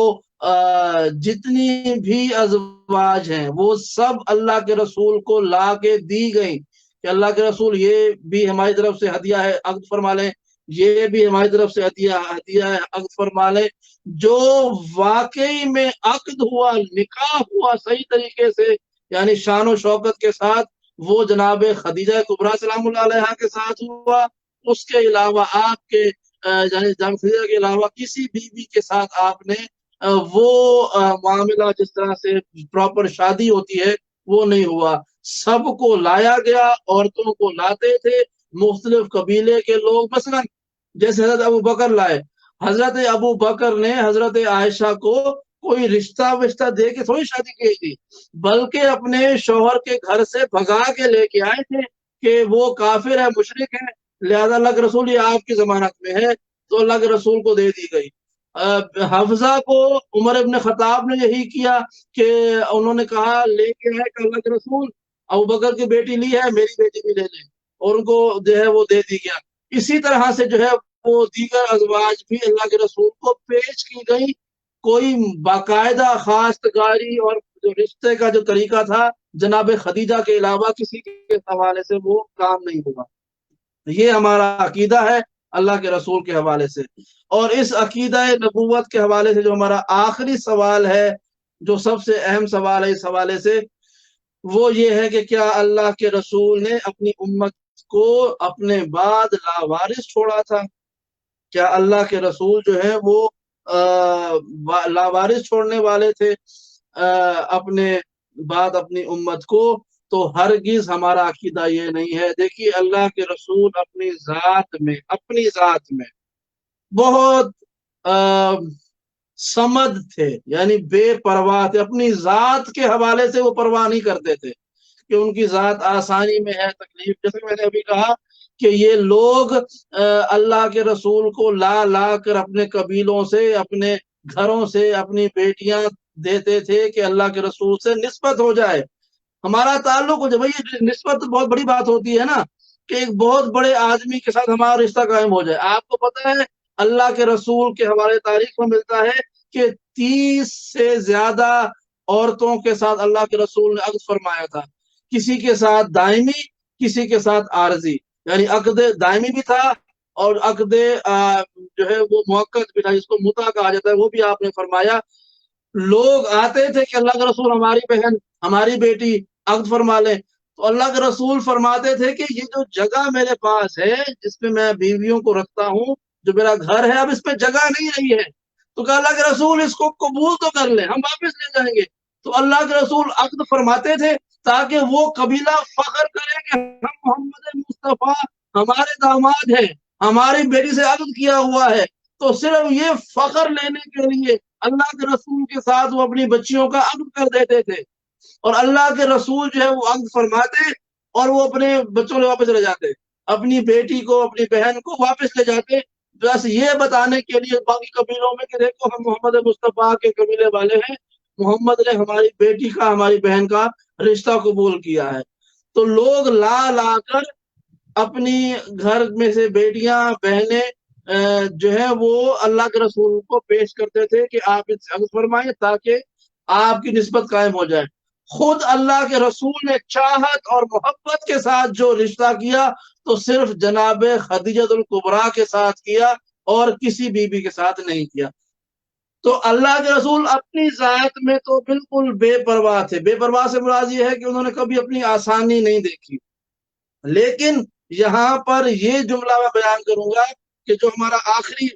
جتنی بھی ازواج ہیں وہ سب اللہ کے رسول کو لا کے دی گئی کہ اللہ کے رسول یہ بھی ہماری طرف سے ہدیہ ہے، عقد فرما لیں، یہ بھی ہماری طرف سے ہدیہ ہے، عقد فرما لیں۔ جو واقعی میں عقد ہوا، نکاح ہوا صحیح طریقے سے، یعنی شان و شوکت کے ساتھ، وہ جناب خدیجہ کبریٰ سلام اللہ علیہا کے ساتھ ہوا۔ اس کے علاوہ آپ کے یعنی جناب خدیجہ کے علاوہ کسی بیوی کے ساتھ آپ نے وہ معاملہ جس طرح سے پراپر شادی ہوتی ہے وہ نہیں ہوا۔ سب کو لایا گیا، عورتوں کو لاتے تھے مختلف قبیلے کے لوگ، مثلا جیسے حضرت ابو بکر لائے، حضرت ابو بکر نے حضرت عائشہ کو کوئی رشتہ دے کے تھوڑی شادی کی تھی، بلکہ اپنے شوہر کے گھر سے بھگا کے لے کے آئے تھے کہ وہ کافر ہے، مشرک ہے، لہذا اللہ کے رسول یہ آپ کی ضمانت میں ہے، تو اللہ کے رسول کو دے دی گئی۔ حفصہ کو عمر ابن خطاب نے یہی کیا کہ انہوں نے کہا لے کے ہے کہ اللہ کے رسول ابو بکر کی بیٹی لی ہے، میری بیٹی بھی لے لیں، اور ان کو جو ہے وہ دے دی گیا۔ اسی طرح سے جو ہے وہ دیگر ازواج بھی اللہ کے رسول کو پیش کی گئی، کوئی باقاعدہ خواستگاری اور جو رشتے کا جو طریقہ تھا جناب خدیجہ کے علاوہ کسی کے حوالے سے وہ کام نہیں ہوا۔ یہ ہمارا عقیدہ ہے اللہ کے رسول کے حوالے سے۔ اور اس عقیدہ نبوت کے حوالے سے جو ہمارا آخری سوال ہے، جو سب سے اہم سوال ہے اس حوالے سے، وہ یہ ہے کہ کیا اللہ کے رسول نے اپنی امت کو اپنے بعد لاوارث چھوڑا تھا؟ کیا اللہ کے رسول جو ہے وہ لاوارث چھوڑنے والے تھے اپنے بعد اپنی امت کو؟ تو ہرگز ہمارا عقیدہ یہ نہیں ہے۔ دیکھیے اللہ کے رسول اپنی ذات میں بہت سمد تھے، یعنی بے پرواہ تھے، اپنی ذات کے حوالے سے وہ پرواہ نہیں کرتے تھے کہ ان کی ذات آسانی میں ہے، تکلیف، جیسے میں نے ابھی کہا کہ یہ لوگ اللہ کے رسول کو لا لا کر اپنے قبیلوں سے، اپنے گھروں سے اپنی بیٹیاں دیتے تھے کہ اللہ کے رسول سے نسبت ہو جائے، ہمارا تعلق ہو جائے۔ بھائی یہ نسبت تو بہت بڑی بات ہوتی ہے نا، کہ ایک بہت بڑے آدمی کے ساتھ ہمارا رشتہ قائم ہو جائے۔ آپ کو پتہ ہے اللہ کے رسول کے حوالے تاریخ میں ملتا ہے کہ 30 سے زیادہ عورتوں کے ساتھ اللہ کے رسول نے عقد فرمایا تھا، کسی کے ساتھ دائمی، کسی کے ساتھ عارضی، یعنی عقد دائمی بھی تھا اور عقد جو ہے وہ موقت بھی تھا، جس کو متع کہا جاتا ہے، وہ بھی آپ نے فرمایا۔ لوگ آتے تھے کہ اللہ کے رسول ہماری بہن، ہماری بیٹی عقد فرما لیں، تو اللہ کے رسول فرماتے تھے کہ یہ جو جگہ میرے پاس ہے جس میں میں بیویوں کو رکھتا ہوں، جو میرا گھر ہے، اب اس میں جگہ نہیں رہی ہے، تو کہ اللہ کے رسول اس کو قبول تو کر لیں، ہم واپس لے جائیں گے۔ تو اللہ کے رسول عقد فرماتے تھے تاکہ وہ قبیلہ فخر کرے کہ ہم محمد مصطفیٰ ہمارے داماد ہیں، ہماری بیٹی سے عقد کیا ہوا ہے۔ تو صرف یہ فخر لینے کے لیے اللہ کے رسول کے ساتھ وہ اپنی بچیوں کا عقد کر دیتے تھے، اور اللہ کے رسول جو ہے وہ عقد فرماتے اور وہ اپنے بچوں کو واپس لے جاتے، اپنی بیٹی کو، اپنی بہن کو واپس لے جاتے، بس یہ بتانے کے لیے باقی قبیلوں میں کہ دیکھو ہم محمد مصطفیٰ کے قبیلے والے ہیں، محمد نے ہماری بیٹی کا، ہماری بہن کا رشتہ قبول کیا ہے۔ تو لوگ لا لا کر اپنی گھر میں سے بیٹیاں، بہنیں جو ہے وہ اللہ کے رسول کو پیش کرتے تھے کہ آپ اس عقد فرمائیں تاکہ آپ کی نسبت قائم ہو جائے۔ خود اللہ کے رسول نے چاہت اور محبت کے ساتھ جو رشتہ کیا تو صرف جناب خدیجہ الکبریٰ کے ساتھ کیا اور کسی بیوی کے ساتھ نہیں کیا۔ تو اللہ کے رسول اپنی ذات میں تو بالکل بے پرواہ تھے۔ بے پرواہ سے مراد یہ ہے کہ انہوں نے کبھی اپنی آسانی نہیں دیکھی۔ لیکن یہاں پر یہ جملہ میں بیان کروں گا کہ جو ہمارا آخری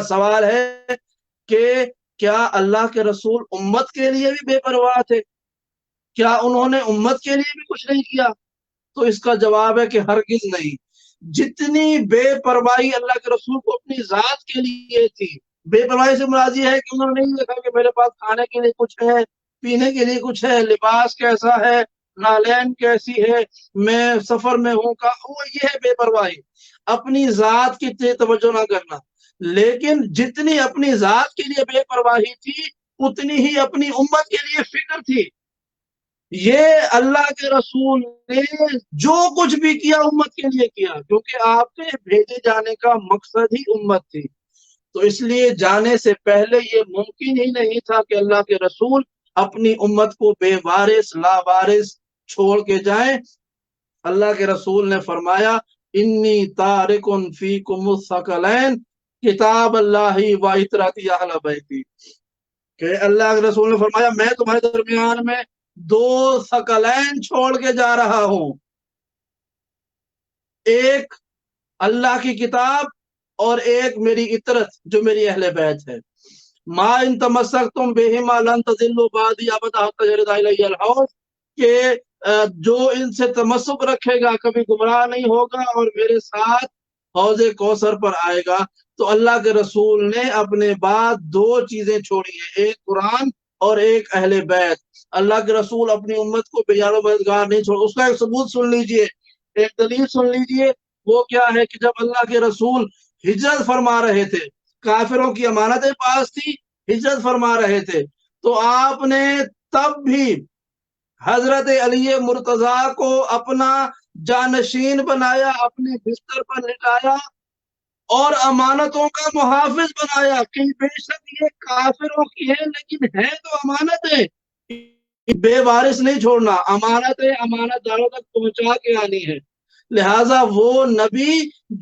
سوال ہے کہ کیا اللہ کے رسول امت کے لیے بھی بے پرواہ تھے؟ کیا انہوں نے امت کے لیے بھی کچھ نہیں کیا؟ تو اس کا جواب ہے کہ ہرگز نہیں۔ جتنی بے پرواہی اللہ کے رسول کو اپنی ذات کے لیے تھی، بے پرواہی سے مراد یہ ہے کہ انہوں نے نہیں دیکھا کہ میرے پاس کھانے کے لیے کچھ ہے، پینے کے لیے کچھ ہے، لباس کیسا ہے، نالین کیسی ہے، میں سفر میں ہوں کا، وہ یہ ہے بے پرواہی، اپنی ذات کی توجہ نہ کرنا۔ لیکن جتنی اپنی ذات کے لیے بے پرواہی تھی اتنی ہی اپنی امت کے لیے فکر تھی۔ یہ اللہ کے رسول نے جو کچھ بھی کیا امت کے لیے کیا، کیونکہ آپ کے بھیجے جانے کا مقصد ہی امت تھی۔ تو اس لیے جانے سے پہلے یہ ممکن ہی نہیں تھا کہ اللہ کے رسول اپنی امت کو بے وارث، لاوارث چھوڑ کے جائیں۔ اللہ کے رسول نے فرمایا انی تارکن فیکم الثقلین کتاب اللہ و عترتی اہل بیتی، کہ اللہ کے رسول نے فرمایا میں تمہارے درمیان میں دو ثقلین چھوڑ کے جا رہا ہوں، ایک اللہ کی کتاب اور ایک میری عطرت جو میری اہل بیت ہے۔ ما ان تمسکتم بہما لن تضلوا بعدی ابدا حتی یرد الی الحوض، کہ جو ان سے تمسک رکھے گا کبھی گمراہ نہیں ہوگا اور میرے ساتھ حوض کوثر پر آئے گا۔ تو اللہ کے رسول نے اپنے بعد دو چیزیں چھوڑی ہیں، ایک قرآن اور ایک اہل بیت۔ اللہ کے رسول اپنی امت کو بے یار و مددگار نہیں چھوڑ۔ اس کا ایک ثبوت سن لیجئے، ایک دلیل سن لیجئے، وہ کیا ہے کہ جب اللہ کے رسول ہجرت فرما رہے تھے، کافروں کی امانتیں پاس تھی، ہجرت فرما رہے تھے، تو آپ نے تب بھی حضرت علی مرتضیٰ کو اپنا جانشین بنایا، اپنے بستر پر لٹایا اور امانتوں کا محافظ بنایا کہ بے شک یہ کافروں کی ہے لیکن ہے تو امانت ہے، بے وارث نہیں چھوڑنا، امانتیں امانت داروں تک پہنچا کے آنی ہے۔ لہٰذا وہ نبی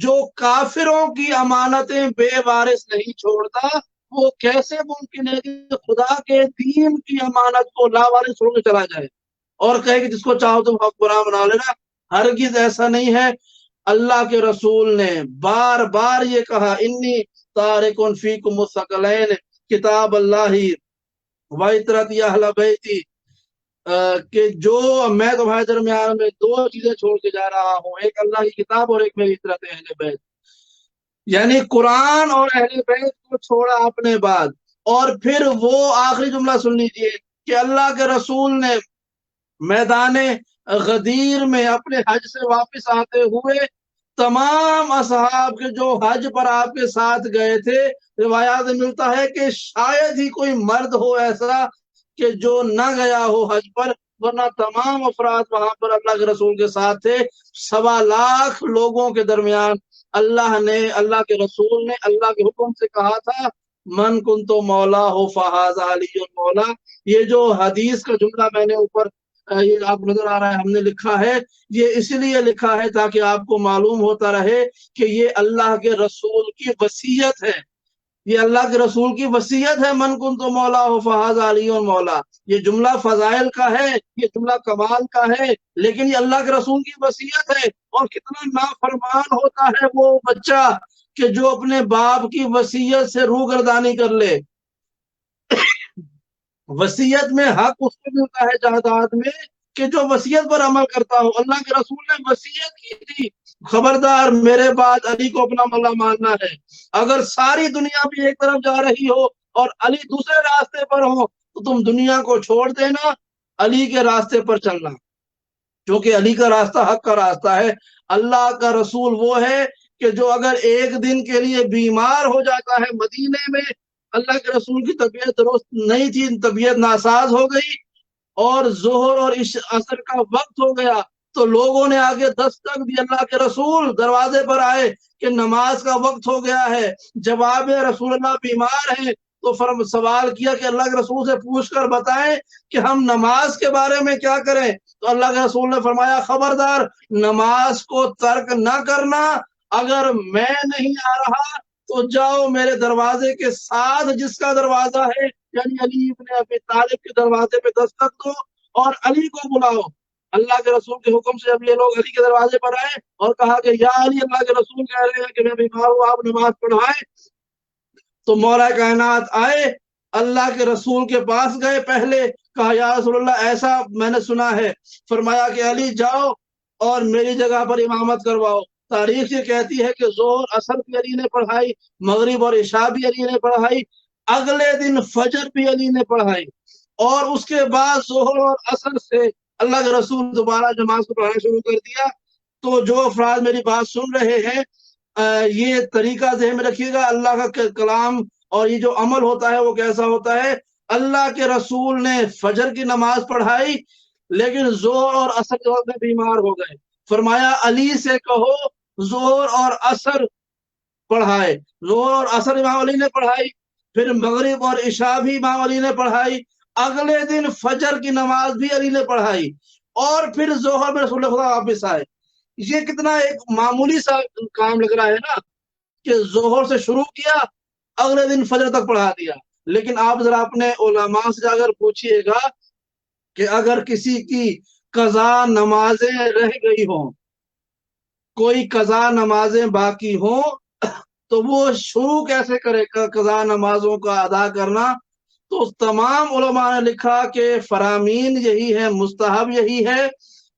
جو کافروں کی امانتیں بے وارث نہیں چھوڑتا، وہ کیسے ممکن ہے کہ خدا کے دین کی امانت کو لاوارث چھوڑ کے چلا جائے اور کہے کہ جس کو چاہو تم حکمراں بنا لینا؟ ہرگز ایسا نہیں ہے۔ اللہ کے رسول نے بار بار یہ کہا انی تارکن فیکم الثقلین کتاب اللہ و عترتی اہل بیتی، کہ جو میں تمہارے درمیان میں دو چیزیں چھوڑ کے جا رہا ہوں، ایک اللہ کی کتاب اور ایک میری عترت اہل بیت، یعنی قرآن اور اہل بیت کو چھوڑا اپنے بعد۔ اور پھر وہ آخری جملہ سن لیجئے کہ اللہ کے رسول نے میدان غدیر میں اپنے حج سے واپس آتے ہوئے تمام اصحاب کے جو حج پر آپ کے ساتھ گئے تھے، روایات میں ملتا ہے کہ شاید ہی کوئی مرد ہو ایسا کہ جو نہ گیا ہو حج پر، ورنہ تمام افراد وہاں پر اللہ کے رسول کے ساتھ تھے۔ 1.25 لاکھ لوگوں کے درمیان اللہ کے رسول نے اللہ کے حکم سے کہا تھا من کن تو مولا ہو فہذا علی مولا۔ یہ جو حدیث کا جملہ میں نے اوپر یہ آپ نظر آ رہا ہے ہم نے لکھا ہے، یہ اس لیے لکھا ہے تاکہ آپ کو معلوم ہوتا رہے کہ یہ اللہ کے رسول کی وصیت ہے، یہ اللہ کے رسول کی وصیت ہے من کن تو مولا ہو فہذا علی مولا۔ یہ جملہ فضائل کا ہے، یہ جملہ کمال کا ہے، لیکن یہ اللہ کے رسول کی وصیت ہے۔ اور کتنا نافرمان ہوتا ہے وہ بچہ کہ جو اپنے باپ کی وصیت سے روگردانی کر لے۔ وصیت میں حق اس کو ملتا ہے جائیداد میں کہ جو وصیت پر عمل کرتا ہو۔ اللہ کے رسول نے وصیت کی تھی خبردار میرے بعد علی کو اپنا مولا ماننا ہے، اگر ساری دنیا بھی ایک طرف جا رہی ہو اور علی دوسرے راستے پر ہو تو تم دنیا کو چھوڑ دینا، علی کے راستے پر چلنا، کیونکہ علی کا راستہ حق کا راستہ ہے۔ اللہ کا رسول وہ ہے کہ جو اگر ایک دن کے لیے بیمار ہو جاتا ہے، مدینے میں اللہ کے رسول کی طبیعت درست نہیں تھی، طبیعت ناساز ہو گئی اور ظہر اور عصر کا وقت ہو گیا تو لوگوں نے آگے دستک دی، اللہ کے رسول دروازے پر آئے کہ نماز کا وقت ہو گیا ہے۔ جواب رسول اللہ بیمار ہیں تو سوال کیا کہ اللہ کے رسول سے پوچھ کر بتائیں کہ ہم نماز کے بارے میں کیا کریں، تو اللہ کے رسول نے فرمایا خبردار نماز کو ترک نہ کرنا، اگر میں نہیں آ رہا تو جاؤ میرے دروازے کے ساتھ جس کا دروازہ ہے یعنی علی ابن ابی طالب کے دروازے پہ دستک دو اور علی کو بلاؤ۔ اللہ کے رسول کے حکم سے جب یہ لوگ علی کے دروازے پر آئے اور کہا کہ یا علی اللہ کے رسول کہہ رہے ہیں کہ میں بیمار ہوں آپ نماز پڑھوائیں، تو مولا کائنات آئے اللہ کے رسول کے پاس گئے، پہلے کہا یا رسول اللہ ایسا میں نے سنا ہے، فرمایا کہ علی جاؤ اور میری جگہ پر امامت کرواؤ۔ تاریخ یہ کہتی ہے کہ ظہر عصر بھی علی نے پڑھائی، مغرب اور عشاء بھی علی نے پڑھائی، اگلے دن فجر بھی علی نے پڑھائی، اور اس کے بعد ظہر اور عصر سے اللہ کے رسول دوبارہ نماز کو پڑھانا شروع کر دیا۔ تو جو افراد میری بات سن رہے ہیں یہ طریقہ ذہن میں رکھیے گا، اللہ کا کلام اور یہ جو عمل ہوتا ہے وہ کیسا ہوتا ہے۔ اللہ کے رسول نے فجر کی نماز پڑھائی لیکن ظہر اور عصر کے وقت میں بیمار ہو گئے، فرمایا علی سے کہو ظہر اور عصر پڑھائے، ظہر اور عصر امام علی نے پڑھائی، پھر مغرب اور عشاء بھی امام علی نے پڑھائی، اگلے دن فجر کی نماز بھی علی نے پڑھائی، اور پھر ظہر میں رسول خدا واپس آئے۔ یہ کتنا ایک معمولی سا کام لگ رہا ہے نا کہ ظہر سے شروع کیا اگلے دن فجر تک پڑھا دیا، لیکن آپ ذرا اپنے علماء سے اگر پوچھئے گا کہ اگر کسی کی قضا نمازیں رہ گئی ہوں، کوئی قضا نمازیں باقی ہوں تو وہ شروع کیسے کرے قضا نمازوں کا ادا کرنا؟ تو تمام علماء نے لکھا کہ فرامین یہی ہے، مستحب یہی ہے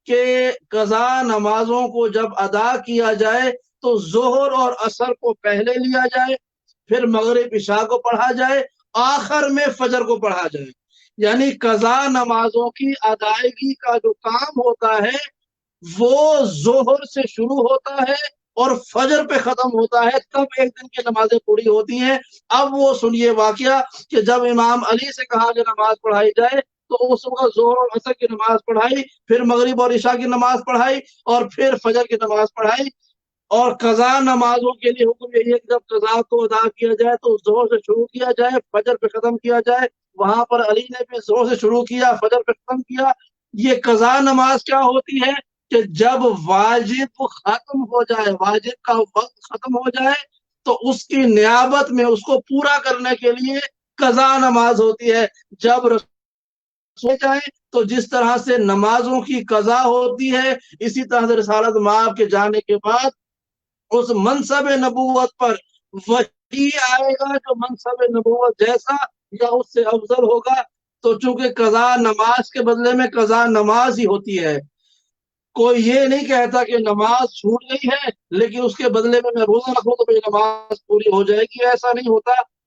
کہ قضا نمازوں کو جب ادا کیا جائے تو ظہر اور عصر کو پہلے لیا جائے، پھر مغرب عشاء کو پڑھا جائے، آخر میں فجر کو پڑھا جائے۔ یعنی قضا نمازوں کی ادائیگی کا جو کام ہوتا ہے وہ ظہر سے شروع ہوتا ہے اور فجر پہ ختم ہوتا ہے، تب ایک دن کی نمازیں پوری ہوتی ہیں۔ اب وہ سنیے واقعہ کہ جب امام علی سے کہا کہ نماز پڑھائی جائے تو اس وقت ظہر اور عصر کی نماز پڑھائی، پھر مغرب اور عشاء کی نماز پڑھائی اور پھر فجر کی نماز پڑھائی۔ اور قضا نمازوں کے لیے حکم یہی ہے کہ جب قضا کو ادا کیا جائے تو ظہر سے شروع کیا جائے، فجر پہ ختم کیا جائے۔ وہاں پر علی نے بھی ظہر سے شروع کیا، فجر پہ ختم کیا۔ یہ قضا نماز کیا ہوتی ہے کہ جب واجب ختم ہو جائے، واجب کا وقت ختم ہو جائے تو اس کی نیابت میں اس کو پورا کرنے کے لیے قضا نماز ہوتی ہے۔ جب رسول جائیں تو جس طرح سے نمازوں کی قضا ہوتی ہے اسی طرح سے رسالت مآب کے جانے کے بعد اس منصب نبوت پر وہی آئے گا جو منصب نبوت جیسا یا اس سے افضل ہوگا۔ تو چونکہ قضا نماز کے بدلے میں قضا نماز ہی ہوتی ہے، کوئی یہ نہیں کہتا کہ نماز چھوٹ گئی ہے لیکن اس کے بدلے میں روزہ رکھوں تو میری نماز پوری ہو جائے گی، ایسا نہیں ہوتا۔